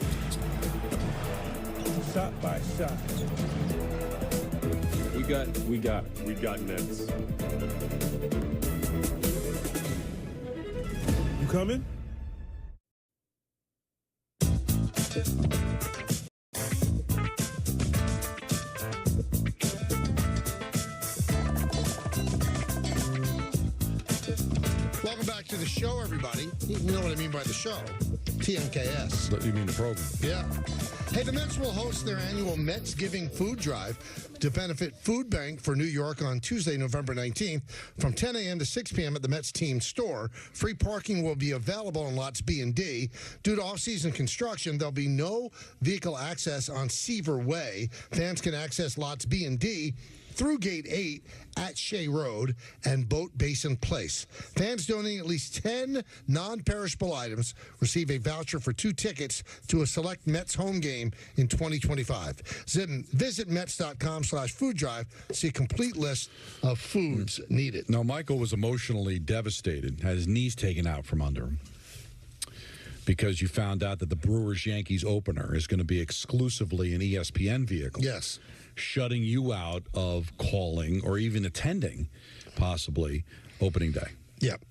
[SPEAKER 28] Shot by shot.
[SPEAKER 18] We got Nets.
[SPEAKER 28] You coming?
[SPEAKER 2] Welcome back to the show, everybody. You know what I mean by the show. TMKS.
[SPEAKER 5] You mean the program?
[SPEAKER 2] Yeah. Hey, the Mets will host their annual Mets Giving Food Drive to benefit Food Bank for New York on Tuesday, November 19th from 10 a.m. to 6 p.m. at the Mets team store. Free parking will be available on lots B and D. Due to off-season construction, there'll be no vehicle access on Seaver Way. Fans can access lots B and D through Gate 8 at Shea Road and Boat Basin Place. Fans donating at least 10 non-perishable items receive a voucher for 2 tickets to a select Mets home game in 2025. Visit Mets.com/food drive to see a complete list of foods needed.
[SPEAKER 5] No, Michael was emotionally devastated, had his knees taken out from under him, because you found out that the Brewers-Yankees opener is going to be exclusively an ESPN vehicle.
[SPEAKER 2] Yes.
[SPEAKER 5] Shutting you out of calling or even attending, possibly, opening day.
[SPEAKER 2] Yep.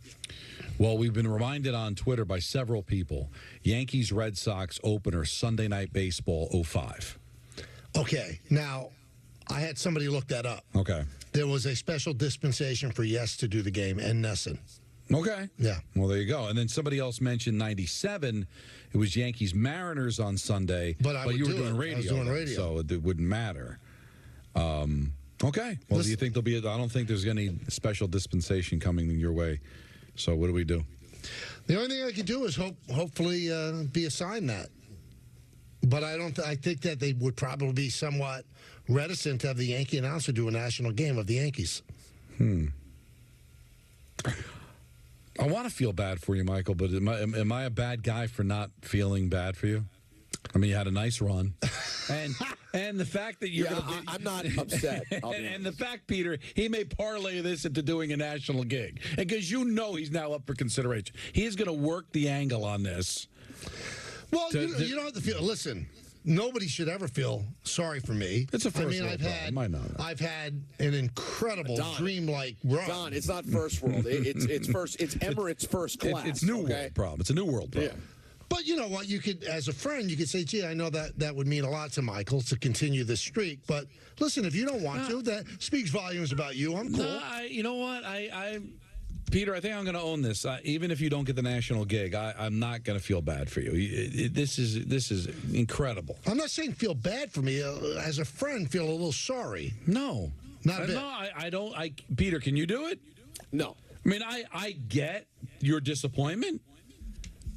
[SPEAKER 5] Well, we've been reminded on Twitter by several people, Yankees-Red Sox opener Sunday Night Baseball 05.
[SPEAKER 2] Okay. Now, I had somebody look that up.
[SPEAKER 5] Okay.
[SPEAKER 2] There was a special dispensation for Yes to do the game and Nesson.
[SPEAKER 5] Okay.
[SPEAKER 2] Yeah.
[SPEAKER 5] Well, there you go. And then somebody else mentioned 97. It was Yankees-Mariners on Sunday.
[SPEAKER 2] But you were doing
[SPEAKER 5] radio.
[SPEAKER 2] I was doing radio.
[SPEAKER 5] So it wouldn't matter. Okay. Well, do you think there'll be I don't think there's any special dispensation coming your way. So what do we do?
[SPEAKER 2] The only thing I could do is hopefully be assigned that. But I think that they would probably be somewhat reticent to have the Yankee announcer do a national game of the Yankees.
[SPEAKER 5] I want to feel bad for you, Michael, but am I a bad guy for not feeling bad for you? I mean, you had a nice run, and the fact that you're
[SPEAKER 1] I'm not upset.
[SPEAKER 5] And the fact, Peter, he may parlay this into doing a national gig, because he's now up for consideration. He is going to work the angle on this.
[SPEAKER 2] Well, you don't have to feel. Listen, nobody should ever feel sorry for me.
[SPEAKER 5] It's a first world problem.
[SPEAKER 2] I've had an incredible dreamlike run.
[SPEAKER 1] Don, it's not first world. It's first. It's Emirates first class.
[SPEAKER 5] It's new world problem. It's a new world problem.
[SPEAKER 1] Yeah.
[SPEAKER 2] But you know what? You could, as a friend, you could say, "Gee, I know that would mean a lot to Michael to continue this streak." But listen, if you don't want to, that speaks volumes about you. I'm cool.
[SPEAKER 5] You know what? Peter, I think I'm going to own this. Even if you don't get the national gig, I'm not going to feel bad for you. This is incredible.
[SPEAKER 2] I'm not saying feel bad for me. As a friend, feel a little sorry.
[SPEAKER 5] No,
[SPEAKER 2] not a bit.
[SPEAKER 5] No, I don't. Peter, can you do it?
[SPEAKER 1] No.
[SPEAKER 5] I mean, I get your disappointment,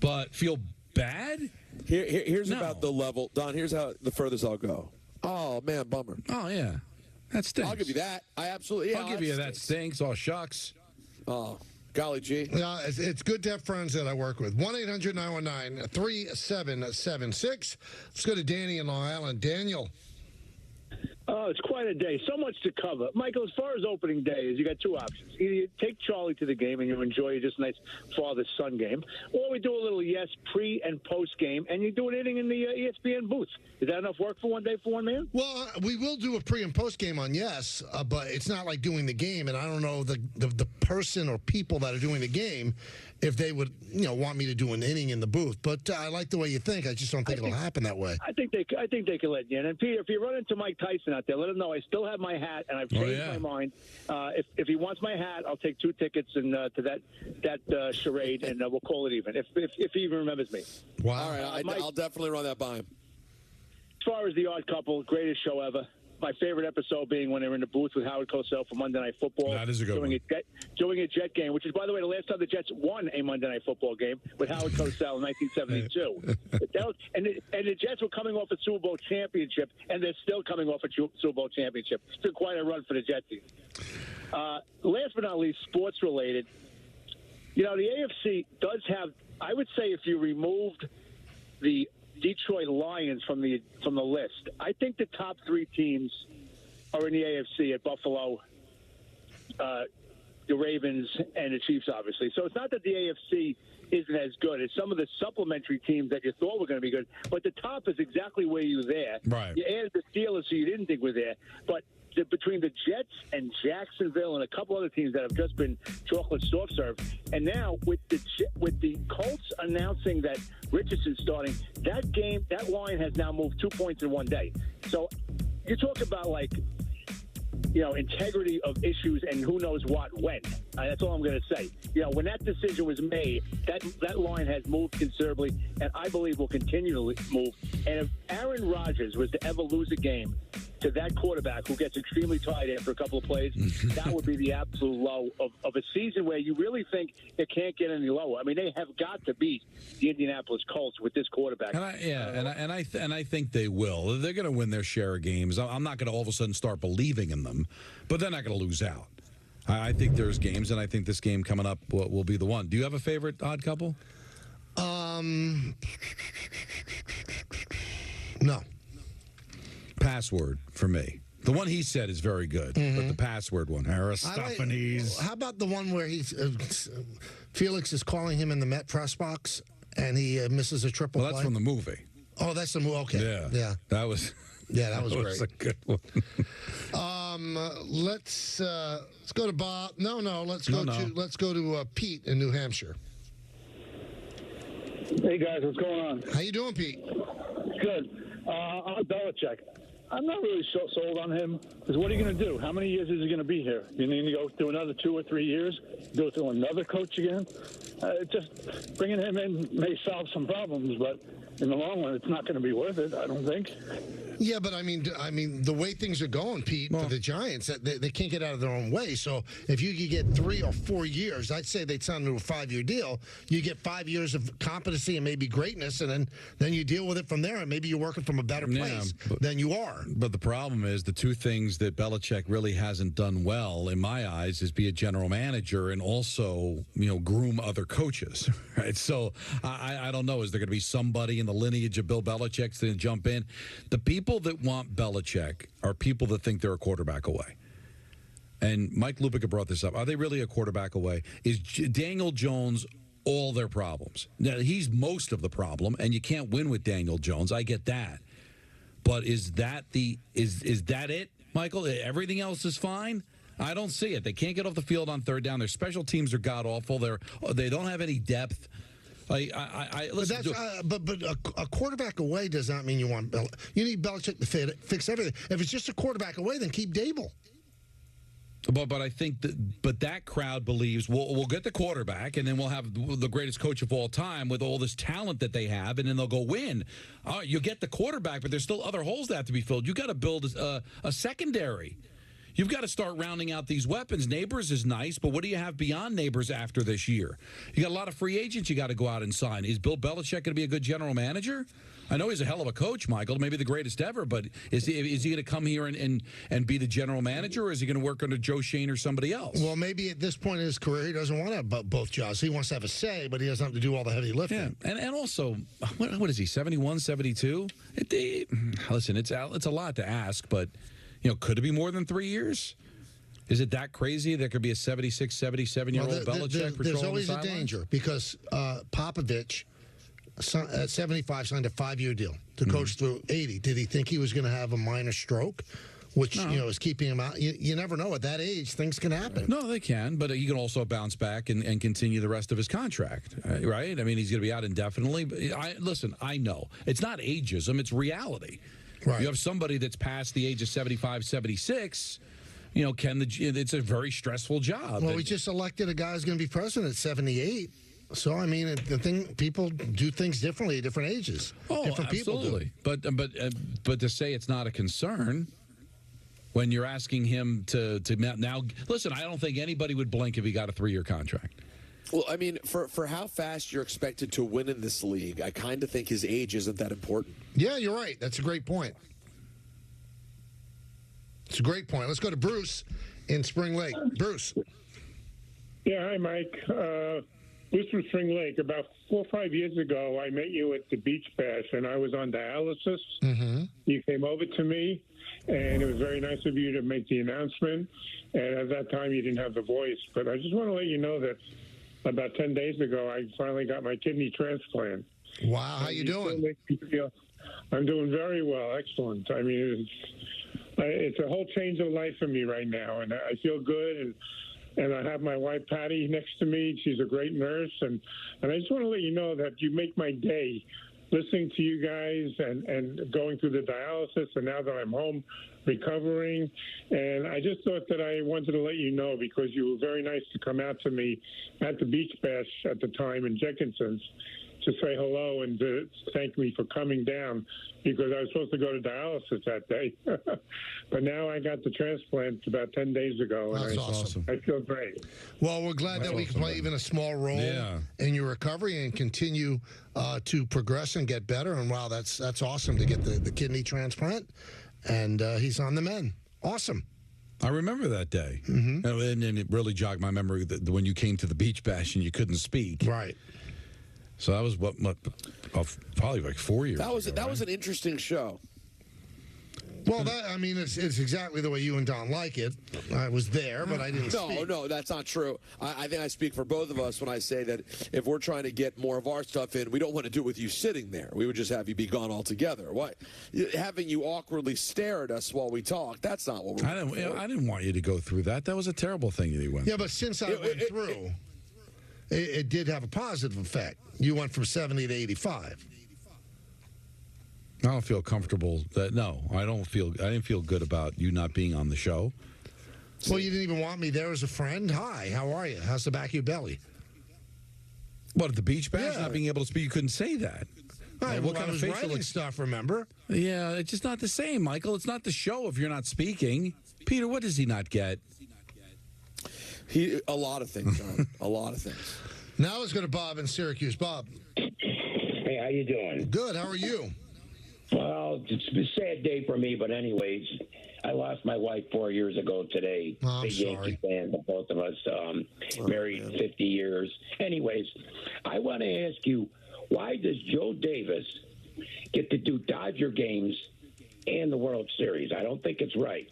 [SPEAKER 5] but feel bad?
[SPEAKER 1] Here's about the level. Don, here's how the furthest I'll go. Oh, man, bummer.
[SPEAKER 5] Oh, yeah. That stinks.
[SPEAKER 1] I'll give you that. I absolutely,
[SPEAKER 5] I'll give you that stinks. Oh, shucks.
[SPEAKER 1] Oh, golly gee.
[SPEAKER 2] Yeah, it's good to have friends that I work with. 1-800-919-3776. Let's go to Danny in Long Island. Daniel.
[SPEAKER 6] Oh, it's quite a day. So much to cover. Michael, as far as opening day is, you got two options. Either you take Charlie to the game and you enjoy just a nice father-son game, or we do a little Yes pre- and post-game, and you do an inning in the ESPN booth. Is that enough work for one day for one man?
[SPEAKER 2] Well, we will do a pre- and post-game on Yes, but it's not like doing the game, and I don't know the person or people that are doing the game if they would, want me to do an inning in the booth. But I like the way you think. I just don't think it'll happen that way.
[SPEAKER 6] I think they can let you in. And Peter, if you run into Mike Tyson out there, let him know I still have my hat, and I've changed my mind. If he wants my hat, I'll take 2 tickets and to that charade, and we'll call it even. If he even remembers me.
[SPEAKER 2] Wow.
[SPEAKER 1] All right, I'll definitely run that by him.
[SPEAKER 6] As far as The Odd Couple, greatest show ever. My favorite episode being when they were in the booth with Howard Cosell for Monday Night Football.
[SPEAKER 5] That is a good one.
[SPEAKER 6] Doing a Jet game, which is, by the way, the last time the Jets won a Monday Night Football game with Howard Cosell in 1972. And the Jets were coming off a Super Bowl championship, and they're still coming off a Super Bowl championship. It's been quite a run for the Jets. Last but not least, sports-related. The AFC does have, I would say, if you removed the Detroit Lions from the list, I think the top 3 teams are in the AFC at Buffalo, the Ravens, and the Chiefs, obviously. So it's not that the AFC isn't as good as some of the supplementary teams that you thought were going to be good, but the top is exactly where you're there.
[SPEAKER 5] Right.
[SPEAKER 6] You added the Steelers, so you didn't think were there, but between the Jets and Jacksonville and a couple other teams that have just been chocolate soft serve, and now with the Colts announcing that Richardson's starting, that line has now moved 2 points in one day. So you talk about integrity of issues and who knows what when. That's all I'm going to say. When that decision was made, that line has moved considerably, and I believe will continue to move. And if Aaron Rodgers was to ever lose a game, to that quarterback who gets extremely tired after a couple of plays, that would be the absolute low of a season where you really think it can't get any lower. I mean, they have got to beat the Indianapolis Colts with this quarterback.
[SPEAKER 5] And I think they will. They're going to win their share of games. I'm not going to all of a sudden start believing in them, but they're not going to lose out. I think there's games, and I think this game coming up will be the one. Do you have a favorite odd couple?
[SPEAKER 2] No.
[SPEAKER 5] Password for me. The one he said is very good, but the password one, Aristophanes.
[SPEAKER 2] How about the one where Felix is calling him in the Met press box and he misses a triple
[SPEAKER 5] Well, that's
[SPEAKER 2] play?
[SPEAKER 5] from the movie.
[SPEAKER 2] Oh, that's the movie. Okay. Yeah.
[SPEAKER 5] That was.
[SPEAKER 2] Yeah, that was great.
[SPEAKER 5] Was a good one.
[SPEAKER 2] Let's go to Bob. Let's go to Pete in New Hampshire.
[SPEAKER 7] Hey guys, what's going on?
[SPEAKER 2] How you doing, Pete?
[SPEAKER 7] Good. On Belichick, I'm not really sold on him because what are you going to do? How many years is he going to be here? You need to go through another 2 or 3 years, go through another coach again. Just bringing him in may solve some problems, but in the long run, it's not going to be worth it, I don't think.
[SPEAKER 2] Yeah, but I mean, the way things are going, Pete, for the Giants, they can't get out of their own way. So if you could get 3 or 4 years, I'd say they'd sign to a 5-year deal. You get 5 years of competency and maybe greatness, and then you deal with it from there, and maybe you're working from a better place than you are.
[SPEAKER 5] But the problem is the two things that Belichick really hasn't done well, in my eyes, is be a general manager and also, groom other coaches. Right? So I don't know. Is there going to be somebody in the lineage of Bill Belichick that's going to jump in? The people that want Belichick are people that think they're a quarterback away. And Mike Lupica brought this up. Are they really a quarterback away? Is Daniel Jones all their problems? Now, he's most of the problem, and you can't win with Daniel Jones. I get that. But is that it, Michael? Everything else is fine? I don't see it. They can't get off the field on third down. Their special teams are god-awful. They don't have any depth. But a quarterback away does not mean you want you need Belichick to fix everything. If it's just a quarterback away, then keep Dable. But I think that crowd believes we'll get the quarterback and then we'll have the greatest coach of all time with all this talent that they have, and then they'll go win. You get the quarterback, but there's still other holes that have to be filled. You got to build a secondary. You've got to start rounding out these weapons. Neighbors is nice, but what do you have beyond Neighbors after this year? You got a lot of free agents you got to go out and sign. Is Bill Belichick going to be a good general manager? I know he's a hell of a coach, Michael, maybe the greatest ever, but is he going to come here and be the general manager, or is he going to work under Joe Shane or somebody else?
[SPEAKER 2] Well, maybe at this point in his career, he doesn't want to have both jobs. He wants to have a say, but he doesn't have to do all the heavy lifting.
[SPEAKER 5] Yeah. And also, what is he, 71, 72? Listen, it's a lot to ask, but could it be more than 3 years? Is it that crazy? There could be a 76, 77-year-old Belichick.
[SPEAKER 2] There's always a danger because Popovich at 75 signed a 5-year deal to coach through 80. Did he think he was going to have a minor stroke, which is keeping him out? You never know. At that age, things can happen.
[SPEAKER 5] No, they can, but he can also bounce back and continue the rest of his contract, right? I mean, he's going to be out indefinitely. Listen, I know. It's not ageism. It's reality. Right. You have somebody that's past the age of 75, 76, it's a very stressful job.
[SPEAKER 2] Well, we just elected a guy who's going to be president at 78. So, I mean, people do things differently at different ages.
[SPEAKER 5] Oh,
[SPEAKER 2] different
[SPEAKER 5] absolutely. People do. But to say it's not a concern when you're asking him to now, listen, I don't think anybody would blink if he got a 3-year contract.
[SPEAKER 1] Well, I mean, for how fast you're expected to win in this league, I kind of think his age isn't that important.
[SPEAKER 2] Yeah, you're right. That's a great point. It's a great point. Let's go to Bruce in Spring Lake. Bruce.
[SPEAKER 8] Yeah, hi, Mike. Bruce from Spring Lake. About 4 or 5 years ago, I met you at the Beach Bash, and I was on dialysis. Mm-hmm. You came over to me, and it was very nice of you to make the announcement. And at that time, you didn't have the voice. But I just want to let you know that about 10 days ago, I finally got my kidney transplant.
[SPEAKER 2] Wow, how you doing?
[SPEAKER 8] I'm doing very well. Excellent. I mean, it's a whole change of life for me right now, and I feel good. And I have my wife, Patty, next to me. She's a great nurse. And I just want to let you know that you make my day listening to you guys and going through the dialysis. And now that I'm home recovering, and I just thought that I wanted to let you know because you were very nice to come out to me at the Beach Bash at the time in Jenkinson's to say hello and to thank me for coming down because I was supposed to go to dialysis that day. But now I got the transplant about 10 days ago.
[SPEAKER 2] That's
[SPEAKER 8] And
[SPEAKER 2] awesome.
[SPEAKER 8] I feel great.
[SPEAKER 2] Well, we're glad that we can play even a small role in your recovery and continue to progress and get better. And wow, that's awesome to get the kidney transplant. And he's on the mend. Awesome.
[SPEAKER 5] I remember that day. And it really jogged my memory that when you came to the Beach Bash and you couldn't speak.
[SPEAKER 2] Right.
[SPEAKER 5] So that was probably like 4 years
[SPEAKER 1] That was
[SPEAKER 5] ago,
[SPEAKER 1] that was an interesting show.
[SPEAKER 2] Well, it's exactly the way you and Don like it. I was there, but I didn't speak.
[SPEAKER 1] No, that's not true. I think I speak for both of us when I say that if we're trying to get more of our stuff in, we don't want to do it with you sitting there. We would just have you be gone altogether. What? Having you awkwardly stare at us while we talk, that's not what we're doing.
[SPEAKER 5] I didn't want you to go through that. That was a terrible thing that you went through.
[SPEAKER 2] Yeah, but since I went through, it did have a positive effect. You went from 70 to 85.
[SPEAKER 5] I don't feel comfortable. I didn't feel good about you not being on the show.
[SPEAKER 2] Well, you didn't even want me there as a friend. Hi, how are you? How's the back of your belly?
[SPEAKER 5] What, at the Beach Bash? Not being able to speak, you couldn't say that.
[SPEAKER 2] Right,
[SPEAKER 5] what
[SPEAKER 2] well,
[SPEAKER 5] kind
[SPEAKER 2] I
[SPEAKER 5] of
[SPEAKER 2] was
[SPEAKER 5] facial
[SPEAKER 2] writing stuff, remember?
[SPEAKER 5] Yeah, it's just not the same, Michael. It's not the show if you're not speaking. Peter, what does he not get?
[SPEAKER 1] A lot of things, John. A lot of things.
[SPEAKER 2] Now let's go to Bob in Syracuse. Bob.
[SPEAKER 9] Hey, how you doing?
[SPEAKER 2] Good. How are you?
[SPEAKER 9] Well, it's a sad day for me, but anyways, I lost my wife 4 years ago today.
[SPEAKER 2] Oh,
[SPEAKER 9] Big Yankee fan, the both of us, married 50 years. Anyways, I want to ask you, why does Joe Davis get to do Dodger games and the World Series? I don't think it's right.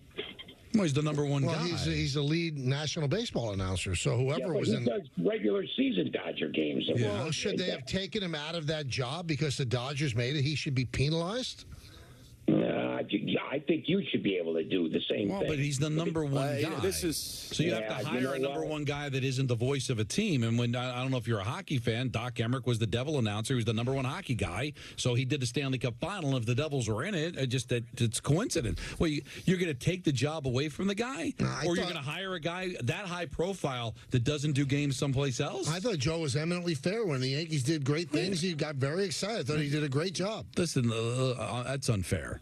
[SPEAKER 5] Well, he's the number one guy.
[SPEAKER 2] He's the lead national baseball announcer. So whoever was
[SPEAKER 9] he does regular season Dodger games.
[SPEAKER 2] Well, should they have taken him out of that job because the Dodgers made it? He should be penalized?
[SPEAKER 9] I think you should be able to do the same thing.
[SPEAKER 5] But he's the number one guy. So you have to hire a number one guy that isn't the voice of a team. And when I don't know if you're a hockey fan, Doc Emmerich was the Devil announcer. He was the number one hockey guy. So he did the Stanley Cup final. And if the Devils were in it, it's coincidence. Well, you're going to take the job away from the guy? Or you're going to hire a guy that high profile that doesn't do games someplace else?
[SPEAKER 2] I thought Joe was eminently fair. When the Yankees did great things, he got very excited. I thought he did a great job.
[SPEAKER 5] Listen, that's unfair.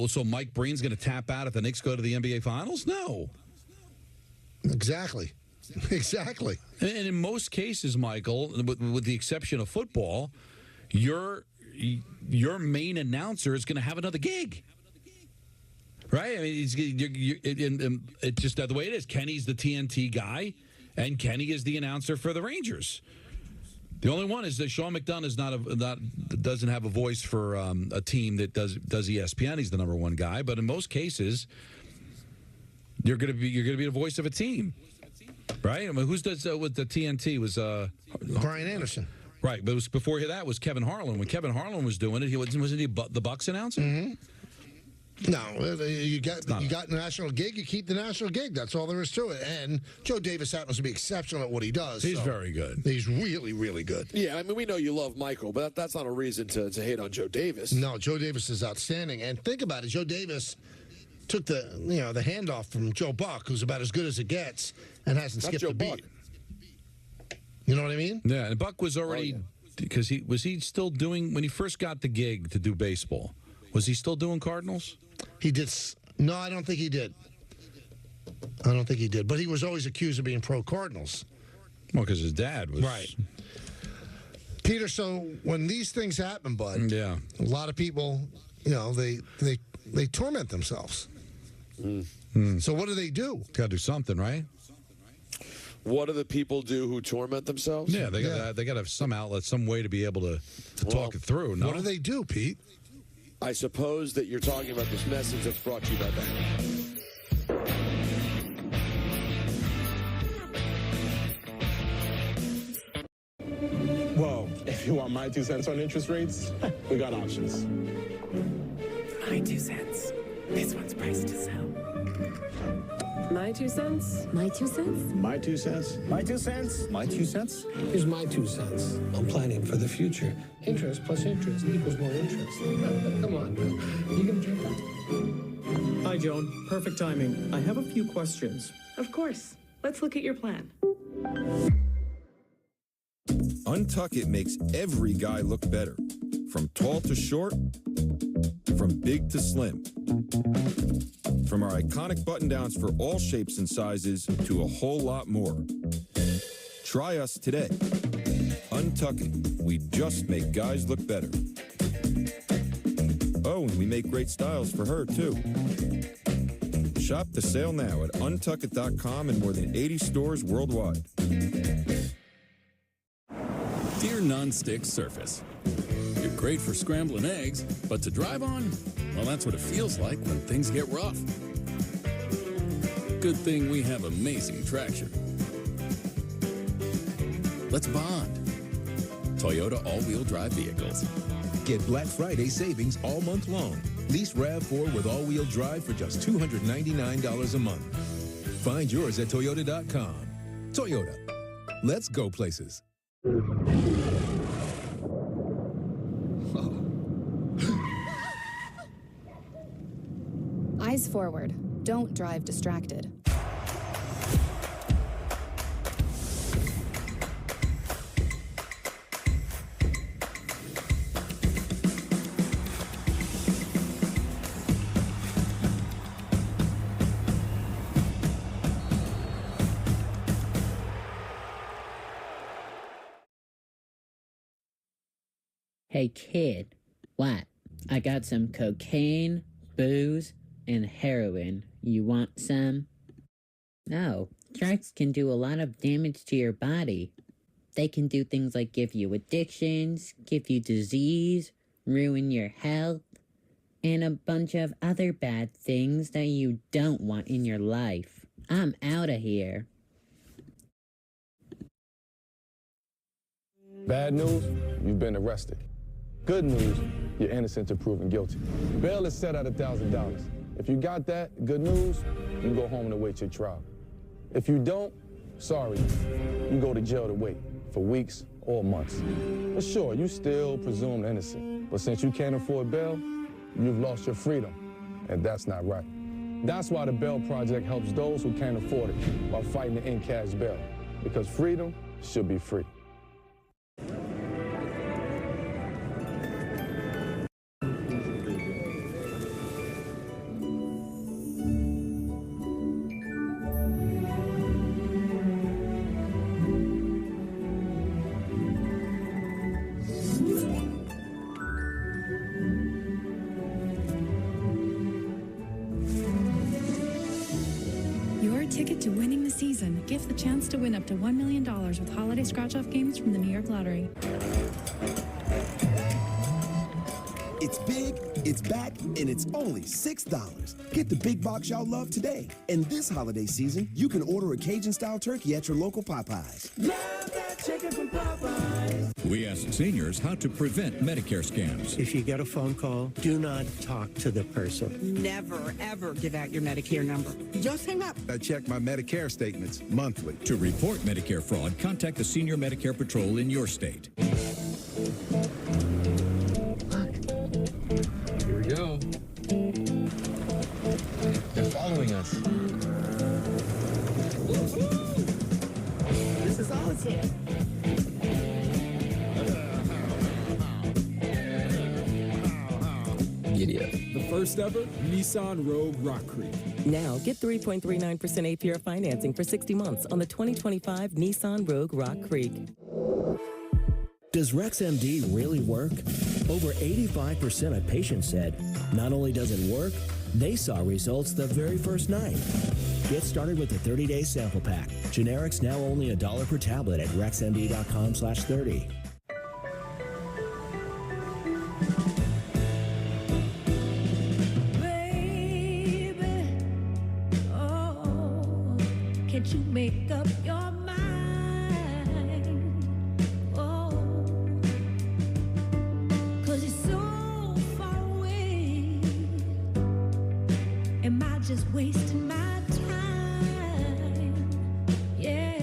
[SPEAKER 5] So Mike Breen's going to tap out if the Knicks go to the NBA Finals? No.
[SPEAKER 2] Exactly. Exactly.
[SPEAKER 5] And in most cases, Michael, with the exception of football, your main announcer is going to have another gig. Right? I mean, it's just the way it is. Kenny's the TNT guy, and Kenny is the announcer for the Rangers. The only one is that Sean McDonough doesn't have a voice for a team that does ESPN. He's the number one guy, but in most cases, you're going to be the voice of a team, right? I mean, who's does with the TNT was
[SPEAKER 2] Brian Anderson,
[SPEAKER 5] right? But it was before that was Kevin Harlan. When Kevin Harlan was doing it, wasn't he the Bucks announcer?
[SPEAKER 2] Mm-hmm. No, you got the national gig, you keep the national gig. That's all there is to it. And Joe Davis happens to be exceptional at what he does.
[SPEAKER 5] He's very good.
[SPEAKER 2] He's really, really good.
[SPEAKER 1] Yeah, I mean, we know you love Michael, but that's not a reason to hate on Joe Davis.
[SPEAKER 2] No, Joe Davis is outstanding. And think about it, Joe Davis took the handoff from Joe Buck, who's about as good as it gets, and hasn't skipped a beat. You know what I mean?
[SPEAKER 5] Yeah, and Buck was already because he still doing when he first got the gig to do baseball. Was he still doing Cardinals?
[SPEAKER 2] He did. No, I don't think he did. I don't think he did. But he was always accused of being pro-Cardinals.
[SPEAKER 5] Well, because his dad was.
[SPEAKER 2] Right. Peter, so when these things happen, bud, a lot of people, they torment themselves. So what do they do?
[SPEAKER 5] Got to do something, right?
[SPEAKER 1] What do the people do who torment themselves?
[SPEAKER 5] Yeah, they got to have some outlet, some way to be able to talk it through. No?
[SPEAKER 2] What do they do, Pete?
[SPEAKER 1] I suppose that you're talking about this message that's brought to you by that.
[SPEAKER 18] Well, if you want my 2 cents on interest rates, we got options.
[SPEAKER 10] My 2 cents. This one's priced to sell. My 2 cents?
[SPEAKER 24] My 2 cents?
[SPEAKER 18] My 2 cents?
[SPEAKER 10] My 2 cents?
[SPEAKER 12] My 2 cents?
[SPEAKER 13] Here's my 2 cents. I'm planning for the future. Interest plus interest equals more interest. Come on, man. You can drink that.
[SPEAKER 14] Hi, Joan. Perfect timing. I have a few questions.
[SPEAKER 20] Of course. Let's look at your plan.
[SPEAKER 3] Untuck It makes every guy look better. From tall to short, from big to slim. From our iconic button-downs for all shapes and sizes to a whole lot more. Try us today. Untuck It. We just make guys look better. Oh, and we make great styles for her, too. Shop the sale now at untuckit.com and more than 80 stores worldwide.
[SPEAKER 4] Dear non-stick surface. You're great for scrambling eggs, but to drive on, well, that's what it feels like when things get rough. Good thing we have amazing traction. Let's bond. Toyota all-wheel drive vehicles.
[SPEAKER 11] Get Black Friday savings all month long. Lease RAV4 with all-wheel drive for just $299 a month. Find yours at Toyota.com. Toyota. Let's go places.
[SPEAKER 12] Eyes forward. Don't drive distracted.
[SPEAKER 19] Hey kid, what? I got some cocaine, booze, and heroin. You want some? No, drugs can do a lot of damage to your body. They can do things like give you addictions, give you disease, ruin your health, and a bunch of other bad things that you don't want in your life. I'm out of here.
[SPEAKER 18] Bad news, you've been arrested. Good news, you're innocent to proven guilty. Bail is set at $1,000. If you got that, good news, you can go home and await your trial. If you don't, sorry, you go to jail to wait for weeks or months. But sure, you still presumed innocent. But since you can't afford bail, you've lost your freedom, and that's not right. That's why the Bail Project helps those who can't afford it while fighting to end cash bail, because freedom should be free.
[SPEAKER 20] Ticket to winning the season. Gives the chance to win up to $1 million with holiday scratch-off games from the New York Lottery.
[SPEAKER 21] It's big, it's back, and it's only $6. Get the big box y'all love today. And this holiday season, you can order a Cajun-style turkey at your local Popeyes.
[SPEAKER 25] Love that chicken from Popeyes.
[SPEAKER 27] We asked seniors how to prevent Medicare scams.
[SPEAKER 30] If you get a phone call, do not talk to the person.
[SPEAKER 31] Never, ever give out your Medicare number. Just hang up.
[SPEAKER 27] I check my Medicare statements monthly. To report Medicare fraud, contact the Senior Medicare Patrol in your state.
[SPEAKER 32] Here we go. They're following us.
[SPEAKER 31] This is awesome.
[SPEAKER 33] The first ever Nissan Rogue Rock Creek.
[SPEAKER 34] Now, get 3.39% APR financing for 60 months on the 2025 Nissan Rogue Rock Creek.
[SPEAKER 35] Does RexMD really work? Over 85% of patients said, not only does it work, they saw results the very first night. Get started with the 30-day sample pack. Generics now only $1 per tablet at rexmd.com/30.
[SPEAKER 20] Can't you make up your mind? Oh, 'cause it's so far away. Am I just wasting my time? Yeah.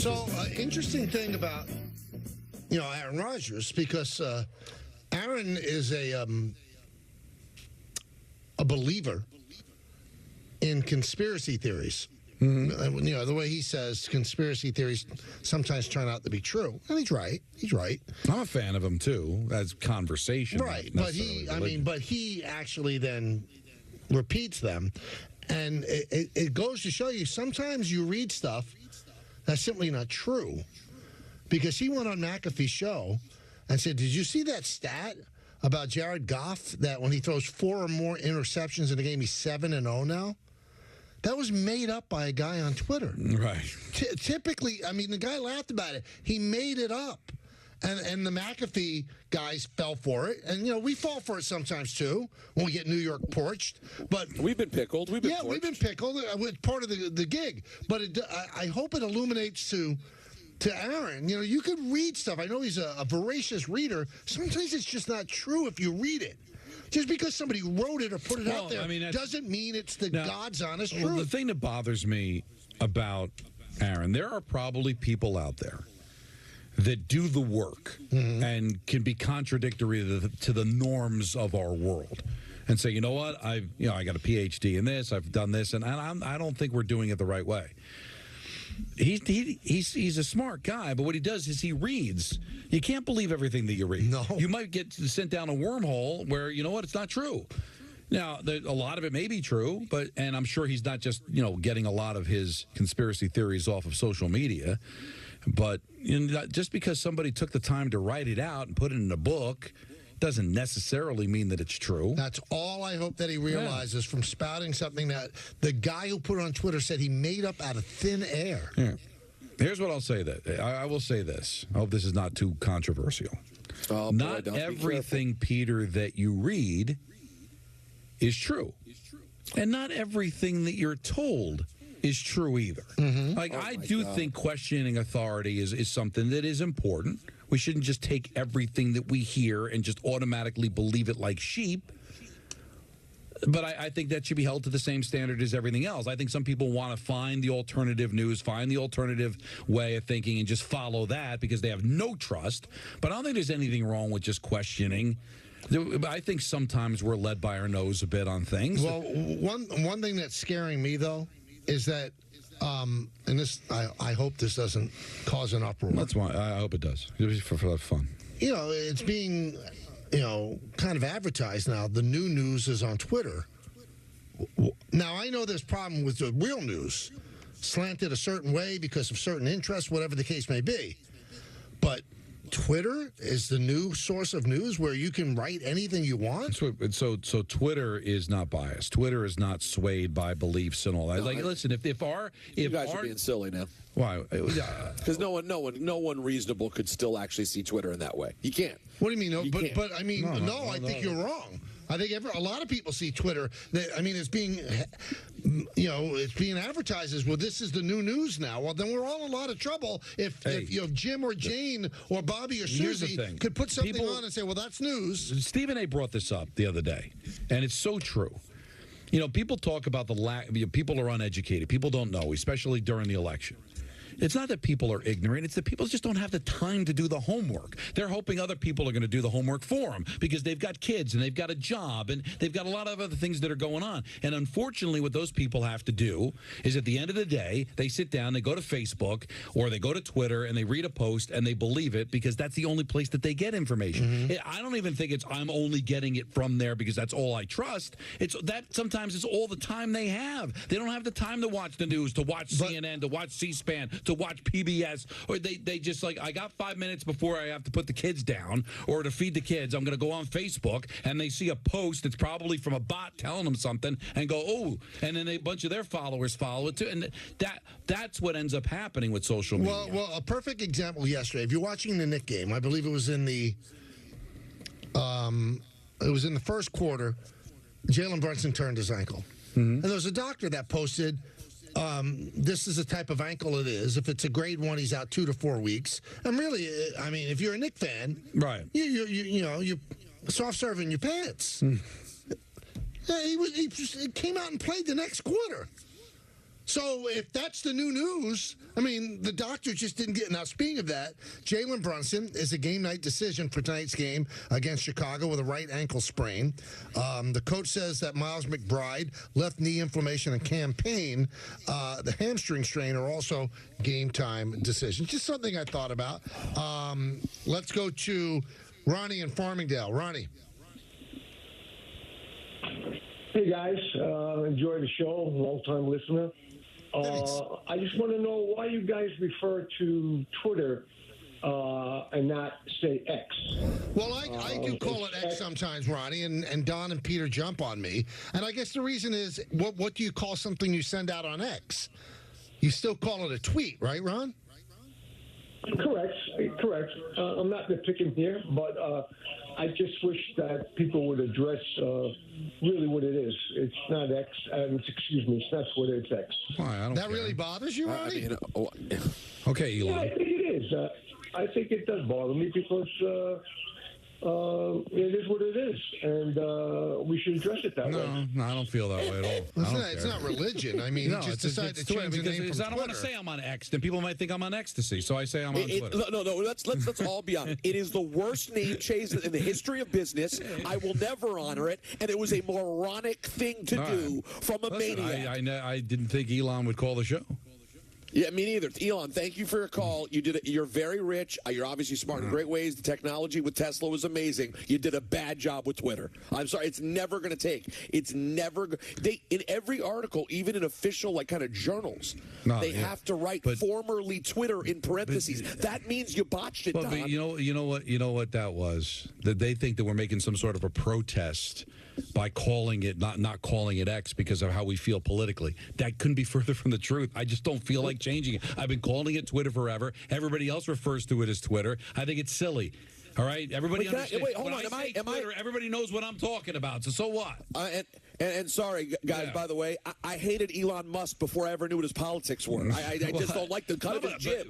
[SPEAKER 1] So, interesting thing about, Aaron Rodgers, because Aaron is a believer in conspiracy theories. The way he says conspiracy theories sometimes turn out to be true. And he's right.
[SPEAKER 2] I'm a fan of him, too, as conversation.
[SPEAKER 1] Right. But he actually then repeats them. And it goes to show you, sometimes you read stuff that's simply not true. Because he went on McAfee's show and said, did you see that stat about Jared Goff, that when he throws 4 or more interceptions in a game, he's 7-0 now? That was made up by a guy on Twitter.
[SPEAKER 2] Right.
[SPEAKER 1] Typically, the guy laughed about it. He made it up. And the McAfee guys fell for it. And, we fall for it sometimes, too, when we get New York porched. But
[SPEAKER 5] we've been pickled. We've been
[SPEAKER 1] pickled. It's part of the gig. But I hope it illuminates to Aaron. You could read stuff. I know he's a voracious reader. Sometimes it's just not true if you read it. Just because somebody wrote it or put it out there doesn't mean it's God's honest truth.
[SPEAKER 2] Well, the thing that bothers me about Aaron, there are probably people out there that do the work and can be contradictory to the norms of our world and say, you know what, I got a PhD in this, I've done this, and I don't think we're doing it the right way. He's a smart guy, but what he does is he reads. You can't believe everything that you read.
[SPEAKER 1] No.
[SPEAKER 2] You might get sent down a wormhole where, it's not true. Now, a lot of it may be true, and I'm sure he's not just, getting a lot of his conspiracy theories off of social media, but just because somebody took the time to write it out and put it in a book doesn't necessarily mean that it's true.
[SPEAKER 1] That's all I hope that he realizes from spouting something that the guy who put it on Twitter said he made up out of thin air.
[SPEAKER 2] Yeah. Here's what I'll say. I will say this. I hope this is not too controversial.
[SPEAKER 5] Oh, boy,
[SPEAKER 2] not everything, Peter, that you read is true. And not everything that you're told is true either. I do think questioning authority is something that is important. We shouldn't just take everything that we hear and just automatically believe it like sheep. But I think that should be held to the same standard as everything else. I think some people want to find the alternative news, find the alternative way of thinking, and just follow that because they have no trust. But I don't think there's anything wrong with just questioning. I think sometimes we're led by our nose a bit on things.
[SPEAKER 1] Well, one thing that's scaring me, though, is that, and this, I hope this doesn't cause an uproar.
[SPEAKER 2] That's why I hope it does. For fun.
[SPEAKER 1] It's being, kind of advertised now. The new news is on Twitter. Now, I know there's a problem with the real news, slanted a certain way because of certain interests, whatever the case may be. But Twitter is the new source of news where you can write anything you want?
[SPEAKER 2] So Twitter is not biased. Twitter is not swayed by beliefs and all that. Listen, if
[SPEAKER 5] you guys are being silly now.
[SPEAKER 2] Why?
[SPEAKER 5] Because no one reasonable could still actually see Twitter in that way. You can't.
[SPEAKER 1] What do you mean? No, but I mean, no, I think you're wrong. I think a lot of people see Twitter. It's being, it's being advertised as, well, this is the new news now. Well, then we're all in a lot of trouble if Jim or Jane or Bobby or Susie could put something on and say, well, that's news.
[SPEAKER 2] Stephen A. brought this up the other day, and it's so true. People talk about the lack. People are uneducated. People don't know, especially during the election. It's not that people are ignorant. It's that people just don't have the time to do the homework. They're hoping other people are going to do the homework for them because they've got kids and they've got a job and they've got a lot of other things that are going on. And unfortunately, what those people have to do is at the end of the day, they sit down, they go to Facebook or they go to Twitter and they read a post and they believe it because that's the only place that they get information. I don't even think I'm only getting it from there because that's all I trust. Sometimes it's all the time they have. They don't have the time to watch the news, to watch CNN, to watch C-SPAN, to watch PBS, or they just I got 5 minutes before I have to put the kids down or to feed the kids. I'm going to go on Facebook and they see a post that's probably from a bot telling them something and go, oh, and then a bunch of their followers follow it too. And that's what ends up happening with social media.
[SPEAKER 1] Well, a perfect example yesterday. If you're watching the Knicks game, I believe it was in the first quarter. Jalen Brunson turned his ankle, and there was a doctor that posted. This is the type of ankle it is. If it's a grade 1, he's out 2 to 4 weeks. And really, I mean, if you're a Knicks fan,
[SPEAKER 2] right?
[SPEAKER 1] You're soft serving your pants. Yeah, he came out and played the next quarter. So if that's the new news, I mean, the doctor just didn't get. Now, speaking of that, Jalen Brunson is a game night decision for tonight's game against Chicago with a right ankle sprain. The coach says that Miles McBride, left knee inflammation and campaign, the hamstring strain are also game time decisions. Just something I thought about. Let's go to Ronnie in Farmingdale. Ronnie.
[SPEAKER 6] Hey, guys. Enjoy the show. Long-time listener. I just want to know why you guys refer to Twitter and not say X.
[SPEAKER 1] Well, I do call it X sometimes, Ronnie, and Don and Peter jump on me. And I guess the reason is, what do you call something you send out on X? You still call it a tweet, right, Ron?
[SPEAKER 6] Correct. I'm not nitpicking here, but I just wish that people would address really what it is. It's not X. Excuse me, it's not Twitter, it's X.
[SPEAKER 2] Why? I don't
[SPEAKER 1] That
[SPEAKER 2] care.
[SPEAKER 1] really bothers you, Ronnie?
[SPEAKER 2] Okay, Elon.
[SPEAKER 6] Yeah, I think it is. I think it does bother me because it is what it is, and we should address it that way.
[SPEAKER 2] No, I don't feel that way at all.
[SPEAKER 1] It's not religion. I mean,
[SPEAKER 2] No,
[SPEAKER 1] you just
[SPEAKER 2] it's
[SPEAKER 1] decided to
[SPEAKER 2] Twitter
[SPEAKER 1] change the name
[SPEAKER 2] because
[SPEAKER 1] from
[SPEAKER 2] I don't want to
[SPEAKER 1] Twitter.
[SPEAKER 2] say I'm on X, then people might think I'm on ecstasy. So I say I'm on Twitter.
[SPEAKER 5] No. Let's all be honest. It is the worst name change in the history of business. I will never honor it, and it was a moronic thing to do from a maniac.
[SPEAKER 2] I didn't think Elon would call the show.
[SPEAKER 5] Yeah, me neither. Elon, thank you for your call. You did it. You're very rich. You're obviously smart in great ways. The technology with Tesla was amazing. You did a bad job with Twitter. I'm sorry. It's never going to take. It's never. They in every article, even in official like kind of journals, they have to write formerly Twitter in parentheses. That means you botched it.
[SPEAKER 2] But you know what that was? That they think that we're making some sort of a protest by calling it not calling it X because of how we feel politically. That couldn't be further from the truth. I just don't feel like changing it. I've been calling it Twitter forever. Everybody else refers to it as Twitter. I think it's silly. All right, everybody understands.
[SPEAKER 5] Wait, hold on.
[SPEAKER 2] When I say Twitter, everybody knows what I'm talking about. So what?
[SPEAKER 5] And sorry, guys, by the way, I hated Elon Musk before I ever knew what his politics were. I just don't like the cut of his jib.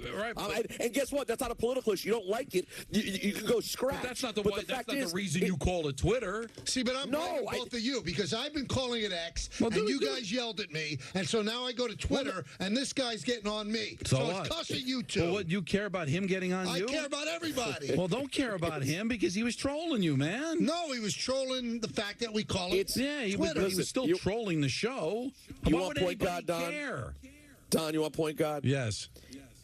[SPEAKER 5] And guess what? That's not a political issue. You don't like it, you can go scratch.
[SPEAKER 2] But that's not the reason you call it Twitter.
[SPEAKER 1] See, but I'm blaming both of you because I've been calling it X, and you guys yelled at me, and so now I go to Twitter, and this guy's getting on me. So it's cussing you two.
[SPEAKER 2] Well, what, you care about him getting on you?
[SPEAKER 1] I care about everybody.
[SPEAKER 2] Well, don't care about him because he was trolling you, man.
[SPEAKER 1] No, he was trolling the fact that we call it Twitter.
[SPEAKER 2] He was still trolling the show.
[SPEAKER 5] You want point guard, Don? Don, you want point guard?
[SPEAKER 2] Yes.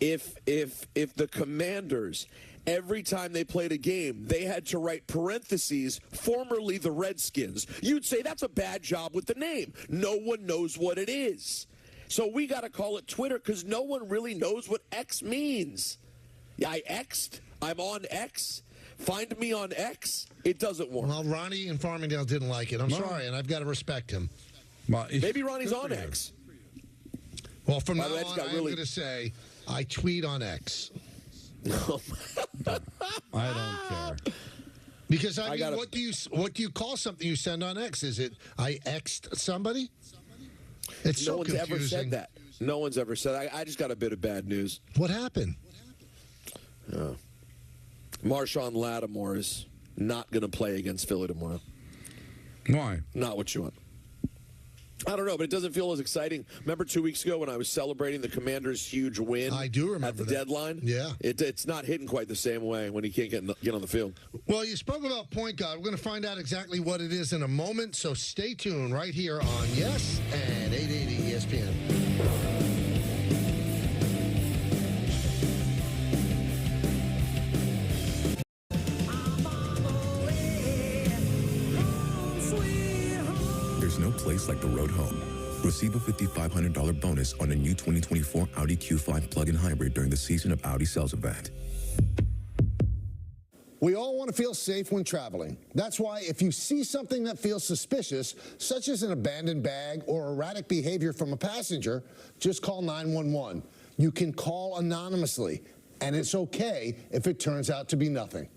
[SPEAKER 5] If the Commanders, every time they played a game, they had to write parentheses, formerly the Redskins, you'd say that's a bad job with the name. No one knows what it is. So we got to call it Twitter because no one really knows what X means. I X'd. I'm on X. Find me on X. It doesn't work.
[SPEAKER 1] Well, Ronnie in Farmingdale didn't like it. I'm sorry, and I've got to respect him.
[SPEAKER 5] Maybe Ronnie's on X.
[SPEAKER 1] Well, from now on, I'm going to say I tweet on X.
[SPEAKER 2] I don't care.
[SPEAKER 1] Because I mean, what do you call something you send on X? Is it I X'd somebody? It's so confusing.
[SPEAKER 5] No one's ever said that. No one's ever said that. I just got a bit of bad news.
[SPEAKER 1] What happened?
[SPEAKER 5] Marshawn Lattimore is not going to play against Philly tomorrow.
[SPEAKER 2] Why?
[SPEAKER 5] Not what you want. I don't know, but it doesn't feel as exciting. Remember 2 weeks ago when I was celebrating the Commanders' huge win?
[SPEAKER 1] I do remember
[SPEAKER 5] at the
[SPEAKER 1] that.
[SPEAKER 5] deadline.
[SPEAKER 1] Yeah,
[SPEAKER 5] it's not hitting quite the same way when he can't get on the field.
[SPEAKER 1] Well, you spoke about point guard. We're going to find out exactly what it is in a moment. So stay tuned right here on Yes and 880 ESPN.
[SPEAKER 7] There's no place like the road home. Receive a $5,500 bonus on a new 2024 Audi Q5 plug-in hybrid during the Season of Audi Sales event.
[SPEAKER 8] We all want to feel safe when traveling. That's why if you see something that feels suspicious, such as an abandoned bag or erratic behavior from a passenger, just call 911. You can call anonymously, and it's okay if it turns out to be nothing.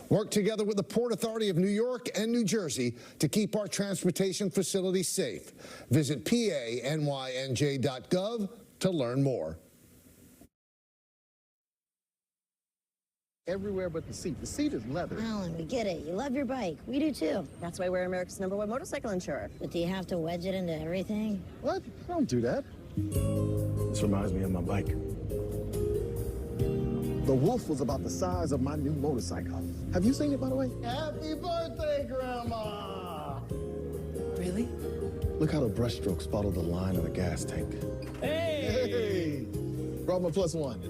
[SPEAKER 8] Work together with the Port Authority of New York and New Jersey to keep our transportation facilities safe. Visit PANYNJ.gov to learn more.
[SPEAKER 18] Everywhere but the seat. The seat is leather.
[SPEAKER 3] Alan, we get it. You love your bike. We do too.
[SPEAKER 4] That's why we're America's #1 motorcycle insurer.
[SPEAKER 3] But do you have to wedge it into everything?
[SPEAKER 18] What? Don't do that. This reminds me of my bike. The Wolf was about the size of my new motorcycle. Have you seen it, by the way? Happy birthday, Grandma!
[SPEAKER 4] Really?
[SPEAKER 18] Look how the brushstrokes follow the line of the gas tank. Hey! Brought my +1.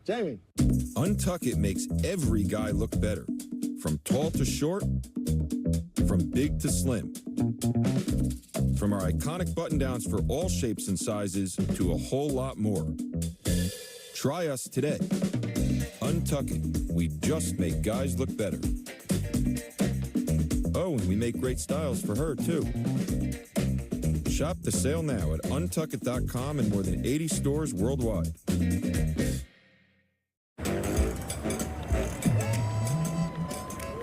[SPEAKER 18] Jamie.
[SPEAKER 11] Untuck It makes every guy look better. From tall to short, from big to slim. From our iconic button-downs for all shapes and sizes to a whole lot more. Try us today. Untuck It. We just make guys look better. Oh, and we make great styles for her, too. Shop the sale now at untuckit.com and more than 80 stores worldwide.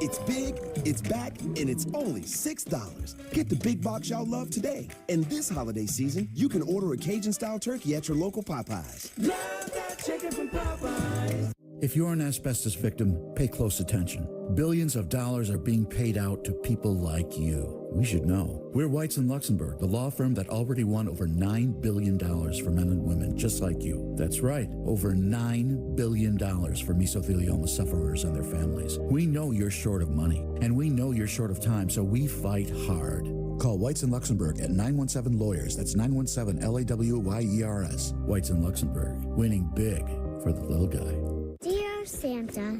[SPEAKER 21] It's big, it's back, and it's only $6. Get the big box y'all love today. And this holiday season, you can order a Cajun-style turkey at your local Popeyes.
[SPEAKER 25] Love that chicken from Popeyes.
[SPEAKER 9] If you're an asbestos victim, pay close attention. Billions of dollars are being paid out to people like you. We should know. We're Whites in Luxembourg, the law firm that already won over $9 billion for men and women just like you. That's right, over $9 billion for mesothelioma sufferers and their families. We know you're short of money, and we know you're short of time, so we fight hard. Call Whites in Luxembourg at 917-LAWYERS. That's 917-LAWYERS. Whites in Luxembourg, winning big for the little guy.
[SPEAKER 10] Dear Santa,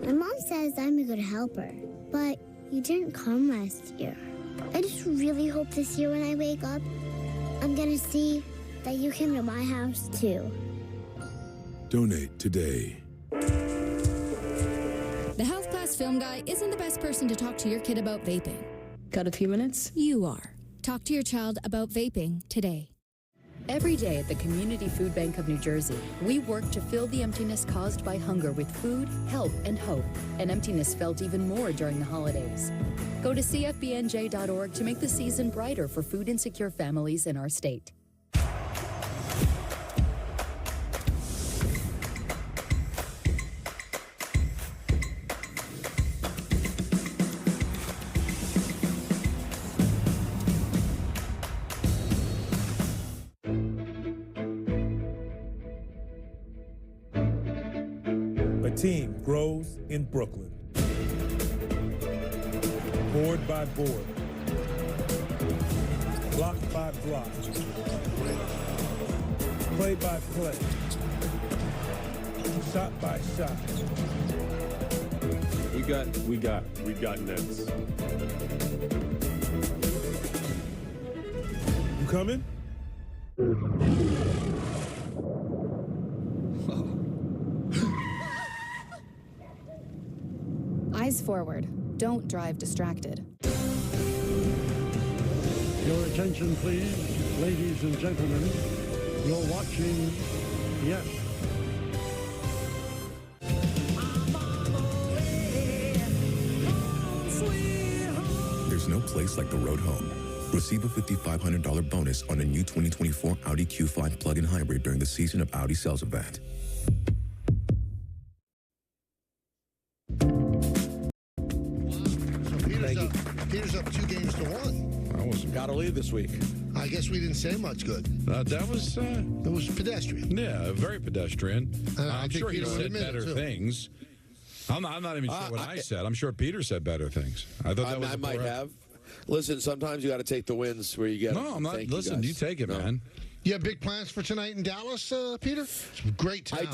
[SPEAKER 10] my mom says I'm a good helper, but you didn't come last year. I just really hope this year when I wake up, I'm gonna see that you came to my house too.
[SPEAKER 11] Donate today.
[SPEAKER 13] The Health Class Film Guy isn't the best person to talk to your kid about vaping.
[SPEAKER 4] Got a few minutes?
[SPEAKER 13] You are. Talk to your child about vaping today.
[SPEAKER 14] Every day at the Community Food Bank of New Jersey, we work to fill the emptiness caused by hunger with food, help, and hope. An emptiness felt even more during the holidays. Go to cfbnj.org to make the season brighter for food insecure families in our state.
[SPEAKER 15] A team grows in Brooklyn. Board by board. Block by block. Play by play. Shot by shot.
[SPEAKER 16] We got Nets.
[SPEAKER 15] You coming?
[SPEAKER 12] Eyes forward. Don't drive distracted.
[SPEAKER 17] Your attention, please, ladies and gentlemen. You're watching Yes.
[SPEAKER 7] There's no place like the road home. Receive a $5,500 bonus on a new 2024 Audi Q5 plug-in hybrid during the Season of Audi Sales event.
[SPEAKER 1] Peter's up 2-1.
[SPEAKER 2] I wasn't got to lead this week.
[SPEAKER 1] I guess we didn't say much good.
[SPEAKER 2] That was
[SPEAKER 1] it was pedestrian.
[SPEAKER 2] Yeah, very pedestrian. I'm sure he
[SPEAKER 1] Peter
[SPEAKER 2] said better things. I'm not even sure what I said. I'm sure Peter said better things. I thought that was
[SPEAKER 5] I might have. Listen, sometimes you got to take the wins where you get them.
[SPEAKER 2] No, I'm not. Listen, you take it, man.
[SPEAKER 1] You have big plans for tonight in Dallas, Peter? It's a great town.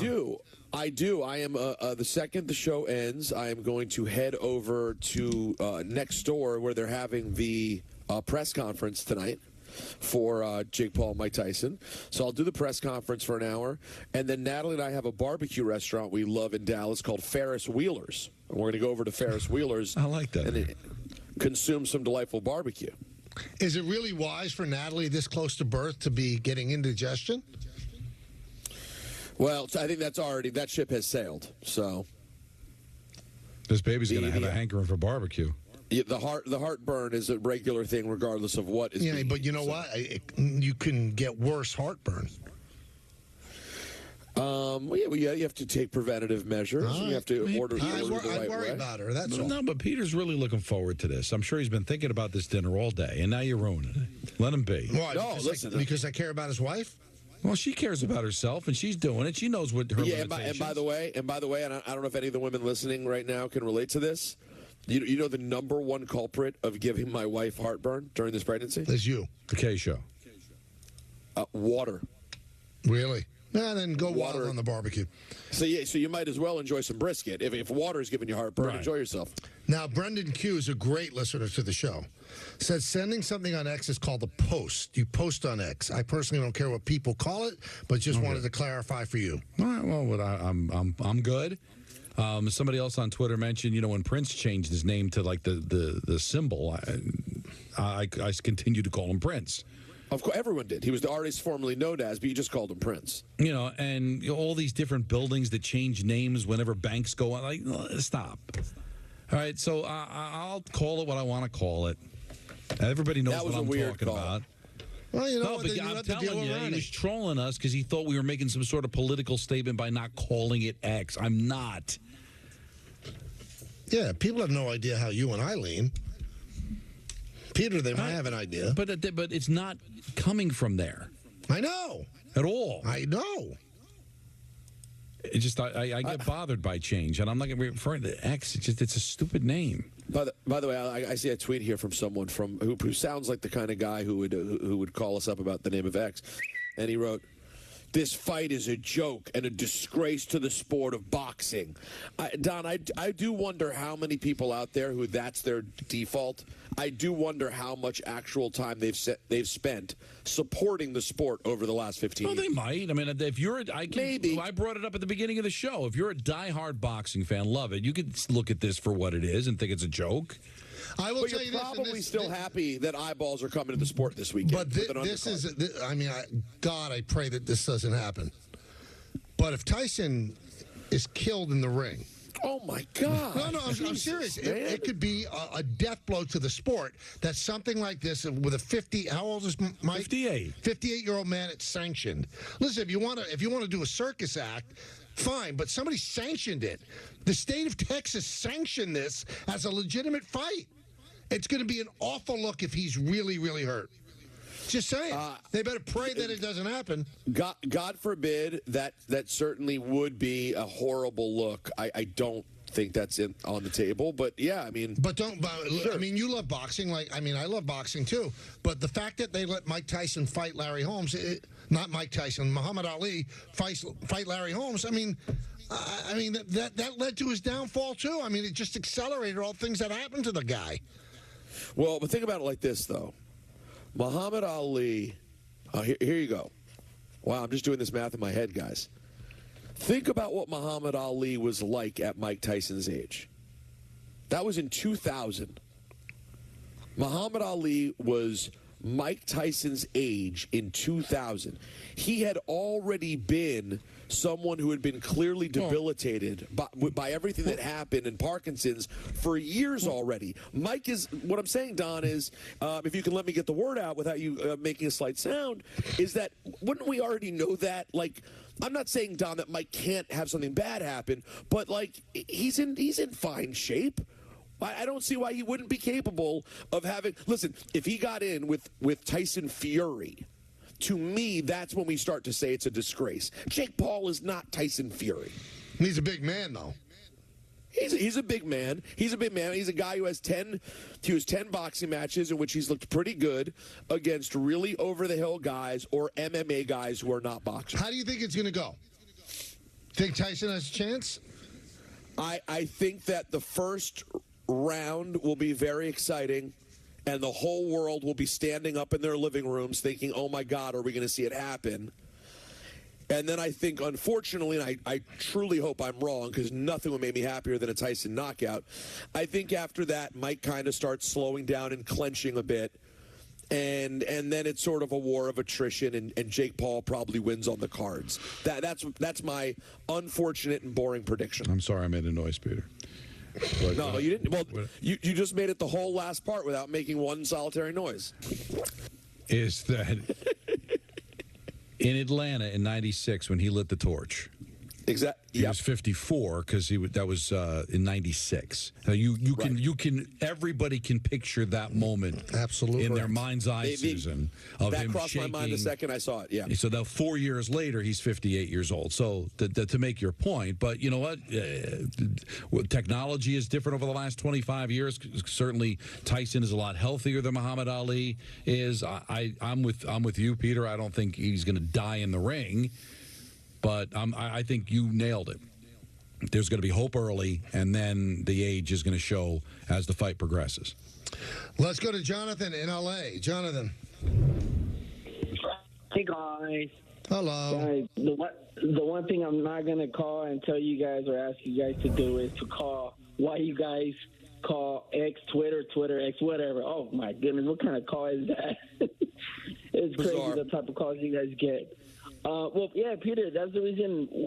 [SPEAKER 5] I do. I am the second the show ends, I am going to head over to next door where they're having the press conference tonight for Jake Paul and Mike Tyson. So I'll do the press conference for an hour, and then Natalie and I have a barbecue restaurant we love in Dallas called Ferris Wheelers. And we're going to go over to Ferris Wheelers.
[SPEAKER 2] I like that.
[SPEAKER 5] And consume some delightful barbecue.
[SPEAKER 1] Is it really wise for Natalie this close to birth to be getting indigestion?
[SPEAKER 5] Well, I think that ship has sailed. So
[SPEAKER 2] this baby's going to have a hankering for barbecue.
[SPEAKER 5] Yeah, the heartburn is a regular thing, regardless of what is.
[SPEAKER 1] Yeah, but you know what? You can get worse heartburn.
[SPEAKER 5] Yeah, you have to take preventative measures. You have to order the right way.
[SPEAKER 1] About her. That's all.
[SPEAKER 2] No, but Peter's really looking forward to this. I'm sure he's been thinking about this dinner all day, and now you're ruining it. Let him be.
[SPEAKER 1] Why? No, because I care about his wife.
[SPEAKER 2] Well, she cares about herself, and she's doing it. She knows what her limitations.
[SPEAKER 5] And by the way, and I don't know if any of the women listening right now can relate to this. You know the number one culprit of giving my wife heartburn during this pregnancy?
[SPEAKER 1] Is you.
[SPEAKER 2] The K show.
[SPEAKER 5] Water.
[SPEAKER 1] Really? Yeah, then go wild on the barbecue.
[SPEAKER 5] So you might as well enjoy some brisket. If water is giving you heartburn, enjoy yourself.
[SPEAKER 1] Now, Brendan Q is a great listener to the show. Says sending something on X is called a post. You post on X. I personally don't care what people call it, but just wanted to clarify for you.
[SPEAKER 2] All right, well, I'm good. Somebody else on Twitter mentioned, when Prince changed his name to like the symbol, I continue to call him Prince.
[SPEAKER 5] Of course, everyone did. He was the artist formerly known as, but you just called him Prince.
[SPEAKER 2] And all these different buildings that change names whenever banks go on. Like, stop. All right, so I'll call it what I want to call it. Everybody knows what I'm talking about.
[SPEAKER 1] Well, you know,
[SPEAKER 2] but I'm telling you, he was trolling us because he thought we were making some sort of political statement by not calling it X. I'm not.
[SPEAKER 1] Yeah, people have no idea how you and I lean. Peter, they might have an idea.
[SPEAKER 2] But it's not coming from there.
[SPEAKER 1] I know.
[SPEAKER 2] At all.
[SPEAKER 1] I know.
[SPEAKER 2] It just, I get bothered by change, and I'm not referring to X. It's a stupid name.
[SPEAKER 5] By the way, I see a tweet here from someone who sounds like the kind of guy who would call us up about the name of X, and he wrote, "This fight is a joke and a disgrace to the sport of boxing." Don, I do wonder how many people out there who that's their default. I do wonder how much actual time they've spent supporting the sport over the last 15 years.
[SPEAKER 2] Well, they might. I mean, if you're
[SPEAKER 5] maybe.
[SPEAKER 2] I brought it up at the beginning of the show. If you're a diehard boxing fan, love it. You could look at this for what it is and think it's a joke.
[SPEAKER 1] I will tell
[SPEAKER 5] you're
[SPEAKER 1] you this,
[SPEAKER 5] probably still happy that eyeballs are coming to the sport this weekend.
[SPEAKER 1] But this is, I mean, God, I pray that this doesn't happen. But if Tyson is killed in the ring.
[SPEAKER 5] Oh, my God.
[SPEAKER 1] No, I'm serious. It could be a death blow to the sport that something like this with a how old is Mike?
[SPEAKER 2] 58.
[SPEAKER 1] 58-year-old man, it's sanctioned. Listen, if you want to do a circus act, fine, but somebody sanctioned it. The state of Texas sanctioned this as a legitimate fight. It's going to be an awful look if he's really, really hurt. Just saying. They better pray that it doesn't happen.
[SPEAKER 5] God forbid that certainly would be a horrible look. I don't think that's on the table, but yeah, I mean.
[SPEAKER 1] Sure. I mean, you love boxing. I love boxing too. But the fact that they let Mike Tyson fight Larry Holmes, not Mike Tyson, Muhammad Ali fight Larry Holmes. I mean, that led to his downfall too. I mean, it just accelerated all things that happened to the guy.
[SPEAKER 5] Well, but think about it like this, though. Muhammad Ali, here you go. Wow, I'm just doing this math in my head, guys. Think about what Muhammad Ali was like at Mike Tyson's age. That was in 2000. Muhammad Ali was Mike Tyson's age in 2000. He had already been someone who had been clearly debilitated by everything that happened in Parkinson's for years already. Mike is, what I'm saying, Don, is, if you can let me get the word out without you making a slight sound, is that, wouldn't we already know that? Like, I'm not saying, Don, that Mike can't have something bad happen, but, like, he's in fine shape. I don't see why he wouldn't be capable of having, listen, if he got in with Tyson Fury, to me, that's when we start to say it's a disgrace. Jake Paul is not Tyson Fury.
[SPEAKER 1] He's a big man, though.
[SPEAKER 5] He's a big man. He's a big man. He's a guy who has 10 boxing matches in which he's looked pretty good against really over-the-hill guys or MMA guys who are not boxers.
[SPEAKER 1] How do you think it's going to go? Think Tyson has a chance?
[SPEAKER 5] I think that the first round will be very exciting, and the whole world will be standing up in their living rooms thinking, oh, my God, are we going to see it happen? And then I think, unfortunately, and I truly hope I'm wrong because nothing would make me happier than a Tyson knockout, I think after that, Mike kind of starts slowing down and clenching a bit, and then it's sort of a war of attrition, and Jake Paul probably wins on the cards. That's my unfortunate and boring prediction.
[SPEAKER 2] I'm sorry I made a noise, Peter. But,
[SPEAKER 5] no, you didn't. Well, you just made it the whole last part without making one solitary noise.
[SPEAKER 2] Is that in Atlanta in '96 when he lit the torch.
[SPEAKER 5] Exactly.
[SPEAKER 2] He was 54 because that was in '96. You can everybody can picture that moment
[SPEAKER 1] absolutely
[SPEAKER 2] in their mind's eye, Susan. Of
[SPEAKER 5] that
[SPEAKER 2] him
[SPEAKER 5] crossed
[SPEAKER 2] shaking.
[SPEAKER 5] my mind the second I saw it. Yeah.
[SPEAKER 2] So that 4 years later, he's 58 years old. So to make your point, but you know what? Technology is different over the last 25 years. Certainly, Tyson is a lot healthier than Muhammad Ali is. I'm with you, Peter. I don't think he's going to die in the ring. But I think you nailed it. There's going to be hope early, and then the age is going to show as the fight progresses.
[SPEAKER 1] Let's go to Jonathan in L.A. Jonathan.
[SPEAKER 19] Hey, guys.
[SPEAKER 1] Hello.
[SPEAKER 19] Guys, the one thing I'm not going to call and tell you guys or ask you guys to do is to call why you guys call X Twitter, X, whatever. Oh, my goodness. What kind of call is that? It's crazy the type of calls you guys get. Well, yeah, Peter, that's the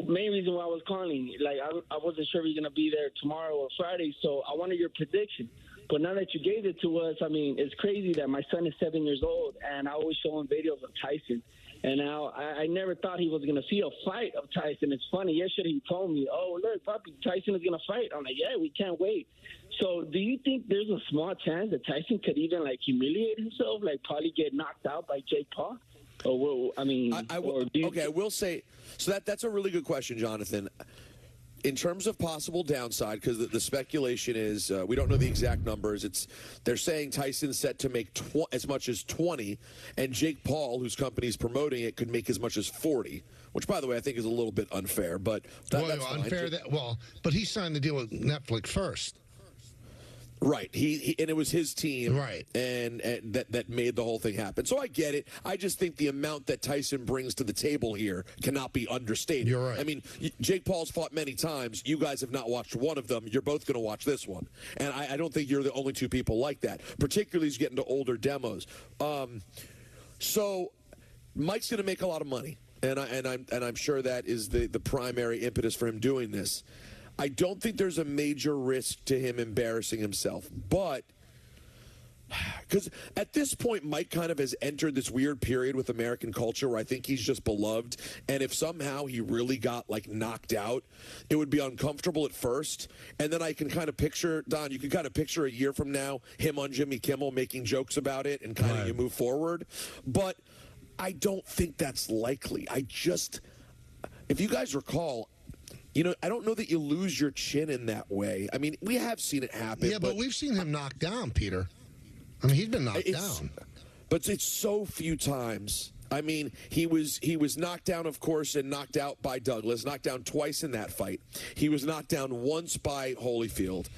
[SPEAKER 19] main reason why I was calling. Like, I wasn't sure if you're going to be there tomorrow or Friday, so I wanted your prediction. But now that you gave it to us, I mean, it's crazy that my son is 7 years old, and I always show him videos of Tyson. And now I never thought he was going to see a fight of Tyson. It's funny. Yesterday he told me, oh, look, Papi, Tyson is going to fight. I'm like, yeah, we can't wait. So do you think there's a small chance that Tyson could even, like, humiliate himself, like probably get knocked out by Jake Paul? Or will, I mean,
[SPEAKER 5] I will say, so that's a really good question, Jonathan. In terms of possible downside, because the speculation is we don't know the exact numbers. They're saying Tyson's set to make as much as 20, and Jake Paul, whose company's promoting it, could make as much as 40. Which, by the way, I think is a little bit unfair. But that's
[SPEAKER 1] unfair. But he signed the deal with Netflix first.
[SPEAKER 5] Right. He and it was his team,
[SPEAKER 1] right,
[SPEAKER 5] and that made the whole thing happen. So I get it. I just think the amount that Tyson brings to the table here cannot be understated.
[SPEAKER 1] You're right.
[SPEAKER 5] I mean, Jake Paul's fought many times. You guys have not watched one of them. You're both going to watch this one, and I don't think you're the only two people like that. Particularly as you get into older demos. So Mike's going to make a lot of money, and I'm sure that is the primary impetus for him doing this. I don't think there's a major risk to him embarrassing himself, but because at this point, Mike kind of has entered this weird period with American culture where I think he's just beloved, and if somehow he really got, like, knocked out, it would be uncomfortable at first, and then I can kind of picture, Don, you can kind of picture a year from now, him on Jimmy Kimmel making jokes about it, and kind of you move forward, but I don't think that's likely. If you guys recall, you know, I don't know that you lose your chin in that way. I mean, we have seen it happen.
[SPEAKER 1] Yeah, but we've seen him knocked down, Peter. I mean, he's been knocked down.
[SPEAKER 5] But it's so few times. I mean, he was knocked down, of course, and knocked out by Douglas, knocked down twice in that fight. He was knocked down once by Holyfield.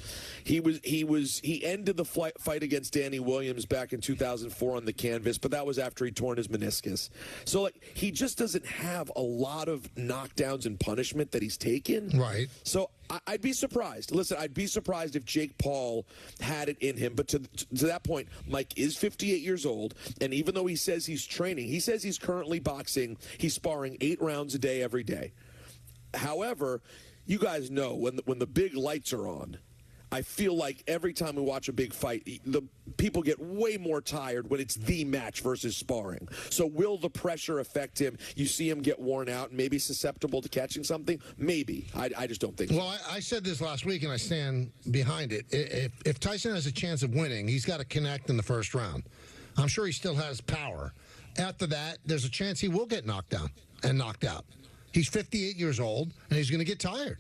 [SPEAKER 5] He ended the fight against Danny Williams back in 2004 on the canvas, but that was after he torn his meniscus. So, like, he just doesn't have a lot of knockdowns and punishment that he's taken.
[SPEAKER 1] Right.
[SPEAKER 5] So I'd be surprised. Listen, I'd be surprised if Jake Paul had it in him. But to that point, Mike is 58 years old, and even though he says he's training, he says he's currently boxing. He's sparring 8 rounds a day every day. However, you guys know when the big lights are on, I feel like every time we watch a big fight, the people get way more tired when it's the match versus sparring. So will the pressure affect him? You see him get worn out and maybe susceptible to catching something? Maybe. I just don't think so.
[SPEAKER 1] Well, I said this last week, and I stand behind it. If Tyson has a chance of winning, he's got to connect in the first round. I'm sure he still has power. After that, there's a chance he will get knocked down and knocked out. He's 58 years old, and he's going to get tired.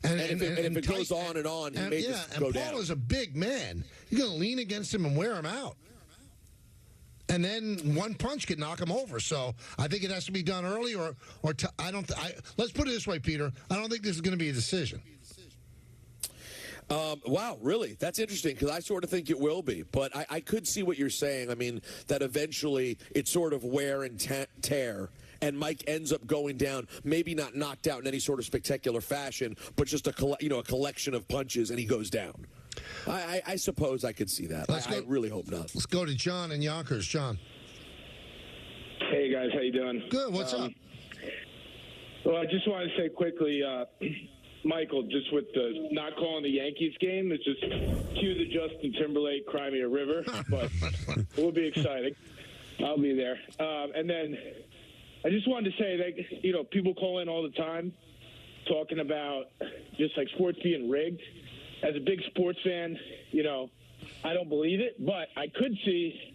[SPEAKER 5] And if it goes on and on, he may just go down.
[SPEAKER 1] And Paul is a big man. You're going to lean against him and wear him out. And then one punch could knock him over. So I think it has to be done early, let's put it this way, Peter. I don't think this is going to be a decision.
[SPEAKER 5] Wow, really? That's interesting, because I sort of think it will be. But I could see what you're saying. I mean, that eventually it's sort of wear and tear. And Mike ends up going down, maybe not knocked out in any sort of spectacular fashion, but just a collection of punches, and he goes down. I suppose I could see that. I really hope not.
[SPEAKER 1] Let's go to John in Yonkers. John.
[SPEAKER 20] Hey, guys. How you doing?
[SPEAKER 1] Good. What's up?
[SPEAKER 20] Well, I just wanted to say quickly, Michael, just with the not calling the Yankees game, it's just cue the Justin Timberlake Cry Me a River, but it will be exciting. I'll be there. And then I just wanted to say that, people call in all the time talking about just like sports being rigged. As a big sports fan, I don't believe it, but I could see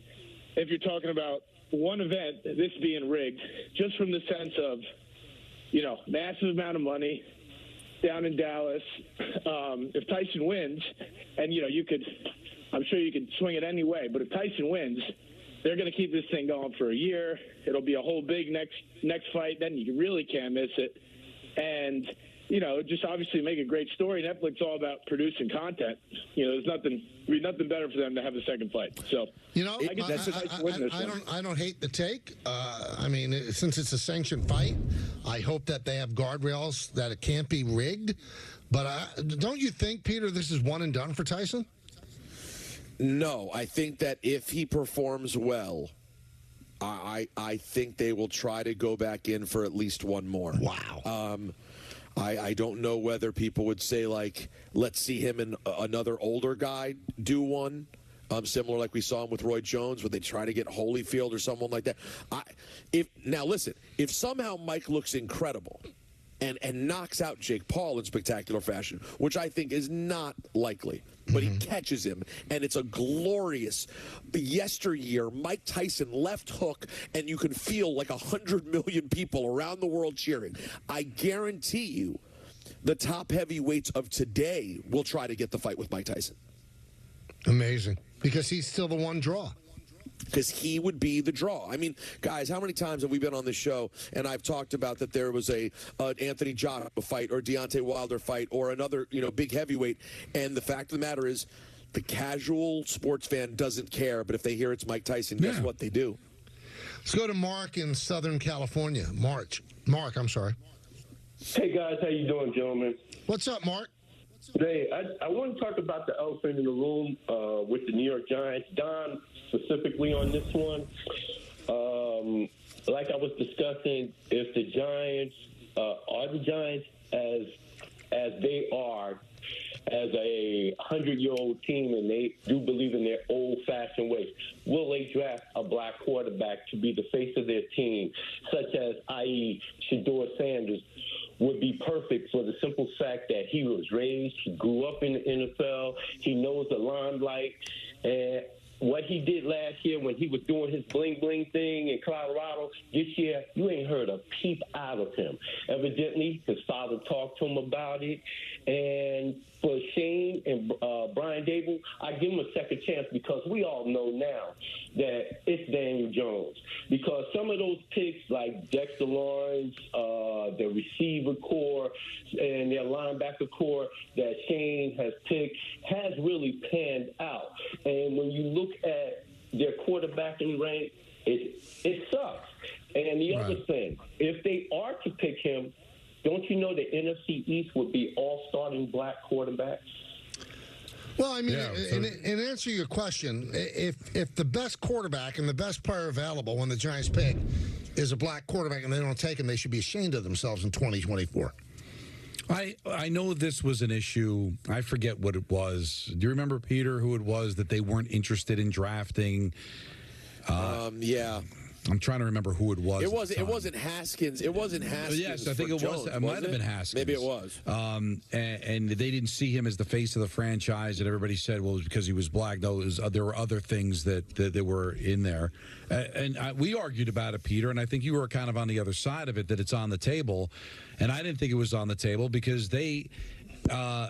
[SPEAKER 20] if you're talking about one event, this being rigged, just from the sense of, massive amount of money down in Dallas. If Tyson wins, and, I'm sure you could swing it any way, but if Tyson wins, they're going to keep this thing going for a year. It'll be a whole big next fight. Then you really can't miss it. And, just obviously make a great story. Netflix is all about producing content. There's nothing better for them to have a second fight. So, I guess that's a nice win this one.
[SPEAKER 1] I don't hate the take. Since it's a sanctioned fight, I hope that they have guardrails that it can't be rigged. But don't you think, Peter, this is one and done for Tyson?
[SPEAKER 5] No, I think that if he performs well, I think they will try to go back in for at least one more.
[SPEAKER 1] Wow.
[SPEAKER 5] I don't know whether people would say, let's see him and another older guy do one, similar like we saw him with Roy Jones, where they try to get Holyfield or someone like that. Now, listen, if somehow Mike looks incredible and knocks out Jake Paul in spectacular fashion, which I think is not likely, but he catches him, and it's a glorious yesteryear Mike Tyson left hook, and you can feel like 100 million people around the world cheering. I guarantee you the top heavyweights of today will try to get the fight with Mike Tyson.
[SPEAKER 1] Amazing. Because he's still the one draw.
[SPEAKER 5] Because he would be the draw. I mean, guys, how many times have we been on this show and I've talked about that there was an Anthony Joshua fight or Deontay Wilder fight or another, big heavyweight, and the fact of the matter is the casual sports fan doesn't care, but if they hear it's Mike Tyson, guess what they do?
[SPEAKER 1] Let's go to Mark in Southern California. Mark, I'm sorry.
[SPEAKER 6] Hey, guys. How you doing, gentlemen?
[SPEAKER 1] What's up, Mark?
[SPEAKER 6] Hey, I want to talk about the elephant in the room with the New York Giants. Don, specifically on this one, like I was discussing, if the Giants are the Giants as they are, as a 100-year-old team, and they do believe in their old-fashioned ways, will they draft a black quarterback to be the face of their team, such as, i.e., Shedeur Sanders, would be perfect for the simple fact that he was raised, he grew up in the NFL, he knows the limelight, and what he did last year when he was doing his bling-bling thing in Colorado, this year, you ain't heard a peep out of him. Evidently, his father talked to him about it, and for Shane and Brian Dable, I give him a second chance because we all know now that it's Daniel Jones. Because some of those picks, like Dexter Lawrence, the receiver core, and their linebacker core that Shane has picked has really panned out. And when you look at their quarterbacking rank, it sucks. And the other thing, if they are to pick him, don't you know the NFC East would be all starting black quarterbacks?
[SPEAKER 1] Well, I mean, in answer to your question, if the best quarterback and the best player available when the Giants pick is a black quarterback and they don't take him, they should be ashamed of themselves in 2024.
[SPEAKER 2] I know this was an issue. I forget what it was. Do you remember, Peter, who it was that they weren't interested in drafting?
[SPEAKER 5] Yeah.
[SPEAKER 2] I'm trying to remember who it was.
[SPEAKER 5] It wasn't Haskins. It wasn't Haskins.
[SPEAKER 2] Yes, I think it
[SPEAKER 5] Jones,
[SPEAKER 2] was. It might have been Haskins.
[SPEAKER 5] Maybe it was.
[SPEAKER 2] And they didn't see him as the face of the franchise, and everybody said, well, it was because he was black. No, there were other things that were in there. We argued about it, Peter, and I think you were kind of on the other side of it, that it's on the table. And I didn't think it was on the table because they... I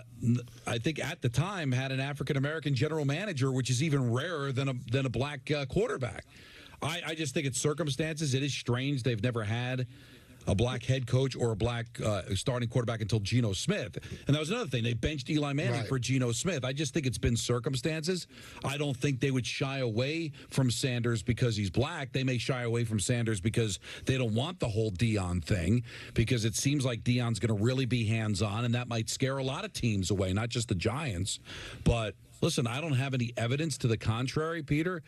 [SPEAKER 2] think at the time had an African-American general manager, which is even rarer than a black quarterback. I just think it's circumstances. It is strange. They've never had a black head coach or a black starting quarterback until Geno Smith. And that was another thing. They benched Eli Manning for Geno Smith. I just think it's been circumstances. I don't think they would shy away from Sanders because he's black. They may shy away from Sanders because they don't want the whole Deion thing, because it seems like Deion's going to really be hands-on, and that might scare a lot of teams away, not just the Giants. But, listen, I don't have any evidence to the contrary, Peter,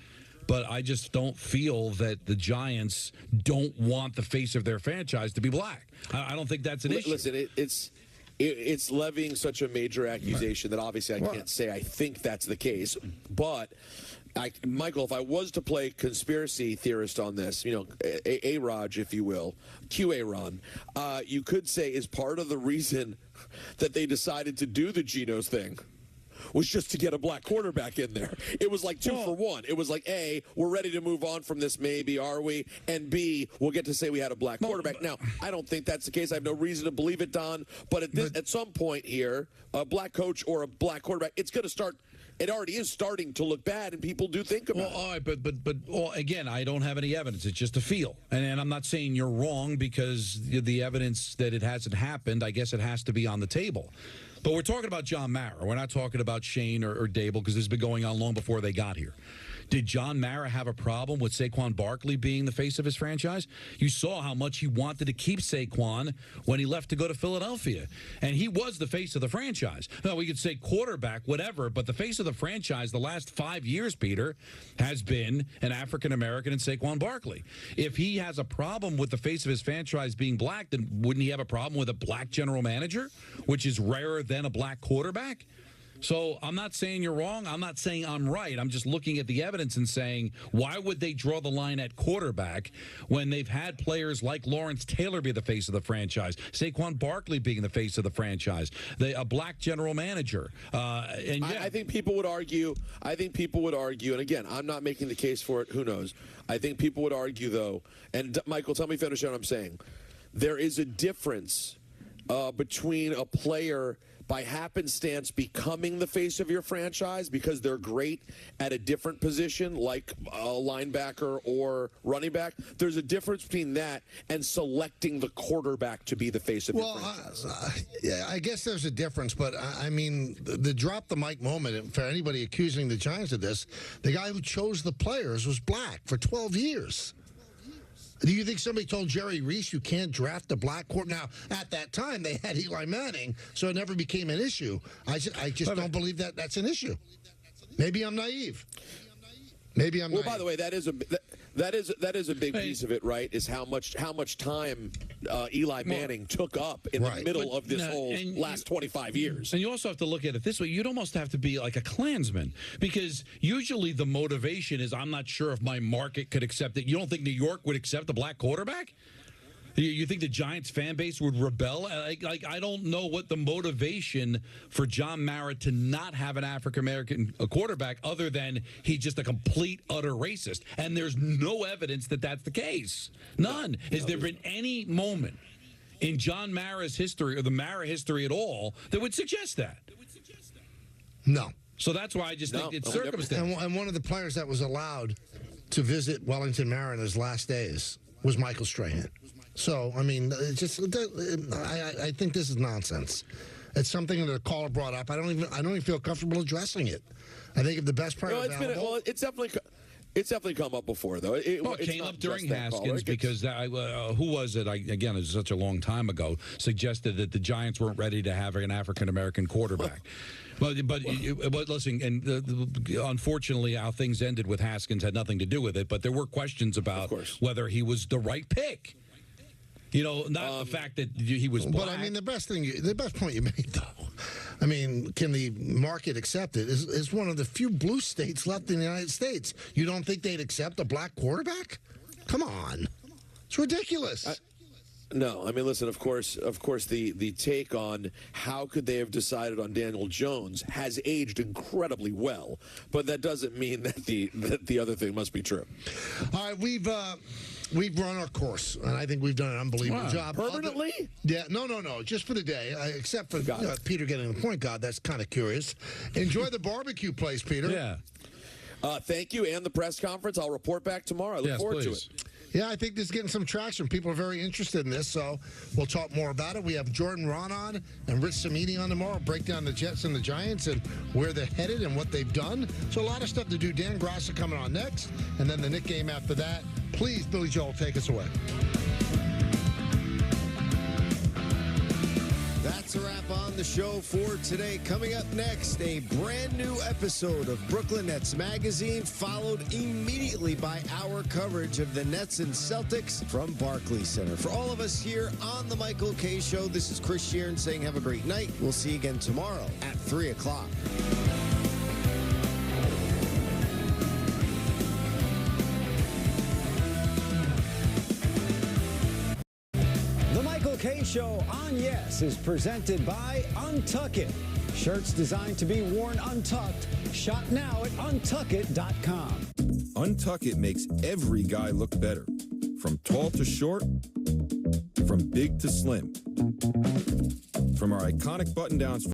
[SPEAKER 2] but I just don't feel that the Giants don't want the face of their franchise to be black. I don't think that's an issue.
[SPEAKER 5] Listen, it's levying such a major accusation that obviously I can't say I think that's the case. But, Michael, if I was to play conspiracy theorist on this, A-Raj, if you will, Q-A-Ron, you could say is part of the reason that they decided to do the Geno's thing was just to get a black quarterback in there. It was like 2 for 1. It was like, A, we're ready to move on from this, maybe, are we? And B, we'll get to say we had a black quarterback. Now, I don't think that's the case. I have no reason to believe it, Don. But at some point here, a black coach or a black quarterback, it's going to start. It already is starting to look bad, and people do think about it.
[SPEAKER 2] All right, but again, I don't have any evidence. It's just a feel. And I'm not saying you're wrong because the evidence that it hasn't happened, I guess it has to be on the table. But we're talking about John Mara. We're not talking about Shane or Dable because this has been going on long before they got here. Did John Mara have a problem with Saquon Barkley being the face of his franchise? You saw how much he wanted to keep Saquon when he left to go to Philadelphia. And he was the face of the franchise. Now, we could say quarterback, whatever, but the face of the franchise the last 5 years, Peter, has been an African-American in Saquon Barkley. If he has a problem with the face of his franchise being black, then wouldn't he have a problem with a black general manager, which is rarer than a black quarterback? So I'm not saying you're wrong. I'm not saying I'm right. I'm just looking at the evidence and saying, why would they draw the line at quarterback when they've had players like Lawrence Taylor be the face of the franchise, Saquon Barkley being the face of the franchise, a black general manager?
[SPEAKER 5] I think people would argue, and again, I'm not making the case for it. Who knows? I think people would argue, though, and Michael, tell me if you understand what I'm saying. There is a difference between a player by happenstance becoming the face of your franchise because they're great at a different position, like a linebacker or running back. There's a difference between that and selecting the quarterback to be the face of your franchise.
[SPEAKER 1] Yeah, I guess there's a difference, but I mean, the drop the mic moment, for anybody accusing the Giants of this, the guy who chose the players was black for 12 years. Do you think somebody told Jerry Reese you can't draft a black quarterback? Now, at that time, they had Eli Manning, so it never became an issue. I just don't believe that that's an issue. Maybe I'm naive. Well,
[SPEAKER 5] by the way, that is a big piece of it, right? Is how much time Eli Manning took up in the middle of this whole last 25 years.
[SPEAKER 2] And you also have to look at it this way. You'd almost have to be like a Klansman because usually the motivation is I'm not sure if my market could accept it. You don't think New York would accept a black quarterback? You think the Giants fan base would rebel? I don't know what the motivation for John Mara to not have an African-American quarterback other than he's just a complete, utter racist. And there's no evidence that that's the case. None. Has there been any moment in John Mara's history or the Mara history at all that would suggest that?
[SPEAKER 1] No.
[SPEAKER 2] So that's why I just think it's circumstantial.
[SPEAKER 1] And one of the players that was allowed to visit Wellington Mara in his last days was Michael Strahan. So, I mean, I think this is nonsense. It's something that a caller brought up. I don't even feel comfortable addressing it. I think if the best player available...
[SPEAKER 5] It's definitely come up before, though. It
[SPEAKER 2] came up during Haskins because who was it? Again, it was such a long time ago. Suggested that the Giants weren't ready to have an African-American quarterback. But listen, and unfortunately, how things ended with Haskins had nothing to do with it. But there were questions about whether he was the right pick. You know, not the fact that he was black.
[SPEAKER 1] But I mean, the best point you made, though, I mean, can the market accept it? Is one of the few blue states left in the United States. You don't think they'd accept a black quarterback? Come on, it's ridiculous.
[SPEAKER 5] No, I mean, listen. Of course, the take on how could they have decided on Daniel Jones has aged incredibly well, but that doesn't mean that the other thing must be true.
[SPEAKER 1] All right, we've run our course, and I think we've done an unbelievable job.
[SPEAKER 5] Permanently?
[SPEAKER 1] Yeah, no, just for the day, except for Peter getting the point guard. That's kind of curious. Enjoy the barbecue place, Peter.
[SPEAKER 2] Yeah.
[SPEAKER 5] Thank you, and the press conference. I'll report back tomorrow. I look forward to it.
[SPEAKER 1] Yeah, I think this is getting some traction. People are very interested in this, so we'll talk more about it. We have Jordan Ron on and Rich Samini on tomorrow. Break down the Jets and the Giants and where they're headed and what they've done. So a lot of stuff to do. Dan Grassa coming on next, and then the Knick game after that. Please, Billy Joel, take us away. That's
[SPEAKER 3] That's a wrap on the show for today. Coming up next, a brand new episode of Brooklyn Nets Magazine, followed immediately by our coverage of the Nets and Celtics from Barclays Center. For all of us here on the Michael Kay Show, this is Chris Sheeran saying have a great night. We'll see you again tomorrow at 3 o'clock.
[SPEAKER 8] The Michael Kay Show on Yes is presented by Untuck It. Shirts designed to be worn untucked. Shop now at untuckit.com.
[SPEAKER 11] Untuck It makes every guy look better. From tall to short, from big to slim. From our iconic button-downs